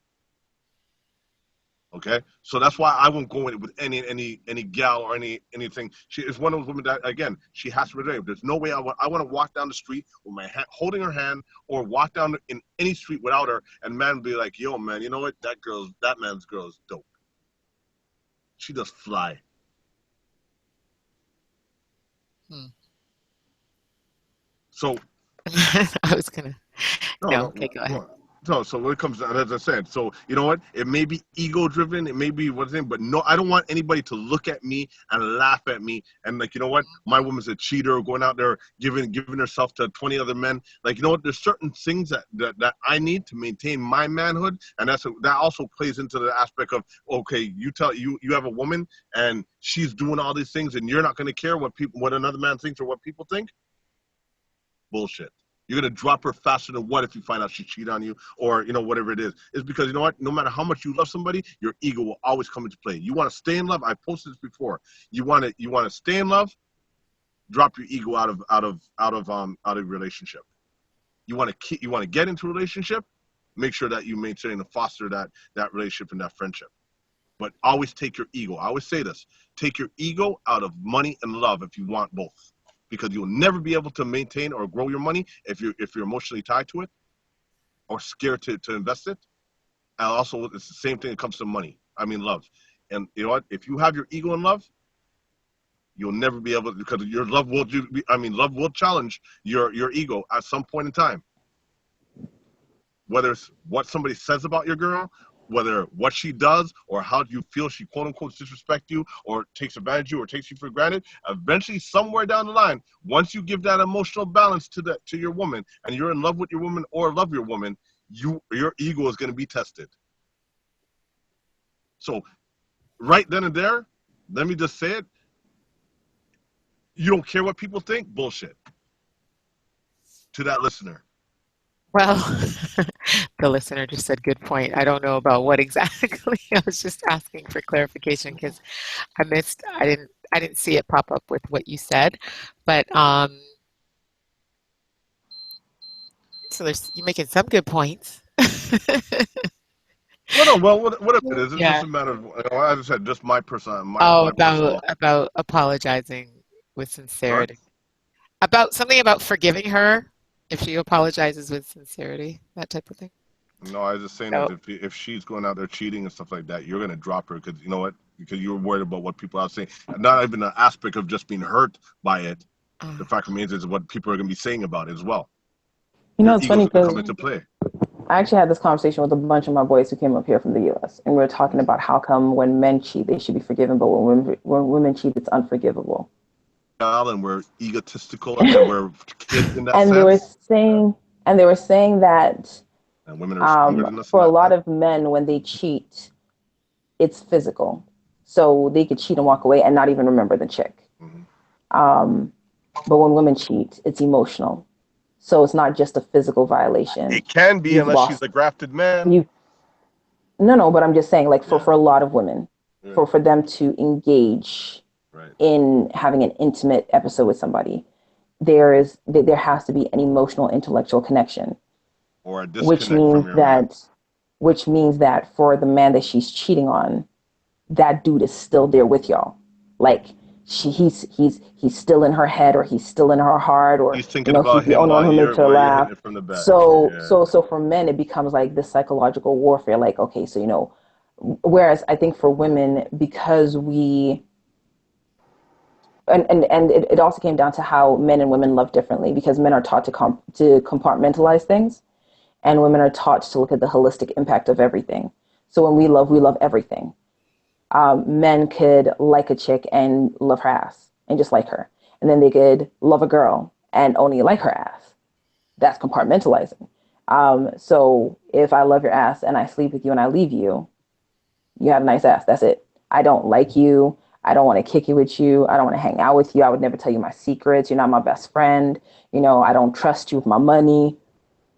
Okay, so that's why I won't go in with any gal or anything. She is one of those women that, again, she has to relate. There's no way I want to walk down the street with my hand, holding her hand, or walk down in any street without her, and man be like, yo, man, you know what? That man's girl is dope. She does fly. So I was gonna. No, okay, go ahead. So when it comes down, as I said, so you know what? It may be ego driven, it may be one thing, but no, I don't want anybody to look at me and laugh at me and like, you know what? My woman's a cheater, going out there giving herself to 20 other men. Like, you know what? There's certain things that I need to maintain my manhood, and that also plays into the aspect of, okay, you have a woman and she's doing all these things, and you're not going to care what another man thinks or what people think. Bullshit. You're going to drop her faster than what if you find out she cheated on you, or, you know, whatever it is. It's because, you know what, no matter how much you love somebody, your ego will always come into play. You want to stay in love. I posted this before. You want to stay in love, drop your ego out of relationship. You want to get into a relationship, make sure that you maintain and foster that relationship and that friendship. But always take your ego. I always say this, take your ego out of money and love if you want both. Because you'll never be able to maintain or grow your money if you're emotionally tied to it or scared to invest it. And also, it's the same thing when it comes to money. I mean, love. And you know what? If you have your ego in love, you'll never be able to, because your love will challenge your ego at some point in time. Whether it's what somebody says about your girl, whether what she does or how you feel she quote unquote disrespect you or takes advantage of you or takes you for granted, eventually somewhere down the line, once you give that emotional balance to your woman and you're in love with your woman or love your woman, your ego is going to be tested. So right then and there, let me just say it, you don't care what people think? Bullshit. To that listener. Well, the listener just said, good point. I don't know about what exactly. I was just asking for clarification because I didn't see it pop up with what you said. But so you're making some good points. Well, whatever it is, it's just a matter of, as I said, just my personal. About apologizing with sincerity. Right. About something about forgiving her if she apologizes with sincerity, that type of thing. No, I was just saying that if she's going out there cheating and stuff like that, you're going to drop her because, you know what, because you're worried about what people are saying. Not even the aspect of just being hurt by it. The fact remains is what people are going to be saying about it as well. You know, it's funny because come into play. I actually had this conversation with a bunch of my boys who came up here from the U.S. and we were talking about how come when men cheat, they should be forgiven, but when women cheat, it's unforgivable. And we're egotistical and we're kids in that and sense. They were saying that and women are stronger than us for a lot of men, when they cheat, it's physical. So they could cheat and walk away and not even remember the chick. Mm-hmm. But when women cheat, it's emotional. So it's not just a physical violation. It can be unless she's a grafted man. No, but I'm just saying, like, for a lot of women, for them to engage in having an intimate episode with somebody, there has to be an emotional, intellectual connection, or a disconnect which means that for the man that she's cheating on, that dude is still there with y'all, like he's still in her head, or he's still in her heart, or he's thinking about he's the only one who makes her laugh. From the back. So for men, it becomes like this psychological warfare. Like, okay, so Whereas I think for women, because we, and it also came down to how men and women love differently, because men are taught to compartmentalize things, and women are taught to look at the holistic impact of everything. So when we love everything. Men could like a chick and love her ass and just like her. And then they could love a girl and only like her ass. That's compartmentalizing. So if I love your ass and I sleep with you and I leave you, you have a nice ass. That's it. I don't like you. I don't want to kick it with you. I don't want to hang out with you. I would never tell you my secrets. You're not my best friend. You know, I don't trust you with my money,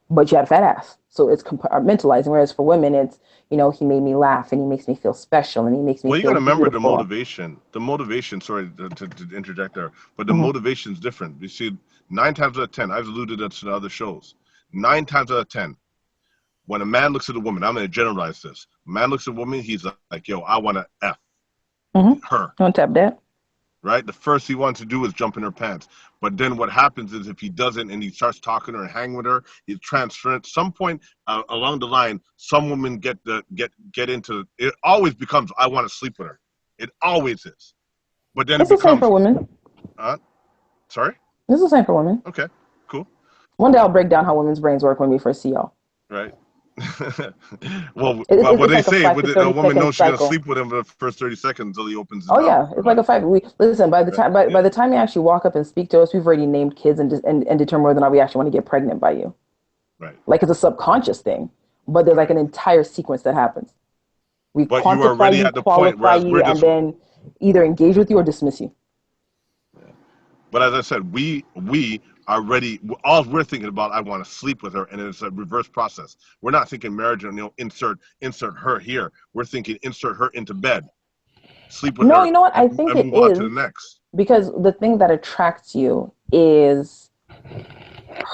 but you had a fat ass. So it's compartmentalizing. Whereas for women, it's, you know, he made me laugh and he makes me feel special and he makes me Well, you feel got to remember beautiful. the motivation. The motivation, sorry to interject there, but the motivation's different. You see, 9 times out of 10, I've alluded to the other shows. 9 times out of 10, when a man looks at a woman, I'm going to generalize this. A man looks at a woman, he's like, yo, I want to F her. Don't tap that. Right? The first he wants to do is jump in her pants. But then what happens is if he doesn't and he starts talking to her and hang with her, he's transferring. At some point along the line, some women get into it. Always becomes, I want to sleep with her. It always is. But then It's it the same becomes. for women. Sorry? It's the same for women. Okay, cool. One day I'll break down how women's brains work when we first see y'all. Right. Well, It's what they like say, a 5 to 30 a woman knows she's cycle. gonna sleep with him for the first 30 seconds until he opens his Oh mouth. yeah, it's like a 5. We listen. By the time by the time you actually walk up and speak to us, we've already named kids and determined whether or not we actually want to get pregnant by you. Right. Like it's a subconscious thing, but there's like an entire sequence that happens. We But you are quantify already you, at the point qualify whereas you, we're and just. then either engage with you or dismiss you. But as I said, we are ready. All we're thinking about, I want to sleep with her, and it's a reverse process. We're not thinking marriage and insert her here. We're thinking insert her into bed, sleep with her. No, you know what? I think and it move on to is the next. because the thing that attracts you is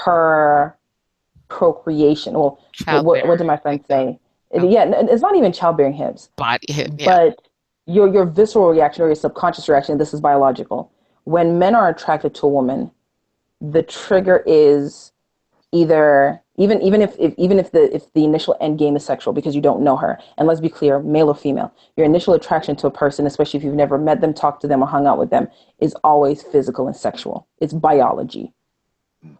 her procreation. Well, what did my friend say? Yeah, it's not even childbearing hips. Body hip, yeah. But your visceral reaction or your subconscious reaction, this is biological. When men are attracted to a woman, the trigger is either even if the initial end game is sexual because you don't know her. And let's be clear, male or female, your initial attraction to a person, especially if you've never met them, talked to them, or hung out with them, is always physical and sexual. It's biology.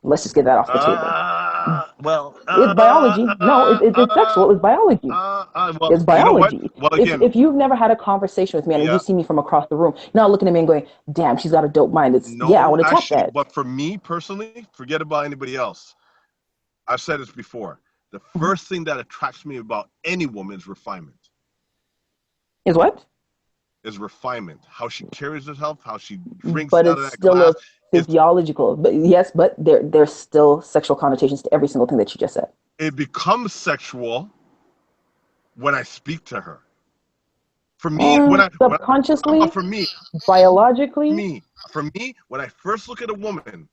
Let's just get that off the table. It's biology. No, it's sexual. It's biology. It's biology. You know what? Well, again, if you've never had a conversation with me and you see me from across the room, you're not looking at me and going, damn, she's got a dope mind. It's, yeah, I want to tap that. But for me personally, forget about anybody else. I've said this before. The first thing that attracts me about any woman is refinement. Is what? Is refinement. How she carries herself, how she drinks but out of it's that still glass. A physiological. But yes, but there's still sexual connotations to every single thing that you just said. It becomes sexual when I speak to her. For me, subconsciously, for me, biologically, for me, when I first look at a woman,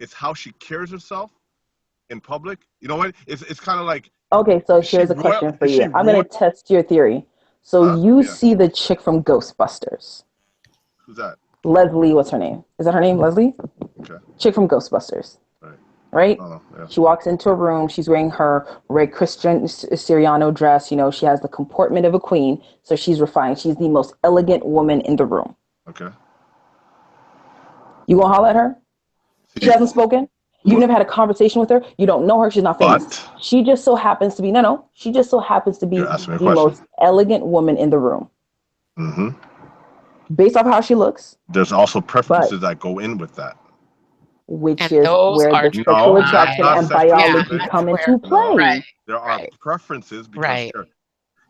it's how she carries herself in public. You know what? It's kind of like. Okay, so here's a question for you. I'm going to test your theory. So you see the chick from Ghostbusters. Who's that? Leslie, what's her name? Is that her name, Leslie? Okay. Chick from Ghostbusters. Right? Yeah. She walks into a room. She's wearing her red Christian Siriano dress. You know, she has the comportment of a queen. So she's refined. She's the most elegant woman in the room. Okay. You gonna holler at her? She hasn't spoken. You've never had a conversation with her. You don't know her. She's not famous. She just so happens to be She just so happens to be the most elegant woman in the room. Mm-hmm. Based off how she looks. There's also preferences that go in with that. Which is where the sexual attraction and biology come into play. Right. There are preferences because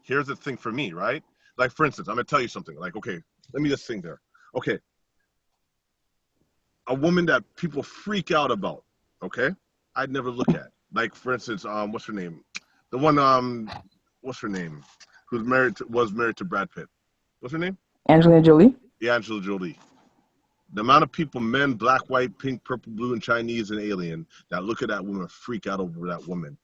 here's the thing for me, right? Like, for instance, I'm going to tell you something. Like, okay, let me just think there. Okay. A woman that people freak out about, okay? I'd never look at. Like, for instance, what's her name? The one, what's her name? Who's was married to Brad Pitt. What's her name? Angelina Jolie. Yeah, Angelina Jolie. The amount of people, men, black, white, pink, purple, blue, and Chinese and alien, that look at that woman, freak out over that woman,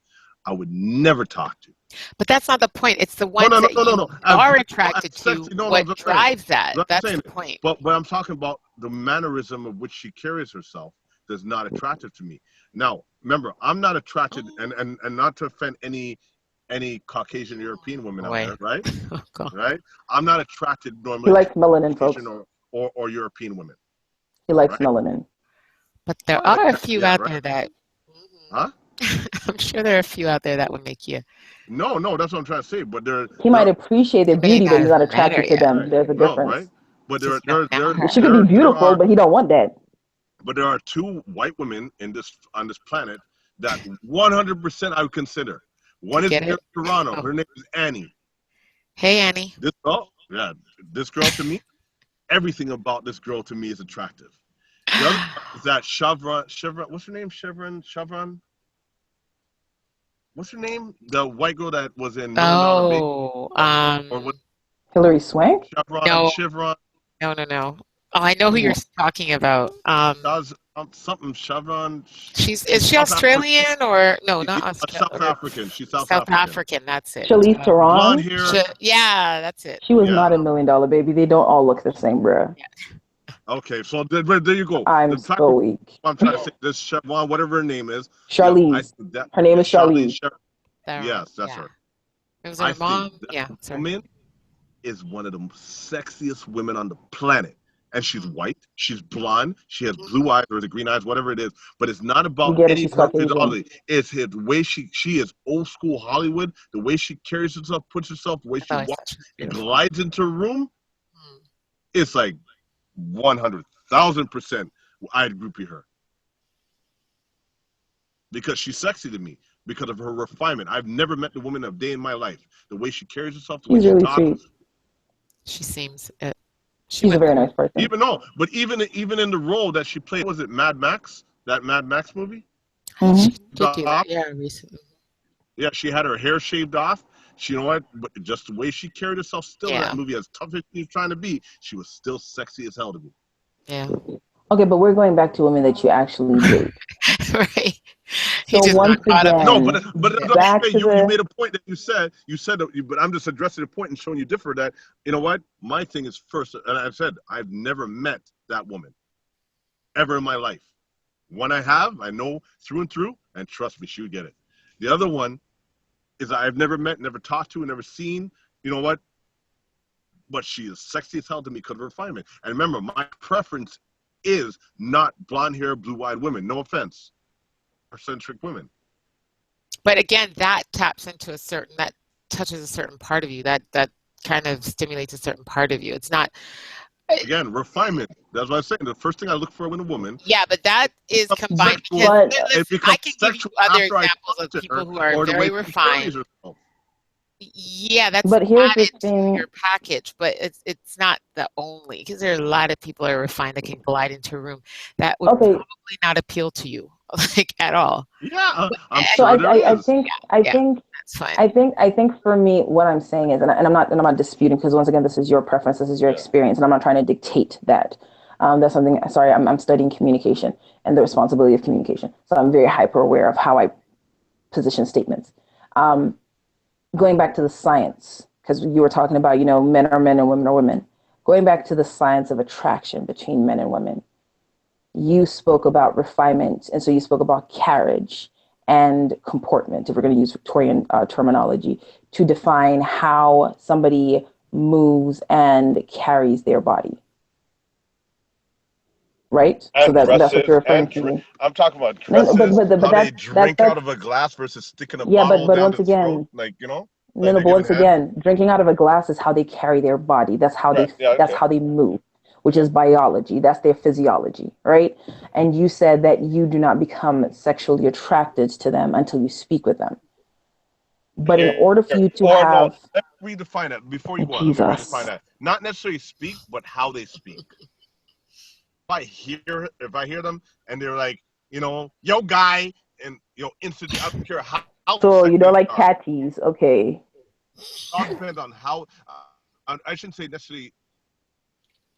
I would never talk to. But that's not the point. It's the ones that you are attracted to. What drives that? That's the point. But I'm talking about the mannerism of which she carries herself is not attractive to me. Now, remember, I'm not attracted, and not to offend any any Caucasian European women out Boy. there, right? Oh, God. Right? I'm not attracted He normally likes to melanin, Caucasian folks. or European women, He likes right? melanin. But there Like are a that, few yeah, out right? there that, Huh? I'm sure there are a few out there that would make you, No, that's what I'm trying to say. But He might appreciate their you may beauty, but not he's have not met her attracted to yet. them. There's a no, difference. right? But Just you don't know her. She could be beautiful, are but he don't want that. but there are two white women on this planet that 100% I would consider. One You is get here it? in Toronto. Oh. Her name is Annie. Hey, Annie. This girl to me, everything about this girl to me is attractive. The other one is that Chevron. What's her name? Chevron. What's her name? The white girl that was in $1 Million Baby, Oh, or what? Hilary Swank? Chevron. no, Chevron. no. Oh, I know who you're talking about. Does something Chevron. Is She's she South African. Australian or no, Yeah, not Australian, South African. She's South South African. African. That's it. Charlize Blonde Theron? hair. Yeah, that's it. She was Yeah. not a $1 Million Baby. They don't all look the same, bruh. Okay, so there you go. I'm so weak. I'm trying to say this Chevron, whatever her name is. Charlize. Her name is Charlize. Yes, that's her. It was I her think mom. that Yeah, sorry. woman is one of the sexiest women on the planet. And she's white, she's blonde, she has blue eyes or the green eyes, whatever it is. But it's not You about get it, any she's Caucasian. personality. It's the way she is old school Hollywood, the way she carries herself, puts herself, the way she walks, glides into a room. It's like 100,000% I'd groupie her. Because she's sexy to me, because of her refinement. I've never met the woman a day in my life. The way she carries herself, the way She's she really talks. sweet. She seems. She's a very nice person. Even in the role that she played, was it Mad Max? That Mad Max movie? She did do that, yeah, recently. Yeah, she had her hair shaved off. You know what? But just the way she carried herself still in that movie, as tough as she was trying to be, she was still sexy as hell to me. Yeah. Okay, but we're going back to women that you actually date. Right. So once again, no, but back to you made a point that you said that, but I'm just addressing the point and showing you different. That you know what, my thing is first, and I said I've never met that woman ever in my life. One I have, I know through and through, and trust me, she would get it. The other one is I've never met, never talked to, never seen. You know what? But she is sexy as hell to me because of her refinement. And remember, my preference is not blonde hair, blue-eyed women. No offense. Centric women. But again, that touches a certain part of you. That kind of stimulates a certain part of you. It's not. Again, refinement. That's what I'm saying. The first thing I look for in a woman. Yeah, but that is combined. Listen, I can give you other examples of people who are very refined. Yeah, that's added to your package, but it's not the only, because there are a lot of people that are refined that can glide into a room that would probably not appeal to you, like at all. Yeah, I'm so sure I think that's fine. I think for me, what I'm saying is, and I'm not disputing, because once again, this is your preference, this is your experience, and I'm not trying to dictate that. That's something. Sorry, I'm studying communication and the responsibility of communication, so I'm very hyper aware of how I position statements. Going back to the science, because you were talking about, men are men and women are women. Going back to the science of attraction between men and women, you spoke about refinement, and so you spoke about carriage and comportment, if we're going to use Victorian terminology, to define how somebody moves and carries their body. Right? And so that's what you're referring to. I'm talking about dresses, but how they drink out of a glass versus sticking a bottle down once the again, throat, No, but once again, drinking out of a glass is how they carry their body. That's how how they move, which is biology. That's their physiology, right? And you said that you do not become sexually attracted to them until you speak with them. But in order for you to have... No, let me redefine that before you go on. Jesus. Let me redefine that. Not necessarily speak, but how they speak. If I hear them and they're like, yo, guy, and instantly, I don't care how so you don't like catties, okay? It all depends on how. I shouldn't say necessarily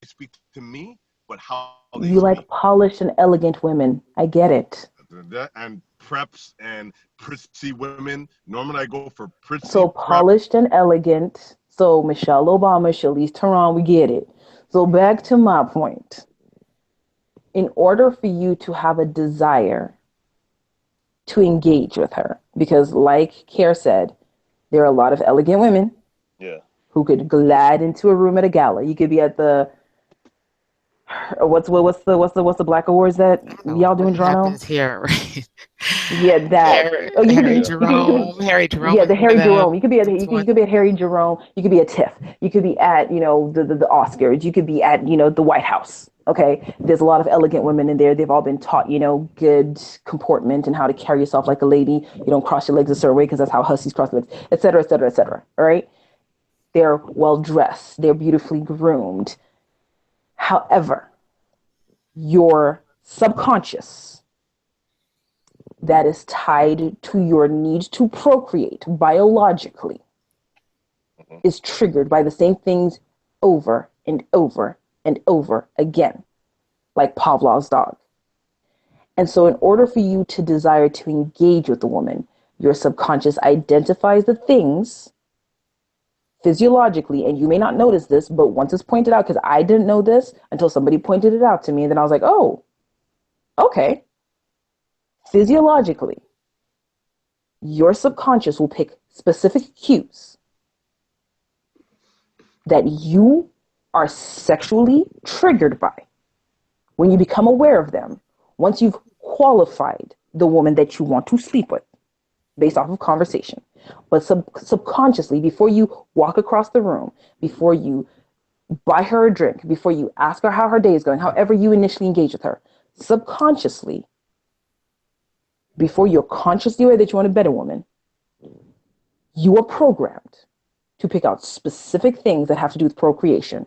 they speak to me, but how they you speak. Like polished and elegant women. I get it. And preps and prissy women. Normally, I go for prissy. So polished and elegant. So Michelle Obama, Charlize Theron, we get it. So back to my point. In order for you to have a desire to engage with her, because like Care said, There are a lot of elegant women who could glide into a room at a gala. You could be at the what's the Black Awards that y'all do in Toronto? Happens here, right? Yeah, that. You Harry could Jerome. Harry Jerome. Yeah, the Harry Jerome. You could be at it's you could be at Harry Jerome. You could be at TIFF. You could be at the Oscars. You could be at the White House. Okay, there's a lot of elegant women in there. They've all been taught good comportment and how to carry yourself like a lady. You don't cross your legs a certain way because that's how hussies cross their legs, et cetera, et cetera, et cetera. All right, they're well dressed. They're beautifully groomed. However, your subconscious that is tied to your need to procreate biologically is triggered by the same things over and over and over again, like Pavlov's dog. And so in order for you to desire to engage with the woman, your subconscious identifies the things physiologically, and you may not notice this, but once it's pointed out, because I didn't know this until somebody pointed it out to me, and then I was like, oh, okay. Physiologically, your subconscious will pick specific cues that you are sexually triggered by. When you become aware of them, once you've qualified the woman that you want to sleep with based off of conversation, but subconsciously, before you walk across the room, before you buy her a drink, before you ask her how her day is going, however you initially engage with her, subconsciously, before you're consciously aware that you want to bed a woman, you are programmed to pick out specific things that have to do with procreation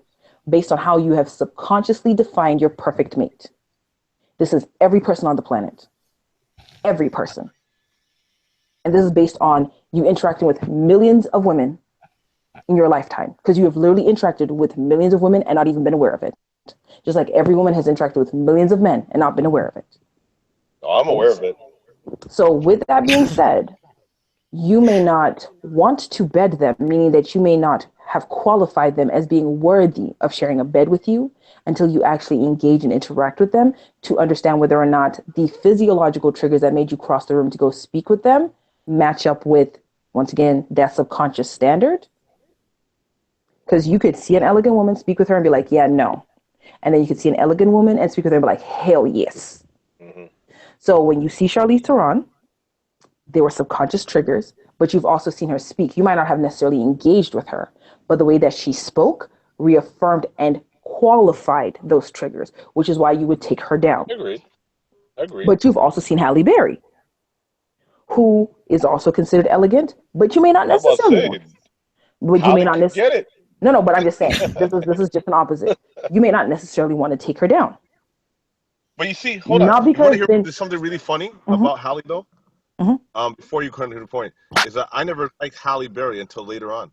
based on how you have subconsciously defined your perfect mate. This is every person on the planet. Every person. And this is based on you interacting with millions of women in your lifetime, because you have literally interacted with millions of women and not even been aware of it. Just like every woman has interacted with millions of men and not been aware of it. Oh, I'm aware of it. So with that being said, you may not want to bed them, meaning that you may not have qualified them as being worthy of sharing a bed with you until you actually engage and interact with them to understand whether or not the physiological triggers that made you cross the room to go speak with them match up with, once again, that subconscious standard. Because you could see an elegant woman, speak with her and be like, yeah, no. And then you could see an elegant woman and speak with her and be like, hell yes. Mm-hmm. So when you see Charlize Theron, there were subconscious triggers, but you've also seen her speak. You might not have necessarily engaged with her, but the way that she spoke reaffirmed and qualified those triggers, which is why you would take her down. Agreed. But you've also seen Halle Berry, who is also considered elegant, but you may not necessarily want. But you may not necessarily get it. No, but I'm just saying this is just an opposite. You may not necessarily want to take her down. But you see, hold on. Because you want to hear something really funny about Halle though? Mm-hmm. Before you come to the point, is that I never liked Halle Berry until later on,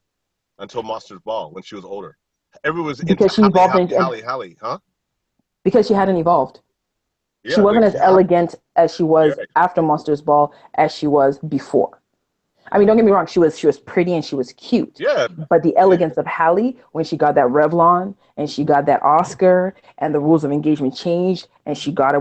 until Monsters Ball when she was older. Everyone was into Halle, huh? Because she hadn't evolved. Yeah, she wasn't as elegant as she was after Monsters Ball as she was before. I mean, don't get me wrong, she was pretty and she was cute. Yeah. But the elegance of Halle, when she got that Revlon and she got that Oscar and the rules of engagement changed and she got I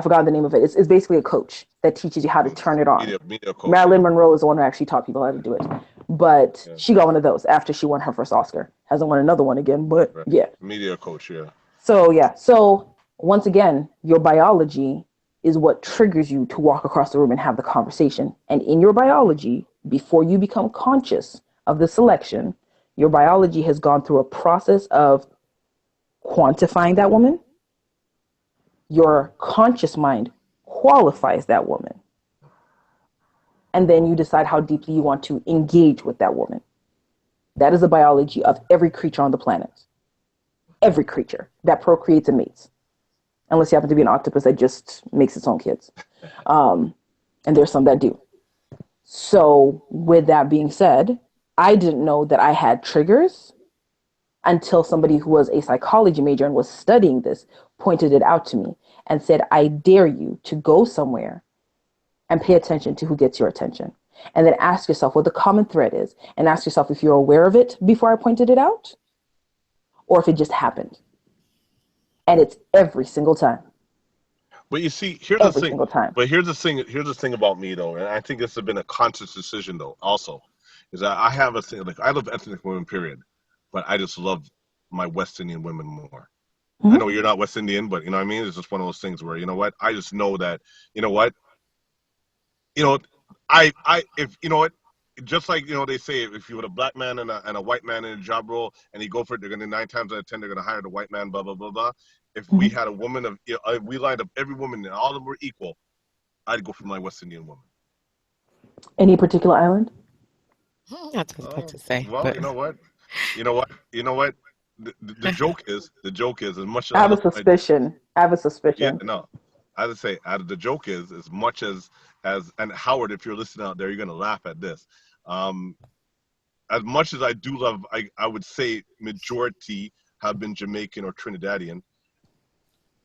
forgot the name of it. It's basically a coach that teaches you how to turn it on. Media coach. Marilyn Monroe is the one who actually taught people how to do it. But she got one of those after she won her first Oscar. Hasn't won another one again, but yeah. Media coach, yeah. So once again, your biology is what triggers you to walk across the room and have the conversation. And in your biology, before you become conscious of the selection, your biology has gone through a process of quantifying that woman. Your conscious mind qualifies that woman. And then you decide how deeply you want to engage with that woman. That is the biology of every creature on the planet. Every creature that procreates and mates. Unless you happen to be an octopus that just makes its own kids. And there's some that do. So with that being said, I didn't know that I had triggers until somebody who was a psychology major and was studying this pointed it out to me and said, I dare you to go somewhere and pay attention to who gets your attention. And then ask yourself what the common thread is. And ask yourself if you're aware of it before I pointed it out or if it just happened. And it's every single time. But you see, here's the every thing. single time. But here's the thing. Here's the thing about me, though, and I think this has been a conscious decision, though. Also, is that I have a thing. Like I love ethnic women, period. But I just love my West Indian women more. I know you're not West Indian, but you know what I mean. It's just one of those things where you know what. I just know that you know what. You know, if you know what. Just like you know, they say if you had a black man and a white man in a job role, and you go for it, they're gonna 9 times out of 10 they're gonna hire the white man. Blah blah blah blah. If we had a woman of, you know, we lined up every woman and all of them were equal, I'd go for my West Indian woman. Any particular island? That's what I was about to say. Well, but... you know what? The joke is as much as I have a suspicion. Yeah, no. I would say the joke is as much as and Howard, if you're listening out there, you're gonna laugh at this. As much as I do love, I would say majority have been Jamaican or Trinidadian.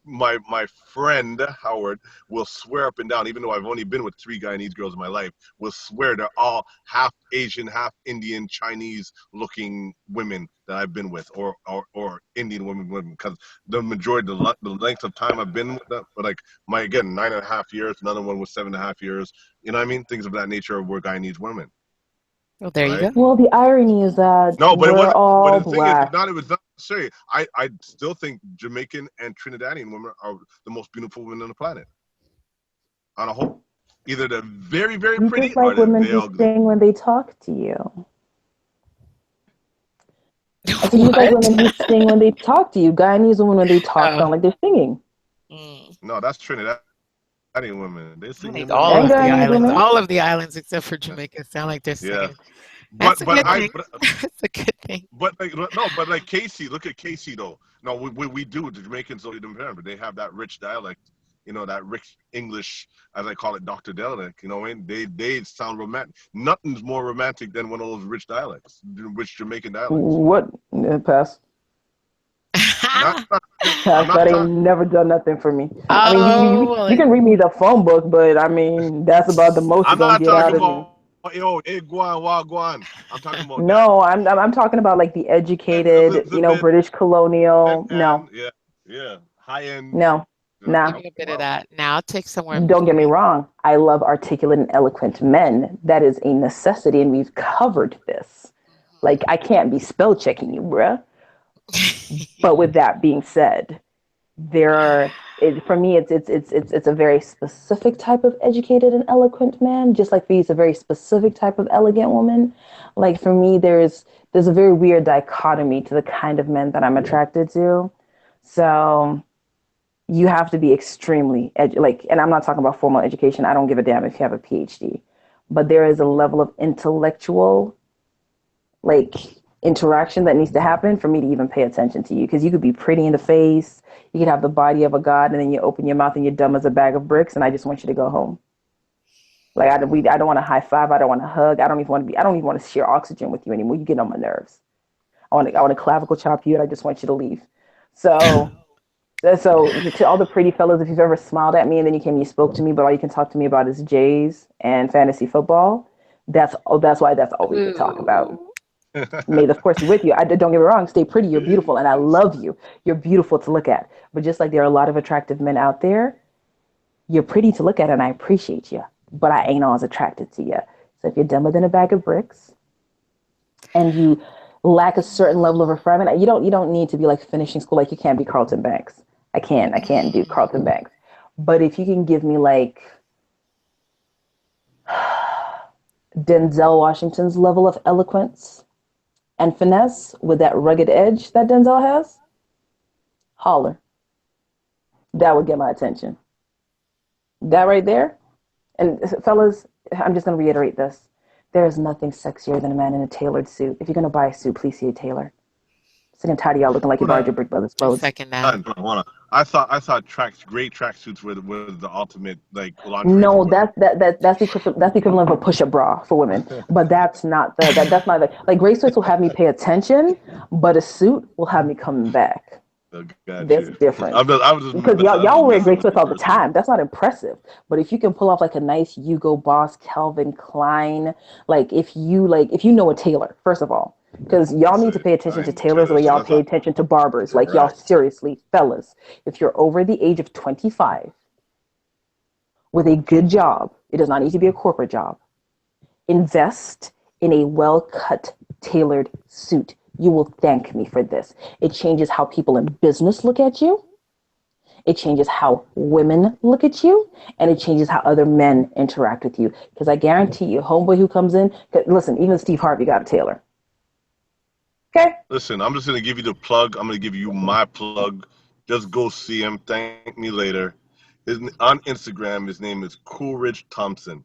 My friend Howard will swear up and down, even though I've only been with 3 Guyanese girls in my life, will swear they're all half Asian, half Indian, Chinese looking women that I've been with, or Indian women, because the majority, the length of time I've been with them, but like again, 9.5 years, another one was 7.5 years, you know what I mean? Things of that nature were Guyanese women. Well, there you go. Well, the irony is that no, but we're all black. It was not necessary. I still think Jamaican and Trinidadian women are the most beautiful women on the planet. On a whole, either they're very, very You pretty just like or they're women very who ugly. sing when they talk to you. I think you like women who sing when they talk to you. Guyanese women when they talk sound like they're singing. No, that's Trinidad. Women, they sing all of the islands, all of the islands except for Jamaica sound like they're singing. Yeah. That's a good thing. That's a good thing. But like Casey, look at Casey though. No, we do. The Jamaicans don't even but they have that rich dialect, you know, that rich English, as I call it, Dr. dialect. You know, and they sound romantic. Nothing's more romantic than one of those rich dialects, rich Jamaican dialects. What? Pass. That ain't never done nothing for me. I mean, you can read me the phone book, but I mean, that's about the most you're gonna get out of me. Guan. I'm talking about no, I'm talking about like the educated, you know, British colonial. No. Yeah. High end. No. Nah. Give me a bit of that. Now take somewhere. Don't get me wrong. I love articulate and eloquent men. That is a necessity, and we've covered this. Like, I can't be spell checking you, bruh. But with that being said, for me, it's a very specific type of educated and eloquent man, just like for you, it's a very specific type of elegant woman. Like for me, there's a very weird dichotomy to the kind of men that I'm attracted to. So you have to be extremely and I'm not talking about formal education. I don't give a damn if you have a PhD, but there is a level of intellectual interaction that needs to happen for me to even pay attention to you, because you could be pretty in the face, you could have the body of a god, and then you open your mouth and you're dumb as a bag of bricks, and I just want you to go home. Like I don't want to high five, I don't want to hug, I don't even want to share oxygen with you anymore. You get on my nerves. I want to clavicle chop you, and I just want you to leave. So to all the pretty fellas, if you've ever smiled at me and then you came and you spoke to me, but all you can talk to me about is Jays and fantasy football, that's why that's all we can talk about. May the force be with you. Don't get me wrong, stay pretty, you're beautiful, and I love you. You're beautiful to look at. But just like there are a lot of attractive men out there, you're pretty to look at, and I appreciate you, but I ain't always attracted to you. So if you're dumber than a bag of bricks and you lack a certain level of refinement, you don't need to be like finishing school. Like you can't be Carlton Banks. I can't do Carlton Banks. But if you can give me like Denzel Washington's level of eloquence and finesse with that rugged edge that Denzel has, holler. That would get my attention. That right there. And fellas, I'm just going to reiterate this. There is nothing sexier than a man in a tailored suit. If you're going to buy a suit, please see a tailor. Sick and tired of y'all looking like you borrowed your Brick Brothers clothes. Second that. I thought great tracksuits were the ultimate laundry. No, that's the equivalent of a push-up bra for women. But that's not like gray suits will have me pay attention, but a suit will have me coming back. That's different. Because y'all wear gray suits all the time. That's not impressive. But if you can pull off like a nice Hugo Boss, Calvin Klein, if you know a tailor, first of all. Because y'all need to pay attention to tailors the way y'all pay attention to barbers. Like y'all seriously, fellas, if you're over the age of 25 with a good job, it does not need to be a corporate job, invest in a well-cut, tailored suit. You will thank me for this. It changes how people in business look at you. It changes how women look at you, and it changes how other men interact with you. Because I guarantee you, homeboy who comes in, listen, even Steve Harvey got a tailor. Okay? Listen, I'm just going to give you the plug. I'm going to give you my plug. Just go see him. Thank me later. On Instagram, his name is Coolridge Thompson.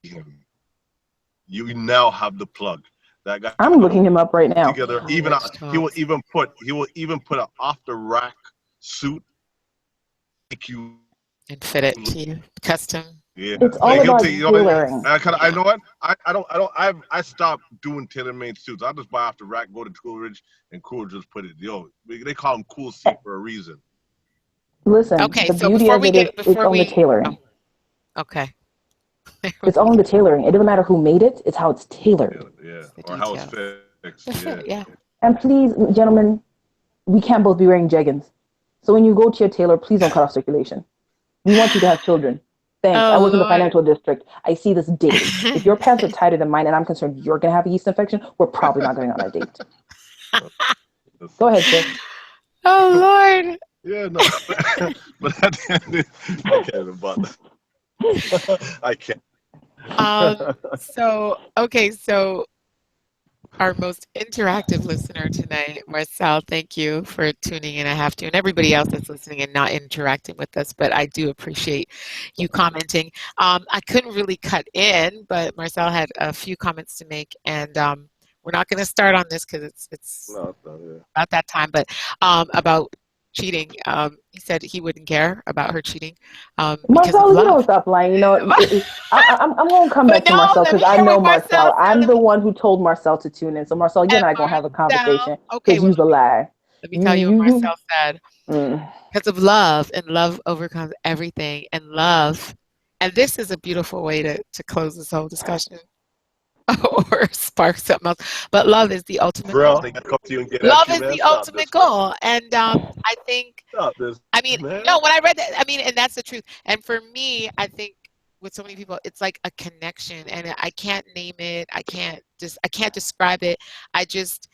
You now have the plug. That guy. I'm looking him up right now. Together, he will even put an off the rack suit. Make you and fit it to you, custom. Yeah, it's all about tailoring. I know what I stopped doing tailor-made suits. I just buy off the rack, go to Coolridge, and Coolridge just put it. They call them Cool Seat for a reason. Listen, okay, the so beauty before of we it get, is it's on the tailoring. Oh, okay. It's all in the tailoring. It doesn't matter who made it; it's how it's tailored. Yeah. Or how it's fixed. Yeah. Yeah. And please, gentlemen, we can't both be wearing jeggings. So when you go to your tailor, please don't cut off circulation. We want you to have children. Thanks. I work in the financial district. I see this daily. If your pants are tighter than mine and I'm concerned you're going to have a yeast infection, we're probably not going on a date. Go ahead, sis. Oh, Lord. Yeah, no. But at the end, I can't about I can't. So our most interactive listener tonight, Marcel, thank you for tuning in. I have to, and everybody else that's listening and not interacting with us, but I do appreciate you commenting. I couldn't really cut in, but Marcel had a few comments to make, and we're not going to start on this because it's about that time, but about cheating. He said he wouldn't care about her cheating. Marcel, you don't stop lying. You know, I'm going to come back to Marcel because I know Marcel. I'm the one who told Marcel to tune in. So Marcel, you and I going to have a conversation because you're the lie. Let me tell you what Marcel said. Because of love, and love overcomes everything. And love, and this is a beautiful way to close this whole discussion. Or spark something else, but love is the ultimate goal. Love is the ultimate goal, and I think. I mean, no. When I read that, I mean, and that's the truth. And for me, I think with so many people, it's like a connection, and I can't name it. I can't describe it. I just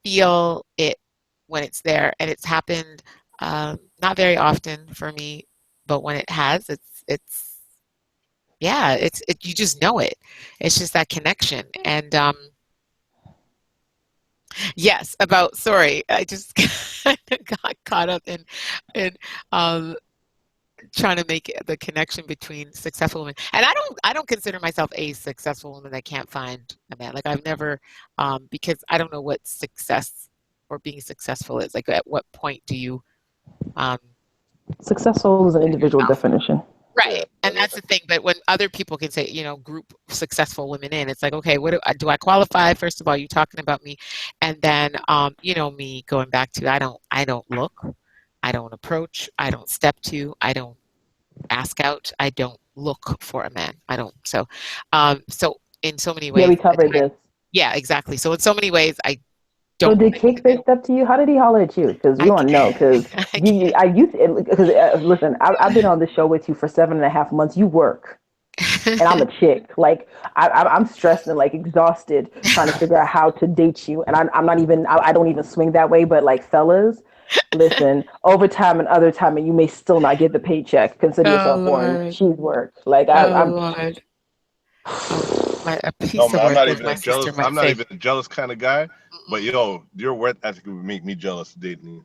feel it when it's there, and it's happened not very often for me, but when it has, it's. Yeah, you just know it. It's just that connection. And yes, I just got caught up in trying to make the connection between successful women. And I don't consider myself a successful woman that can't find a man. Like I've never because I don't know what success or being successful is. Like at what point do you successful is an individual definition. Right. And that's the thing. But when other people can say, group successful women in, it's like, okay, what do I qualify? First of all, you talking about me. And then, me going back to, I don't look, I don't approach, I don't step to, I don't ask out, I don't look for a man. I don't. So in so many ways. Yeah, we covered this. Yeah, exactly. So in so many ways, I don't. So did Cake say step to you? How did he holler at you? Because we don't know. Because listen, I've been on the show with you for 7.5 months. You work, and I'm a chick. Like I'm stressed and like exhausted trying to figure out how to date you. And I'm not even. I don't even swing that way. But like fellas, listen, overtime and other time, and you may still not get the paycheck. Consider yourself born. She's work. Like I'm. Lord. I'm not even a jealous. I'm not even a jealous kind of guy. But your work ethic would make me jealous dating you.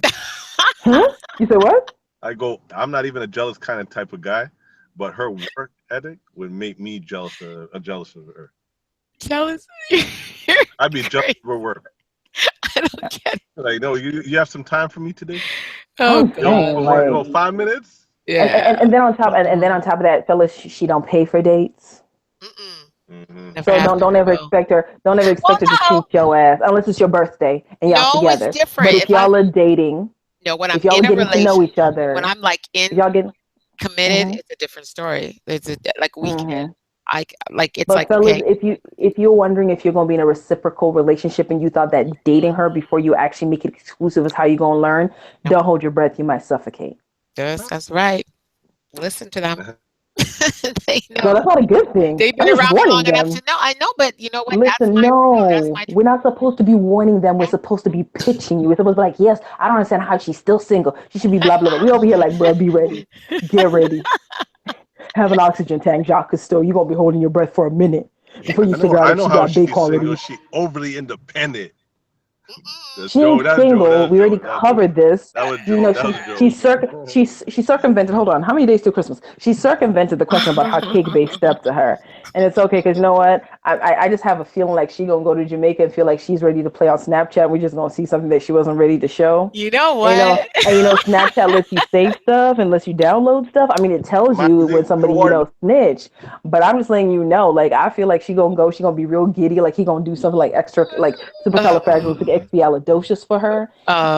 Huh? You said what? I'm not even a jealous kind of type of guy, but her work ethic would make me jealous of her. Jealous? I'd be jealous of her work. I don't get it. Like, no, you have some time for me today? Oh, 5 minutes? Yeah. And then on top of that, fellas, she don't pay for dates. Mm-hmm. So don't ever expect her to treat your ass unless it's your birthday and y'all together. It's different. But if y'all are dating, when I'm if y'all in are getting to know each other, when I'm like y'all getting committed, it's a different story. It's like we can. But fellas, if you're wondering if you're going to be in a reciprocal relationship and you thought that dating her before you actually make it exclusive is how you're going to learn, don't hold your breath. You might suffocate. That's right. Listen to them. They No, know. that's not a good thing. They've I'm been just around me warning long enough them. to know. I know, but you know what? That's Listen, my rule. That's no, my we're not supposed to be warning them. We're supposed to be pitching you. We're supposed to be like, yes, I don't understand how she's still single. She should be blah, blah, blah. We over here like, bro, be ready. Get ready. Have an oxygen tank, Jacques Cousteau. You're going to be holding your breath for a minute before you figure out I if know she how got big she's single. qualities. She overly independent. She ain't That's a joke. single. That's a We already joke. That's a joke. covered this. That was a You joke. know, That was a joke. she circumvented. Hold on, how many days till Christmas? She circumvented the question about how cake baked step to her, and it's okay because you know what? I just have a feeling like she gonna go to Jamaica and feel like she's ready to play on Snapchat. We're just gonna see something that she wasn't ready to show. You know And what? Snapchat lets you save stuff and lets you download stuff. I mean, it tells My you when thing, somebody, snitch. But I'm just letting you know, like, I feel like she gonna be real giddy, like he gonna do something like extra, like supercalifragilisticexpialidocious for her,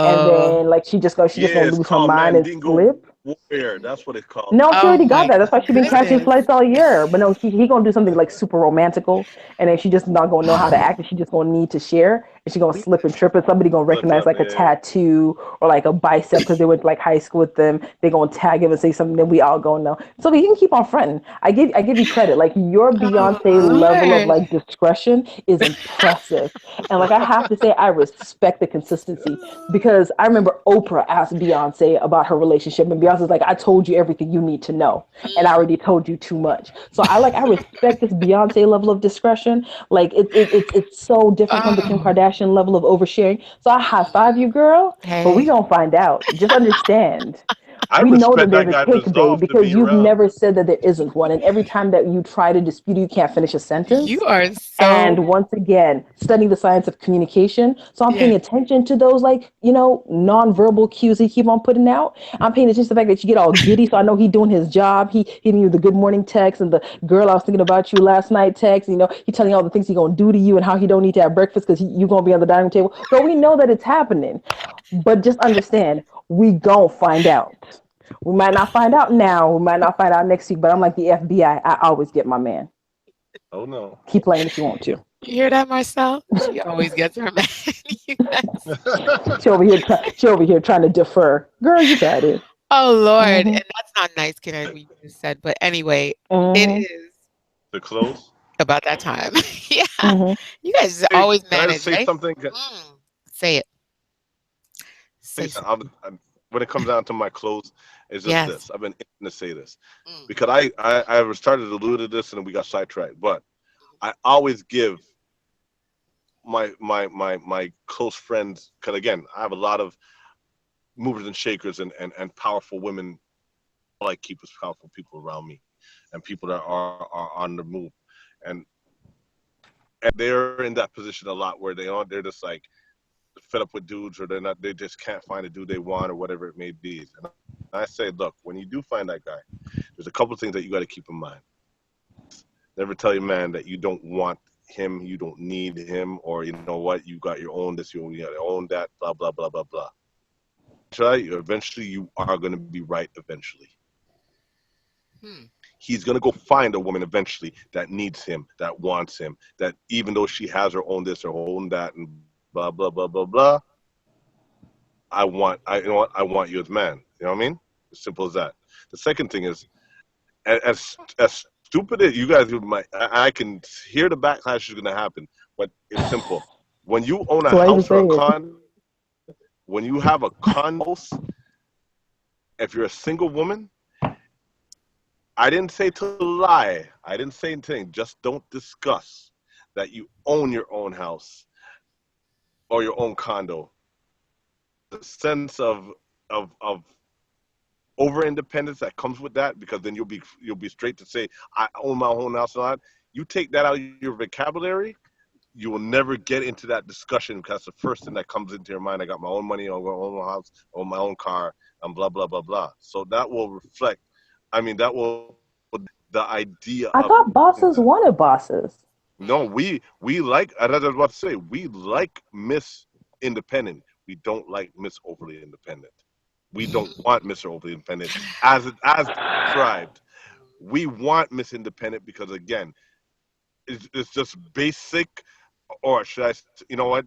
and Oh, then like she just yeah, gonna it's lose her called mind and Mandingo slip. Warrior. That's what it's called. No, she oh already got my that. That's why she's been catching goodness. flights all year. But no, he gonna do something like super romantical, and then she just not gonna know how to act, and she just gonna need to share, and she gonna slip and trip, and somebody gonna Look recognize up, like a man. tattoo or like a bicep because they went to like high school with them. They gonna tag him and say something, then we all gonna know. So he can keep on fronting. I give you credit. Like your Oh Beyonce level of Lord. like discretion is impressive, and like I have to say I respect the consistency because I remember Oprah asked Beyonce about her relationship, and Beyonce's like, "I told you everything you need to know." And I already told you too much. So I respect this Beyonce level of discretion. Like it's so different from the Kim Oh, Kardashian level of oversharing. So I high five you, girl. But we hey. gonna find out. Just understand. I We know that respect there's that a guy cake bake resolve to because be you've around. never said that there isn't one. And every time that you try to dispute it, you can't finish a You sentence. are so, And once again, studying the science of communication. So I'm yeah. paying attention to those, like, nonverbal cues he keep on putting out. I'm paying attention to the fact that you get all giddy. So I know he doing his job. He hitting you the good morning text and the girl I was thinking about you last night text. He telling you all the things he gonna do to you and how he don't need to have breakfast because you gonna be on the dining table. Girl, we know that it's happening. But just understand, we gon' find out. We might not find out now. We might not find out next week. But I'm like the FBI. I always get my man. Oh no. Keep playing if you want to. You hear that, Marcel? She always gets her man. You guys. She over here trying to defer. Girl, you got it. Oh Lord. Mm-hmm. And that's not nice, Kenneth, what you just said. But anyway, it Mm-hmm. is The close. about that time. Yeah. Mm-hmm. You guys Hey, always can I just manage, say right? something? Say it. Say Say something. something. When it comes down to my clothes, it's just Yes. this. I've been itching to say this Mm. because I was started to allude to this and then we got sidetracked. But I always give my close friends, because again, I have a lot of movers and shakers and powerful women. All I keep is powerful people around me and people that are on the move, and they're in that position a lot where they're just like fed up with dudes, or they just can't find a dude they want or whatever it may be. And I say, look, when you do find that guy, there's a couple of things that you got to keep in mind. Never tell your man that you don't want him, you don't need him, or you know what, you got your own this, you got your own that, blah blah blah blah blah. Eventually you are going to be right. Eventually, Hmm. he's going to go find a woman eventually that needs him, that wants him, that even though she has her own this, her own that, and blah blah blah blah blah. You know what, I want you as man. You know what I mean? As simple as that. The second thing is, as stupid as you guys might, I can hear the backlash is going to happen, but it's simple. When you own a So why even house or say a it? when you have a condo, if you're a single woman, I didn't say to lie. I didn't say anything. Just don't discuss that you own your own house or your own condo. The sense of over independence that comes with that, because then you'll be straight to say I own my own house and all that. You take that out of your vocabulary, you will never get into that discussion because that's the first thing that comes into your mind. I got my own money, I own my house, I own my own car, and blah blah blah blah. So that will reflect. I mean, that will the idea I of thought bosses that. wanted bosses. No, we like. I was about to say we like Miss Independent. We don't like Miss Overly Independent. We don't want Mr. Overly Independent as described. We want Miss Independent because again, it's just basic. Or should I? You know what?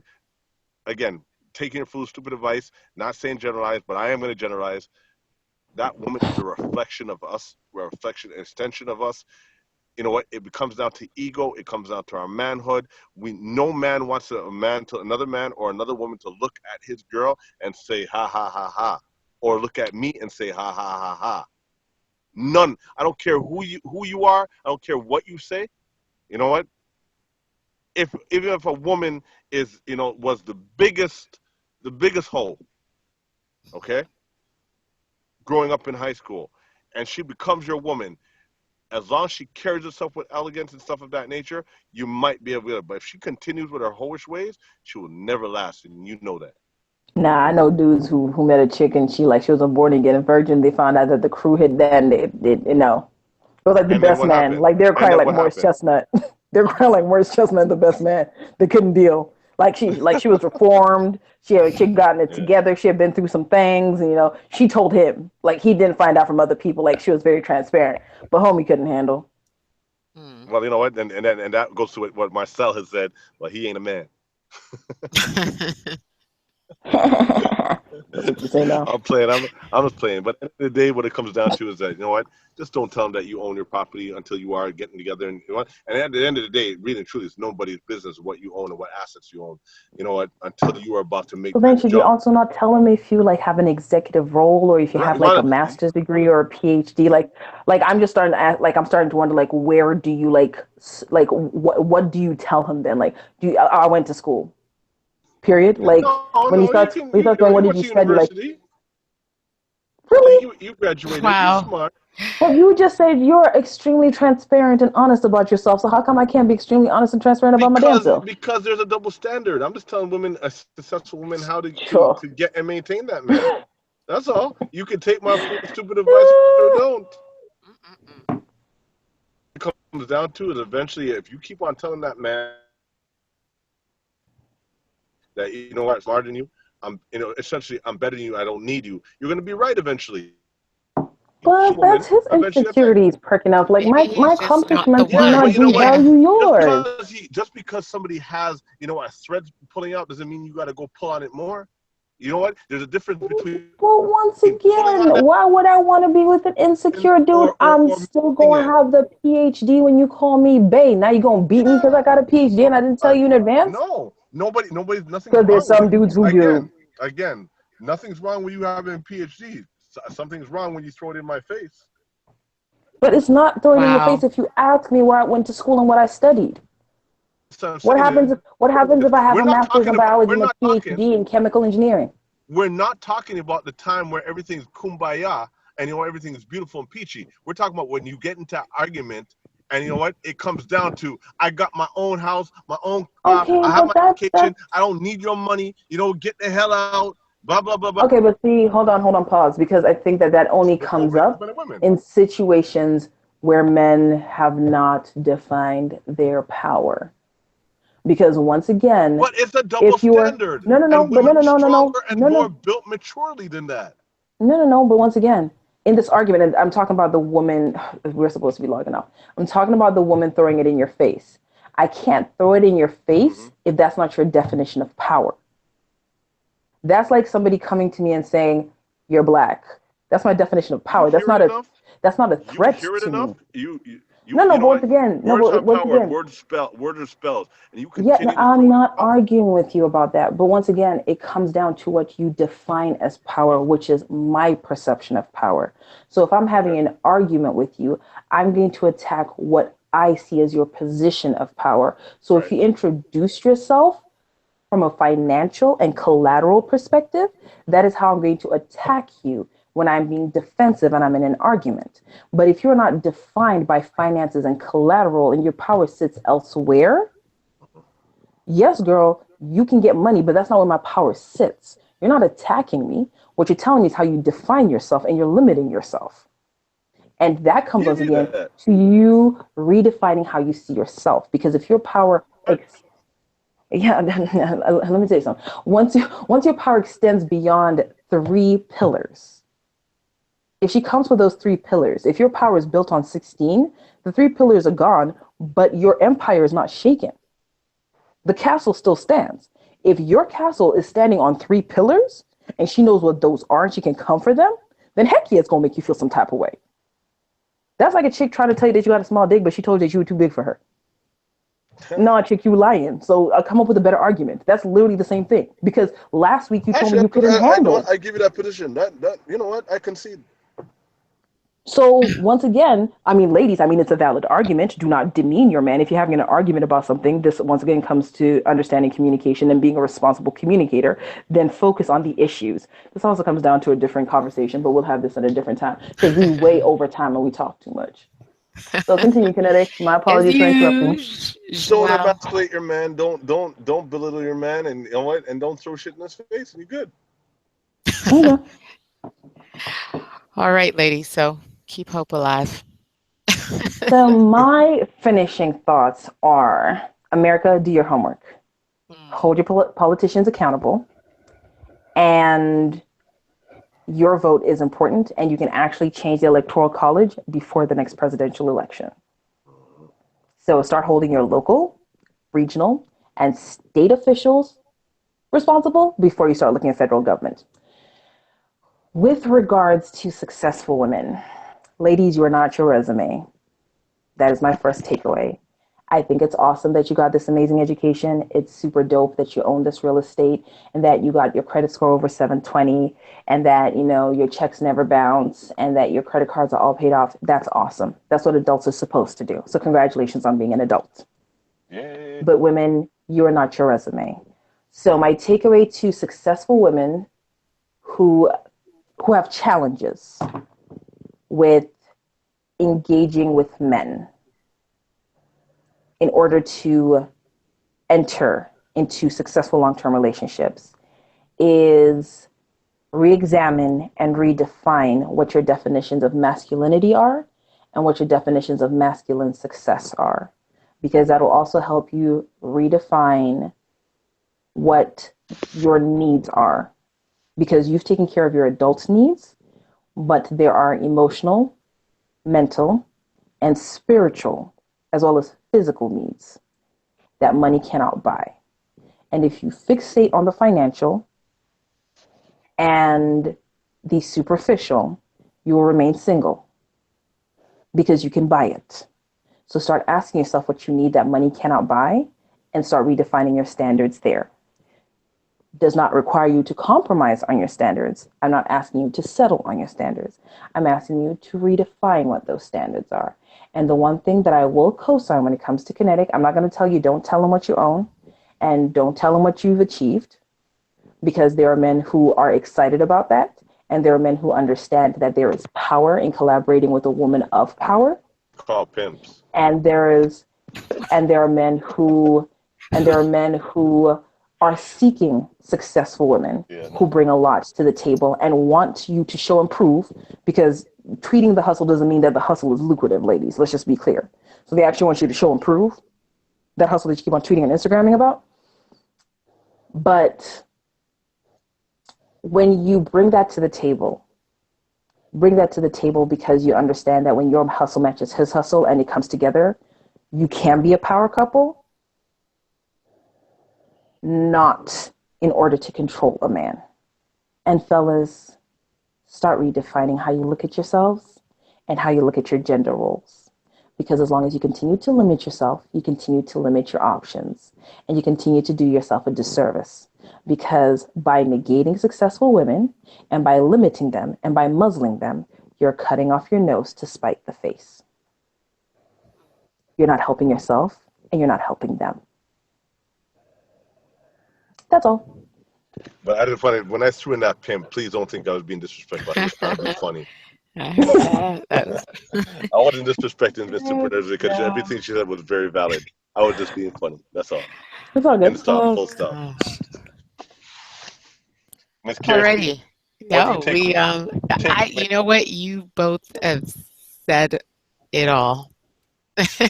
Again, taking your foolish, stupid advice. Not saying generalize, but I am going to generalize. that woman is a reflection of us. We're a reflection, an extension of us. You know what? It comes down to ego. It comes down to our manhood. No man wants a man to another man or another woman to look at his girl and say ha ha ha ha, or look at me and say ha ha ha ha. None. I don't care who you are. I don't care what you say. You know what? Even if a woman is, was the biggest hoe, okay, growing up in high school, and she becomes your woman, as long as she carries herself with elegance and stuff of that nature, you might be able to. But if she continues with her hoish ways, she will never last, and you know that. Nah, I know dudes who met a chick and she was a born again virgin. They found out that the crew had done it was like the And then best what man. happened? Like they were And crying then like what Morris happened? Chestnut. They were crying like Morris Chestnut, the best man. They couldn't deal. She was reformed. She had gotten it Yeah. together. She had been through some things, and she told him like he didn't find out from other people. Like she was very transparent, but homie couldn't handle. Mm. Well, you know what? And that goes to what Marcel has said. Well, he ain't a man. That's what you say now. I'm playing. I'm just playing. But at the end of the day, what it comes down to is that, you know what? Just don't tell them that you own your property until you are getting together. And you know what? And at the end of the day, really and truly, it's nobody's business what you own and what assets you own. You know what? Until you are about to make But then that should you jump. also not tell them if you have an executive role or if you have like a master's degree or a PhD? I'm just starting to ask, I'm starting to wonder where do you what do you tell him then? I went to school. Period. When he No, starts saying what you did went you to study? university. Really? You graduated. You Wow. smart. But you just said you're extremely transparent and honest about yourself. So how come I can't be extremely honest and transparent about my damn self? Because there's a double standard. I'm just telling women, successful women, how Sure. to get and maintain that man. That's all. You can take my stupid advice or don't. Mm-mm-mm. It comes down to is eventually, if you keep on telling that man that, you know what, I'm smarter than you, essentially I'm better than you, I don't need you, you're going to be right eventually. But Woman, that's his eventually that's it. insecurities perking up. Like Maybe my he's just not the accomplishments do Yeah, one. but not you know what? Yeah. devalue yours. Just because somebody has, a thread pulling out doesn't mean you got to go pull on it more. You know what? There's a difference between Well, once pulling on again, it why would I want to be with an insecure dude? I'm or still making going to it. have the PhD when you call me bae. Now you're going to beat me because I got a PhD and I didn't tell you in advance? No, nothing's Because there's wrong with some it. dudes who do. Again, nothing's wrong with you having a PhD. Something's wrong when you throw it in my face. But it's not throwing in your Wow. face if you ask me where I went to school and what I studied. So I'm What saying happens? is, What happens if I have we're a not master's talking in about, biology and a PhD in chemical engineering? we're not talking about the time where everything's kumbaya and everything is beautiful and peachy. We're talking about when you get into argument and you know what? It comes down to I got my own house, my own car, Okay, I have but my that's education, I don't need your money, get the hell out, blah blah blah blah. okay. But see, hold on, pause, because I think that only There's no comes right to up men and women. in situations where men have not defined their power. Because once again, But it's a double if you are standard. no, And but women are no, stronger and more built maturely than that. no. But once again, in this argument, and I'm talking about the woman. We're supposed to be logging off. I'm talking about the woman throwing it in your face. I can't throw it in your face Mm-hmm. if that's not your definition of power. That's like somebody coming to me and saying, "You're black." That's my definition of You power. hear it enough? That's not a You threat hear it to enough? me. You But know once what? again, Words have once power. again, Words are spells, and you yeah, no, continue to I'm throw them not out. arguing with you about that. But once again, it comes down to what you define as power, which is my perception of power. So if I'm having Okay. an argument with you, I'm going to attack what I see as your position of power. So if Right. you introduce yourself from a financial and collateral perspective, that is how I'm going to attack you when I'm being defensive and I'm in an argument. But if you're not defined by finances and collateral and your power sits elsewhere, yes, girl, you can get money, but that's not where my power sits. You're not attacking me. What you're telling me is how you define yourself and you're limiting yourself. And that comes Give once you again that. to you redefining how you see yourself. Because if your power yeah, let me tell you something. Once your power extends beyond three pillars, if she comes with those three pillars, if your power is built on 16, the three pillars are gone, but your empire is not shaken. The castle still stands. If your castle is standing on three pillars and she knows what those are and she can come for them, then heck yeah, it's going to make you feel some type of way. That's like a chick trying to tell you that you got a small dick, but she told you that you were too big for her. No, chick, you lying. So I'll come up with a better argument. That's literally the same thing. Because last week you told me you couldn't handle. I give you that position. That you know what? I concede. So once again, I mean, ladies, I mean, it's a valid argument. Do not demean your man. If you're having an argument about something, this once again comes to understanding communication and being a responsible communicator, then focus on the issues. This also comes down to a different conversation, but we'll have this at a different time because we way over time and we talk too much. So continue, Kinetic. My apologies for interrupting. Don't emasculate your man. Don't belittle your man, and you know what? And don't throw shit in his face, and you're good. Okay. All right, ladies. So keep hope alive. So my finishing thoughts are: America, do your homework. Hold your politicians accountable, and your vote is important, and you can actually change the electoral college before the next presidential election. So start holding your local, regional, and state officials responsible before you start looking at federal government. With regards to successful women, ladies, you are not your resume. That is my first takeaway. I think it's awesome that you got this amazing education. It's super dope that you own this real estate and that you got your credit score over 720 and that, you know, your checks never bounce and that your credit cards are all paid off. That's awesome. That's what adults are supposed to do. So congratulations on being an adult. Yay. But women, you are not your resume. So my takeaway to successful women who have challenges with engaging with men in order to enter into successful long-term relationships is re-examine and redefine what your definitions of masculinity are and what your definitions of masculine success are, because that will also help you redefine what your needs are, because you've taken care of your adult needs, but there are emotional, mental, and spiritual, as well as physical needs that money cannot buy. And if you fixate on the financial and the superficial, you will remain single because you can buy it. So start asking yourself what you need that money cannot buy and start redefining your standards there. Does not require you to compromise on your standards. I'm not asking you to settle on your standards. I'm asking you to redefine what those standards are. And the one thing that I will co-sign when it comes to Kinetic, I'm not going to tell you, don't tell them what you own and don't tell them what you've achieved, because there are men who are excited about that. And there are men who understand that there is power in collaborating with a woman of power. Called pimps. And there are men who are seeking successful women who bring a lot to the table and want you to show and prove, because tweeting the hustle doesn't mean that the hustle is lucrative, ladies. Let's just be clear. So they actually want you to show and prove that hustle that you keep on tweeting and Instagramming about. But when you bring that to the table because you understand that when your hustle matches his hustle and it comes together, you can be a power couple, not in order to control a man. And fellas, start redefining how you look at yourselves and how you look at your gender roles. Because as long as you continue to limit yourself, you continue to limit your options and you continue to do yourself a disservice. Because by negating successful women and by limiting them and by muzzling them, you're cutting off your nose to spite the face. You're not helping yourself and you're not helping them. That's all. But I didn't find it when I threw in that pimp. Please don't think I was being disrespectful. I just found it funny. I wasn't disrespecting Mr. Supernerd because everything she said was very valid. I was just being funny. That's all. It's all good. And stop. Full stop. Miss Alrighty. No, you know what? You both have said it all. So,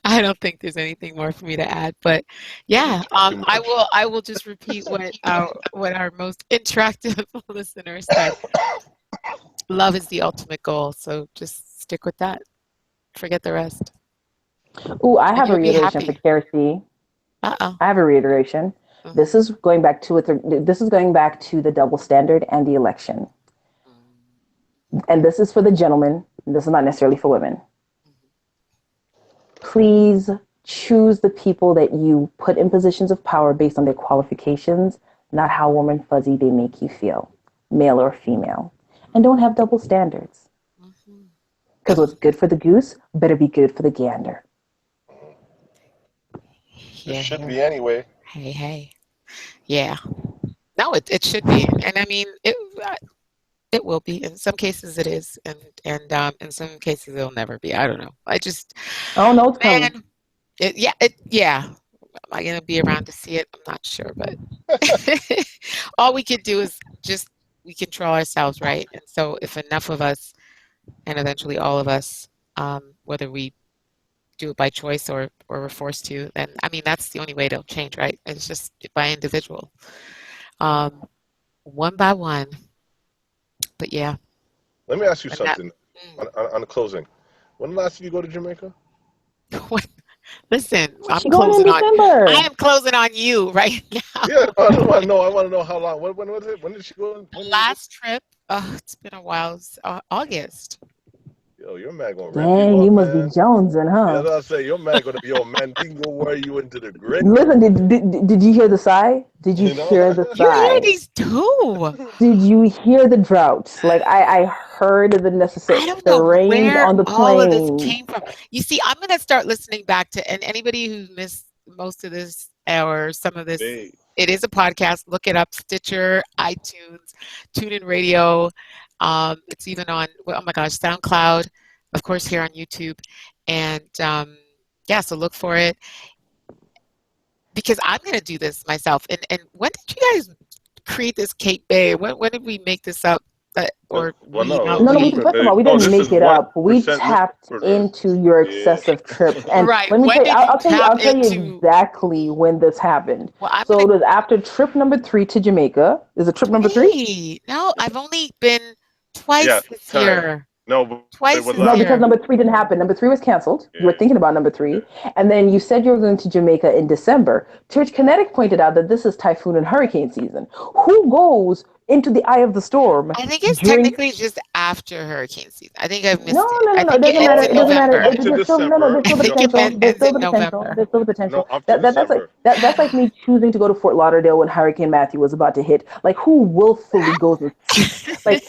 I don't think there's anything more for me to add, but yeah, I will just repeat what our most interactive listeners said. Love is the ultimate goal, so just stick with that. Forget the rest. Ooh, I have a reiteration for Kelsey. I have a reiteration. Mm-hmm. This is going back to the double standard and the election. and this is for the gentlemen, this is not necessarily for women. Please choose the people that you put in positions of power based on their qualifications, not how warm and fuzzy they make you feel, male or female. And don't have double standards. Because what's good for the goose better be good for the gander. It should be anyway. Hey. Yeah. No, it should be. And I mean, it will be. In some cases it is. And in some cases it'll never be. I don't know. Oh, no, it's coming. Man, yeah. Am I going to be around to see it? I'm not sure, but all we can do is we control ourselves, right? And so if enough of us, and eventually all of us, whether we do it by choice or we're forced to, then I mean that's the only way it'll change, right? It's just by individual, one by one. But yeah. Let me ask you something on the closing. When last did you go to Jamaica? Listen, I am closing on you right now. Yeah, I want to know how long. When was it? When did she go? Last trip. Oh, it's been a while. It's August. Yo, your man gonna dang, you must be jonesing, huh? Yeah, that's what I say. Your man gonna be, man, he can go wear you into the grave. Listen, did you hear the sigh? Did you hear the sigh? You hear these too. Did you hear the droughts? Like I heard the necessary. I don't know where on the all of this plane. came from. You see, I'm gonna start listening back to, and anybody who missed most of this or some of this, it is a podcast. Look it up: Stitcher, iTunes, TuneIn Radio. It's even on, oh my gosh, SoundCloud, of course, here on YouTube. And so look for it. Because I'm going to do this myself. And when did you guys create this Cake Bay? When did we make this up? First of all, we didn't make it up. We tapped into your excessive trips. And let me tell you, I'll tell you exactly when this happened. Well, it was after trip number 3 to Jamaica. Is it trip number 3? No, I've only been twice this year. No, twice. No, because number 3 didn't happen. Number 3 was canceled. You were thinking about number 3. And then you said you were going to Jamaica in December. Church Kinetic pointed out that this is typhoon and hurricane season. Who goes into the eye of the storm? I think it's technically just after hurricane season. I think I've missed No, it doesn't matter. It doesn't matter. There's still the potential. That's like me choosing to go to Fort Lauderdale when Hurricane Matthew was about to hit. Like, who willfully goes and like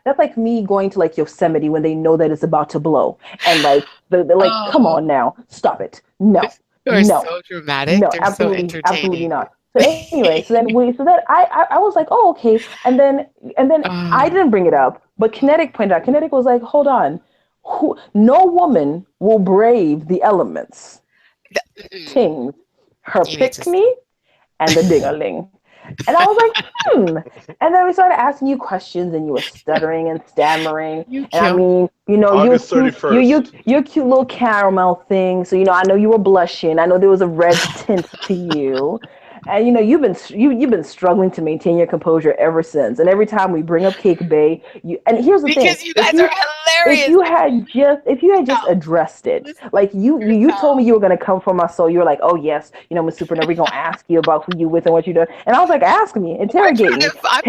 that's like me going to like Yosemite when they know that it's about to blow, and like they're like, come on now, stop it. No, you're so dramatic. No, they're absolutely, so entertaining. Absolutely not. So anyway, I was like, oh, okay. And then I didn't bring it up, but Kinetic pointed out, Kinetic was like, hold on, no woman will brave the elements. Ting, her pick-me and the ding-a-ling. And I was like, And then we started asking you questions, and you were stuttering and stammering. And I mean, August 31st. your cute little caramel thing. So, I know you were blushing. I know there was a red tint to you. And you've been struggling to maintain your composure ever since. And every time we bring up Cake Bay, and here's the thing: because you guys are hilarious. If you had just addressed it, like you told me you were gonna come for my soul. You were like, oh yes, Miss SUPERNERD, we're gonna ask you about who you with and what you doing. And I was like, ask me, interrogate me. I'm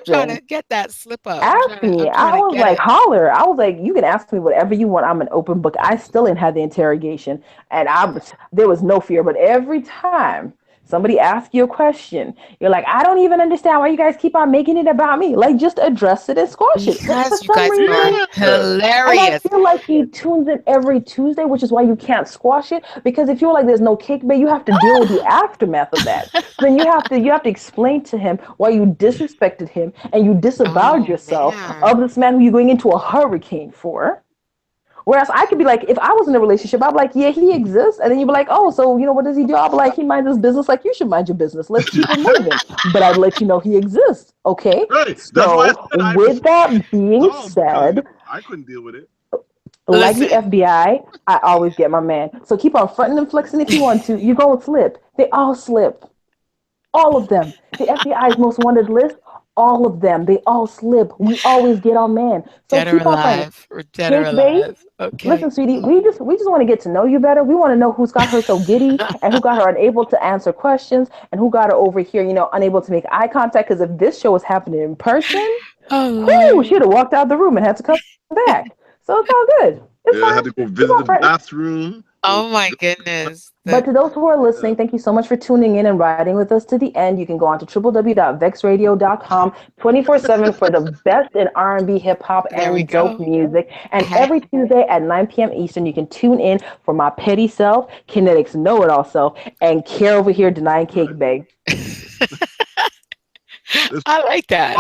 trying to get that slip up. Ask me. I was like, holler. I was like, you can ask me whatever you want. I'm an open book. I still didn't have the interrogation, and there was no fear. But every time somebody asks you a question, you're like, I don't even understand why you guys keep on making it about me. Like, just address it and squash it. Because you guys are hilarious. And I feel like he tunes in every Tuesday, which is why you can't squash it. Because if you're like, there's no Cake Bay, you have to deal with the aftermath of that. So then you have to explain to him why you disrespected him and you disavowed yourself of this man who you're going into a hurricane for. Whereas I could be like, if I was in a relationship, I'd be like, yeah, he exists. And then you'd be like, oh, so, what does he do? I'd be like, he minds his business like you should mind your business. Let's keep it moving. But I'd let you know he exists. Okay? Right. So with that being said, I couldn't deal with it. Like the FBI, I always get my man. So keep on fronting and flexing if you want to. You're going to slip. They all slip. All of them. The FBI's most wanted list, all of them. They all slip. We always get our man. So dead or alive. We're dead or alive. Okay. Listen, sweetie, we just want to get to know you better. We want to know who's got her so giddy and who got her unable to answer questions and who got her over here, unable to make eye contact. Because if this show was happening in person, Oh, Whoo, Lord. she'd have walked out the room and had to come back. So it's all good. It's Yeah, I fine. had to go Keep visit on the praying. bathroom. Oh my goodness. But to those who are listening, thank you so much for tuning in and riding with us to the end. You can go on to www.vexradio.com 24/7 for the best in R&B, hip hop, There we and dope go. music. And every Tuesday at 9 p.m. Eastern, you can tune in for my petty self, Kinetic's know-it-all self, and Care over here denying cake bae. I like that.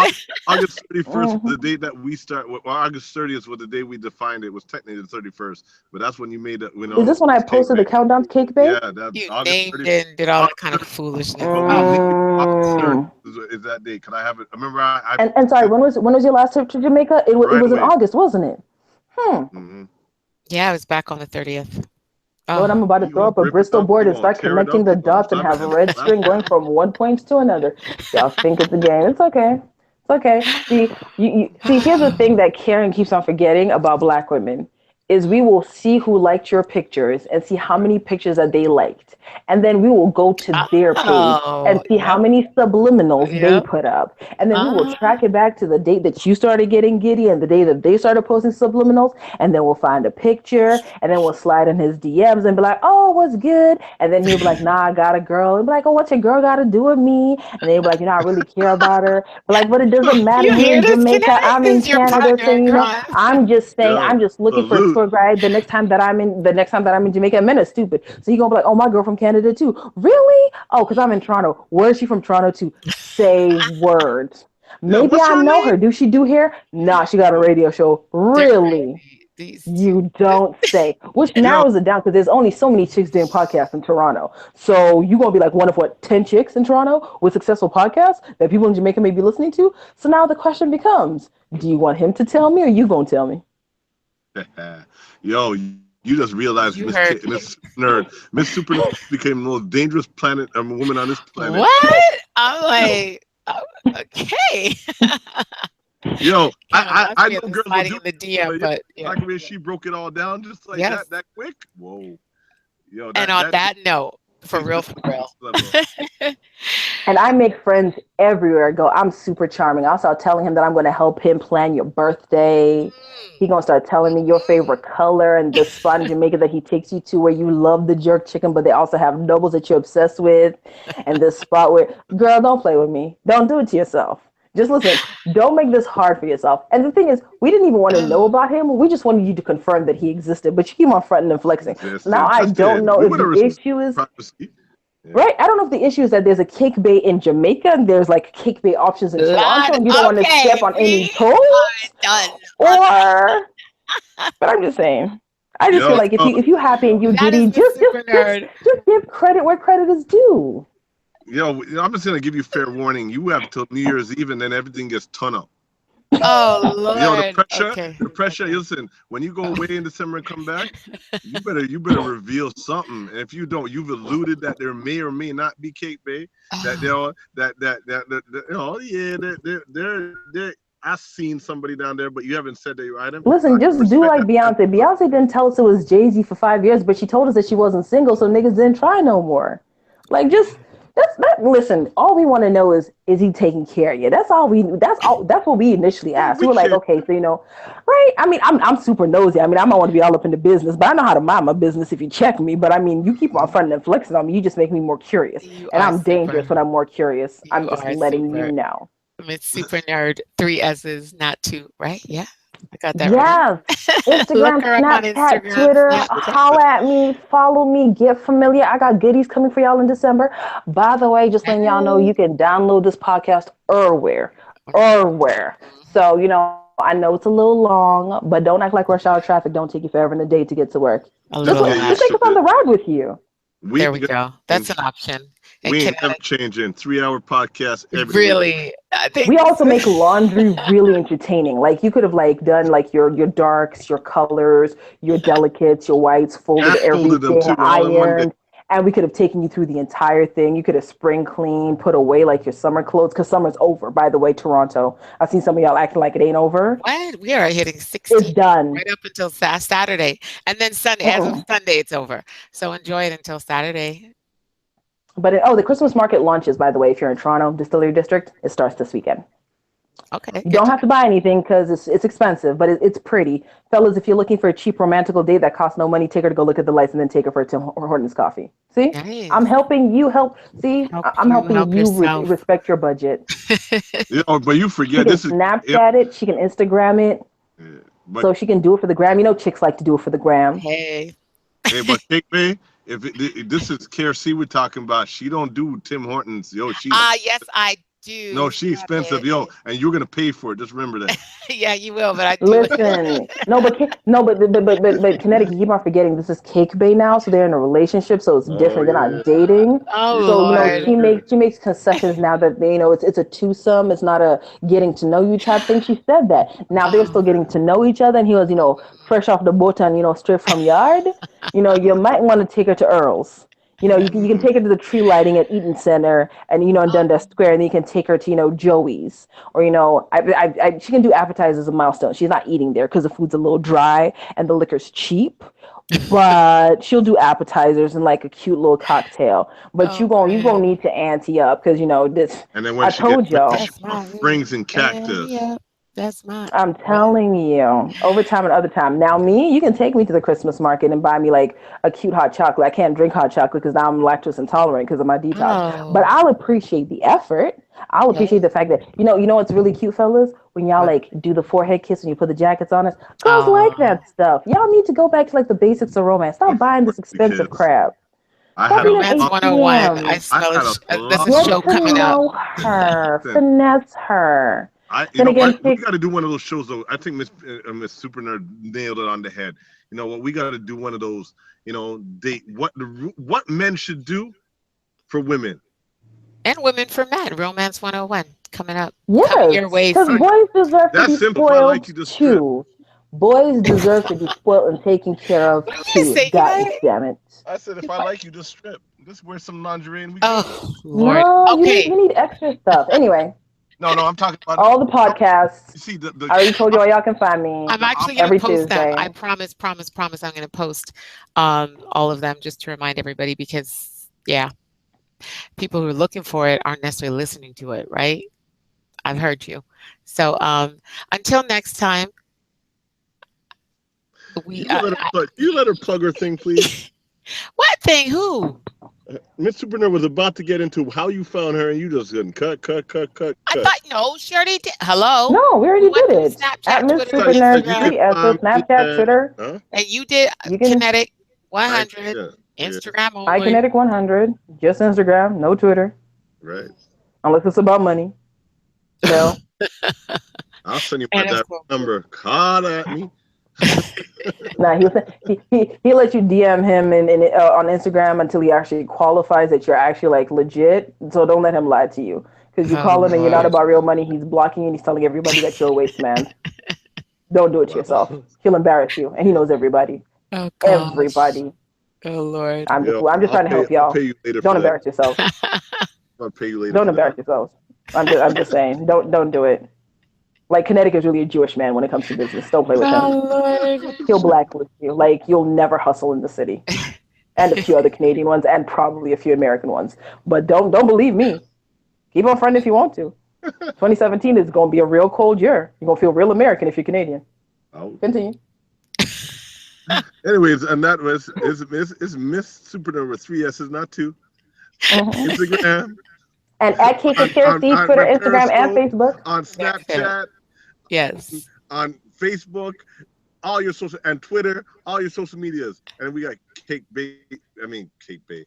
August 31st was the date that we start. Well, August 30th was the day we defined it. Was technically the 31st, but that's when you made it. Is this when I posted the countdown to cake bae? Yeah, that You August named 30th. it and did all that kind of foolishness. But we named it August 30th is that day. Can I have it? I remember I And sorry, when was your last trip to Jamaica? It right was in away. August, wasn't it? Mm-hmm. Yeah, I was back on the 30th. Lord, I'm about to throw up a Rip it Bristol up, board you and gonna start tear it connecting up, the you gonna dots and slap it have a in the red string going from one point to another. Y'all think it's a game. It's okay. It's okay. See, see, here's the thing that Karen keeps on forgetting about Black women is we will see who liked your pictures and see how many pictures that they liked. And then we will go to their page and Oh, see how many subliminals they yep. put up. And then we will track it back to the date that you started getting giddy and the day that they started posting subliminals. And then we'll find a picture and then we'll slide in his DMs and be like, oh, what's good? And then he'll be like, nah, I got a girl. And be like, oh, what's your girl got to do with me? And then he'll be like, you know, I really care about her. But like, but it doesn't matter. You You hear in this, Jamaica, Kinetic? I'm This in is your Canada. partner So, in you know, crime. I'm just saying, Yo, I'm just looking for a salute. tour guide the next time that I'm in Jamaica. Men are stupid. So he gonna be like, oh, my girl from Canada too. Really? Oh, because I'm in Toronto. Where's she from Toronto to? Say words. Yeah, Maybe what's I her know name? her. Do she do hair? Nah, she got a radio show. They're Really? crazy. These You don't say. Which Yo, narrows it down because there's only so many chicks doing podcasts in Toronto. So you're gonna be like one of 10 chicks in Toronto with successful podcasts that people in Jamaica may be listening to. So now the question becomes, do you want him to tell me or you gonna tell me? yo, you just realized you heard Miss Super Nerd became the most dangerous woman on this planet. what? I'm like, oh, okay. Yo, Kind of I lost me know at the girls will sliding do in the it, DM, but yeah, but yeah. like when she broke it all down just like Yes. that quick. Whoa, yo, And on that note, for is real, this for real. level. And I make friends everywhere I go. I'm super charming. I'll start telling him that I'm going to help him plan your birthday. He going to start telling me your favorite color and the spot in Jamaica that he takes you to where you love the jerk chicken, but they also have doubles that you're obsessed with. And this spot where, girl, don't play with me. Don't do it to yourself. Just listen, don't make this hard for yourself. And the thing is, we didn't even want to know about him. We just wanted you to confirm that he existed, but you keep on fronting and flexing. So now I Just don't did. know We if would have the respected issue is privacy. Yeah. right. I don't know if the issue is that there's a cake bay in Jamaica and there's like cake bay options in Toronto Lord, and you don't want to step okay, on any we toes, are done on or but I'm just saying. I just feel Yo, like if you happy and you that is giddy, the super nerd. just give credit where credit is due. yo, I'm just gonna give you fair warning. You have till New Year's Eve, and then everything gets ton up. Oh Yo, Lord. Okay. the pressure. Okay. Listen, when you go away in December and come back, you better reveal something. And if you don't, you've alluded that there may or may not be Cake Bay. That they'll that oh yeah, they're. I seen somebody down there, but you haven't said that you item. Listen, just do Respect like that. Beyonce. Beyonce didn't tell us it was Jay-Z for 5 years, but she told us that she wasn't single, so niggas didn't try no more. Like just that's not listen, all we want to know is he taking care of you? That's what we initially asked. We We were like, can't. okay, so right? I mean, I'm super nosy. I mean, I might want to be all up in the business, but I know how to mind my business if you check me. But I mean, you keep on fronting and flexing on me, you just make me more curious. You And are I'm dangerous super. when I'm more curious. You I'm just are letting you super. know. It's super nerd. 3 S's, not 2, right? Yeah. I got that Yes. right. Look Instagram, her up on Snapchat, Instagram, Twitter, Snapchat. holla at me, follow me, get familiar. I got goodies coming for y'all in December. By the way, just letting y'all know you can download this podcast everywhere. So, I know it's a little long, but don't act like rush hour traffic. Don't take you forever in the day to get to work. A little Just take us on the ride with you. There we go. That's an option. And We ain't never changing. 3-hour podcast every really, I think we also make laundry really entertaining. Like you could have done your darks, your colors, your delicates, your whites, folded folded them everything, too, all in one day. ironed, and we could have taken you through the entire thing. You could have spring cleaned, put away your summer clothes because summer's over. By the way, Toronto, I've seen some of y'all acting like it ain't over. what? We are hitting 60 It's done. right up until Saturday, and then Sunday. As of Sunday, it's over. So enjoy it until Saturday. But the Christmas market launches. By the way, if you're in Toronto Distillery District, it starts this weekend. Okay. You don't have to buy anything because it's expensive, but it's pretty. Fellas, if you're looking for a cheap romantical date that costs no money, take her to go look at the lights and then take her for a Tim Hortons coffee. See? Nice. I'm helping you help. See? I'm helping help you yourself. respect your budget. But you She forget can this is Snapchat it. She can Instagram it. but So she can do it for the gram. You know, chicks like to do it for the gram. Hey. but Cake Bay, if this is KRC we're talking about, she don't do Tim Hortons, yo. She Yes, I do. no, she Stop expensive, it. yo, and you're gonna pay for it. Just remember that. Yeah, you will, but I do. Listen, but Connecticut, you keep on forgetting this is Cake Bay now, so they're in a relationship, so it's different. They're not dating. Oh, So Lord. she makes concessions now that it's a twosome. It's not a getting to know you type thing. She said that. Now they're still getting to know each other, and he was fresh off the boat and straight from yard. You might want to take her to Earl's. You can take her to the tree lighting at Eaton Center and and Dundas Square, and then you can take her to Joey's, or she can do appetizers a milestone. She's not eating there because the food's a little dry and the liquor's cheap, but she'll do appetizers and like a cute little cocktail. But you gonna need to ante up because this. And then when I told y'all, springs and cactus. Yeah. That's mine. I'm telling you, overtime and other time. Now, you can take me to the Christmas market and buy me like a cute hot chocolate. I can't drink hot chocolate because now I'm lactose intolerant because of my detox. But I'll appreciate the effort. I'll appreciate the fact that you know what's really cute, fellas, when y'all like do the forehead kiss and you put the jackets on us. Girls like that stuff. Y'all need to go back to like the basics of romance. Stop buying this expensive crap. I had Romance 101. I smell there's a show coming up. Finesse her. We got to do one of those shows though. I think Miss Super Nerd nailed it on the head. You know what? We got to do one of those. What men should do for women and women for men. Romance 101 coming up. Yes, your way. Because boys deserve to be simple. spoiled I like you to too. Boys deserve to be spoiled and taken care of too. God damn it! I said if I like you, just strip. Just wear some lingerie and we. Oh Lord. No, okay. you need extra stuff. Anyway. No, I'm talking about all the podcasts. You see, I already told you where y'all can find me. I'm actually going to post Tuesday. them. I promise. I'm going to post all of them just to remind everybody because, people who are looking for it aren't necessarily listening to it, right? I've heard you. So until next time. You let her plug her thing, please. What thing? Who? Miss Super Nerd was about to get into how you found her, and you just couldn't cut. I thought she already did. Hello. No, we already did it. Snapchat, at Miss Twitter, Super Nerd, Snapchat, Twitter. Huh? And you did Kinetic 100, Instagram only. Kinetic 100, just Instagram, no Twitter. Right. Unless it's about money. No. I'll send you that number. Call at me. Nah, he'll let you DM him on Instagram until he actually qualifies that you're actually like legit. So don't let him lie to you, because you call him and you're not about real money. He's blocking you and he's telling everybody that you're a waste man. Don't do it to yourself. He'll embarrass you, and he knows everybody. Oh, gosh. Everybody. Oh Lord. I'm just trying to help y'all. Don't embarrass yourself. I'll pay you later. Don't embarrass yourselves. I'm just saying. Don't do it. Like, Connecticut is really a Jewish man when it comes to business. Don't play with him. Lord. He'll blacklist you. Like, you'll never hustle in the city. And a few other Canadian ones, and probably a few American ones. But don't believe me. Keep on friend if you want to. 2017 is going to be a real cold year. You're going to feel real American if you're Canadian. Continue. Anyways, and that was is Miss Super Nerd with 3 S's, not 2. Instagram. And at Cake with KRC, Twitter, Instagram, and Facebook. On Snapchat. Yes. On Facebook, all your social, and Twitter, all your social medias. And we got Cake Bay. Cake Bay.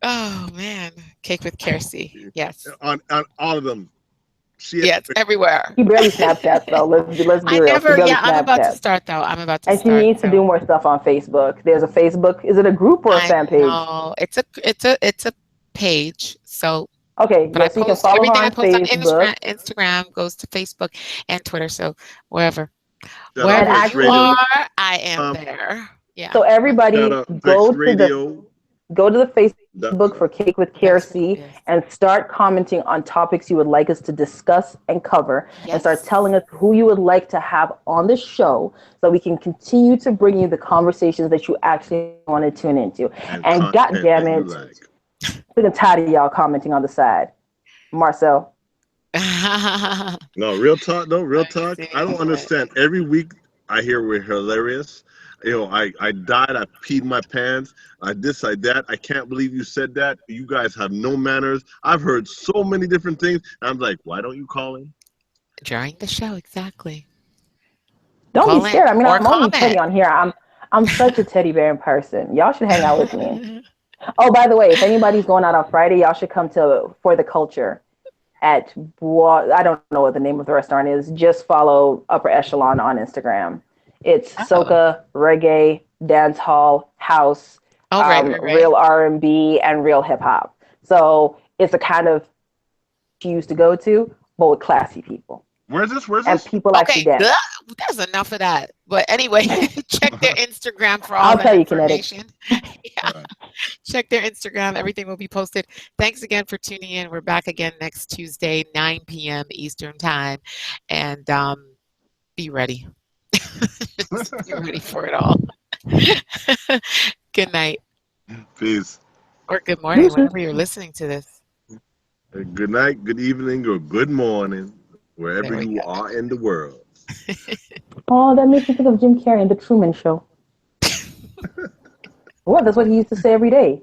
Oh man, Cake with KRC. Yes. On all of them. Yes, everywhere. He barely Snapchats though. Let's be real. I'm about to start though. And she needs to do more stuff on Facebook. There's a Facebook. Is it a group or a fan page? No, it's a page. So okay, but so you can follow everything her on I post Facebook. on Instagram goes to Facebook and Twitter. So wherever I am there. Yeah. So everybody go to the Facebook for Cake with KRC and start commenting on topics you would like us to discuss and cover, and start telling us who you would like to have on the show so we can continue to bring you the conversations that you actually want to tune into. And God damn it. I'm tired of y'all commenting on the side. Marcel. No, real talk though, real I talk. see. I don't understand. Every week I hear we're hilarious. I died, I peed my pants, I this, I that. I can't believe you said that. You guys have no manners. I've heard so many different things. And I'm like, why don't you call in? During the show, exactly. Don't Call be scared. in I mean, or I'm only comment. petty on here. I'm such a teddy bear in person. Y'all should hang out with me. Oh, by the way, if anybody's going out on Friday, y'all should come to For the Culture at I don't know what the name of the restaurant is. Just follow Upper Echelon on Instagram. It's Oh. soca, reggae, dance hall, house, Oh, right. real R&B, and real hip hop. So it's a kind of you used to go to, but with classy people. Where's this? Where's And this? people actually Okay, dance. that's enough of that. But anyway, check their Instagram for all I'll that tell you, Kinetic. information. Yeah. Check their Instagram. Everything will be posted. Thanks again for tuning in. We're back again next Tuesday, 9 p.m. Eastern Time. And be ready. Just be ready for it all. Good night. Peace. Or good morning, Deuces. whenever you're listening to this. Good night, good evening, or good morning, wherever There we you go. are in the world. Oh, that makes me think of Jim Carrey in The Truman Show. Well, that's what he used to say every day.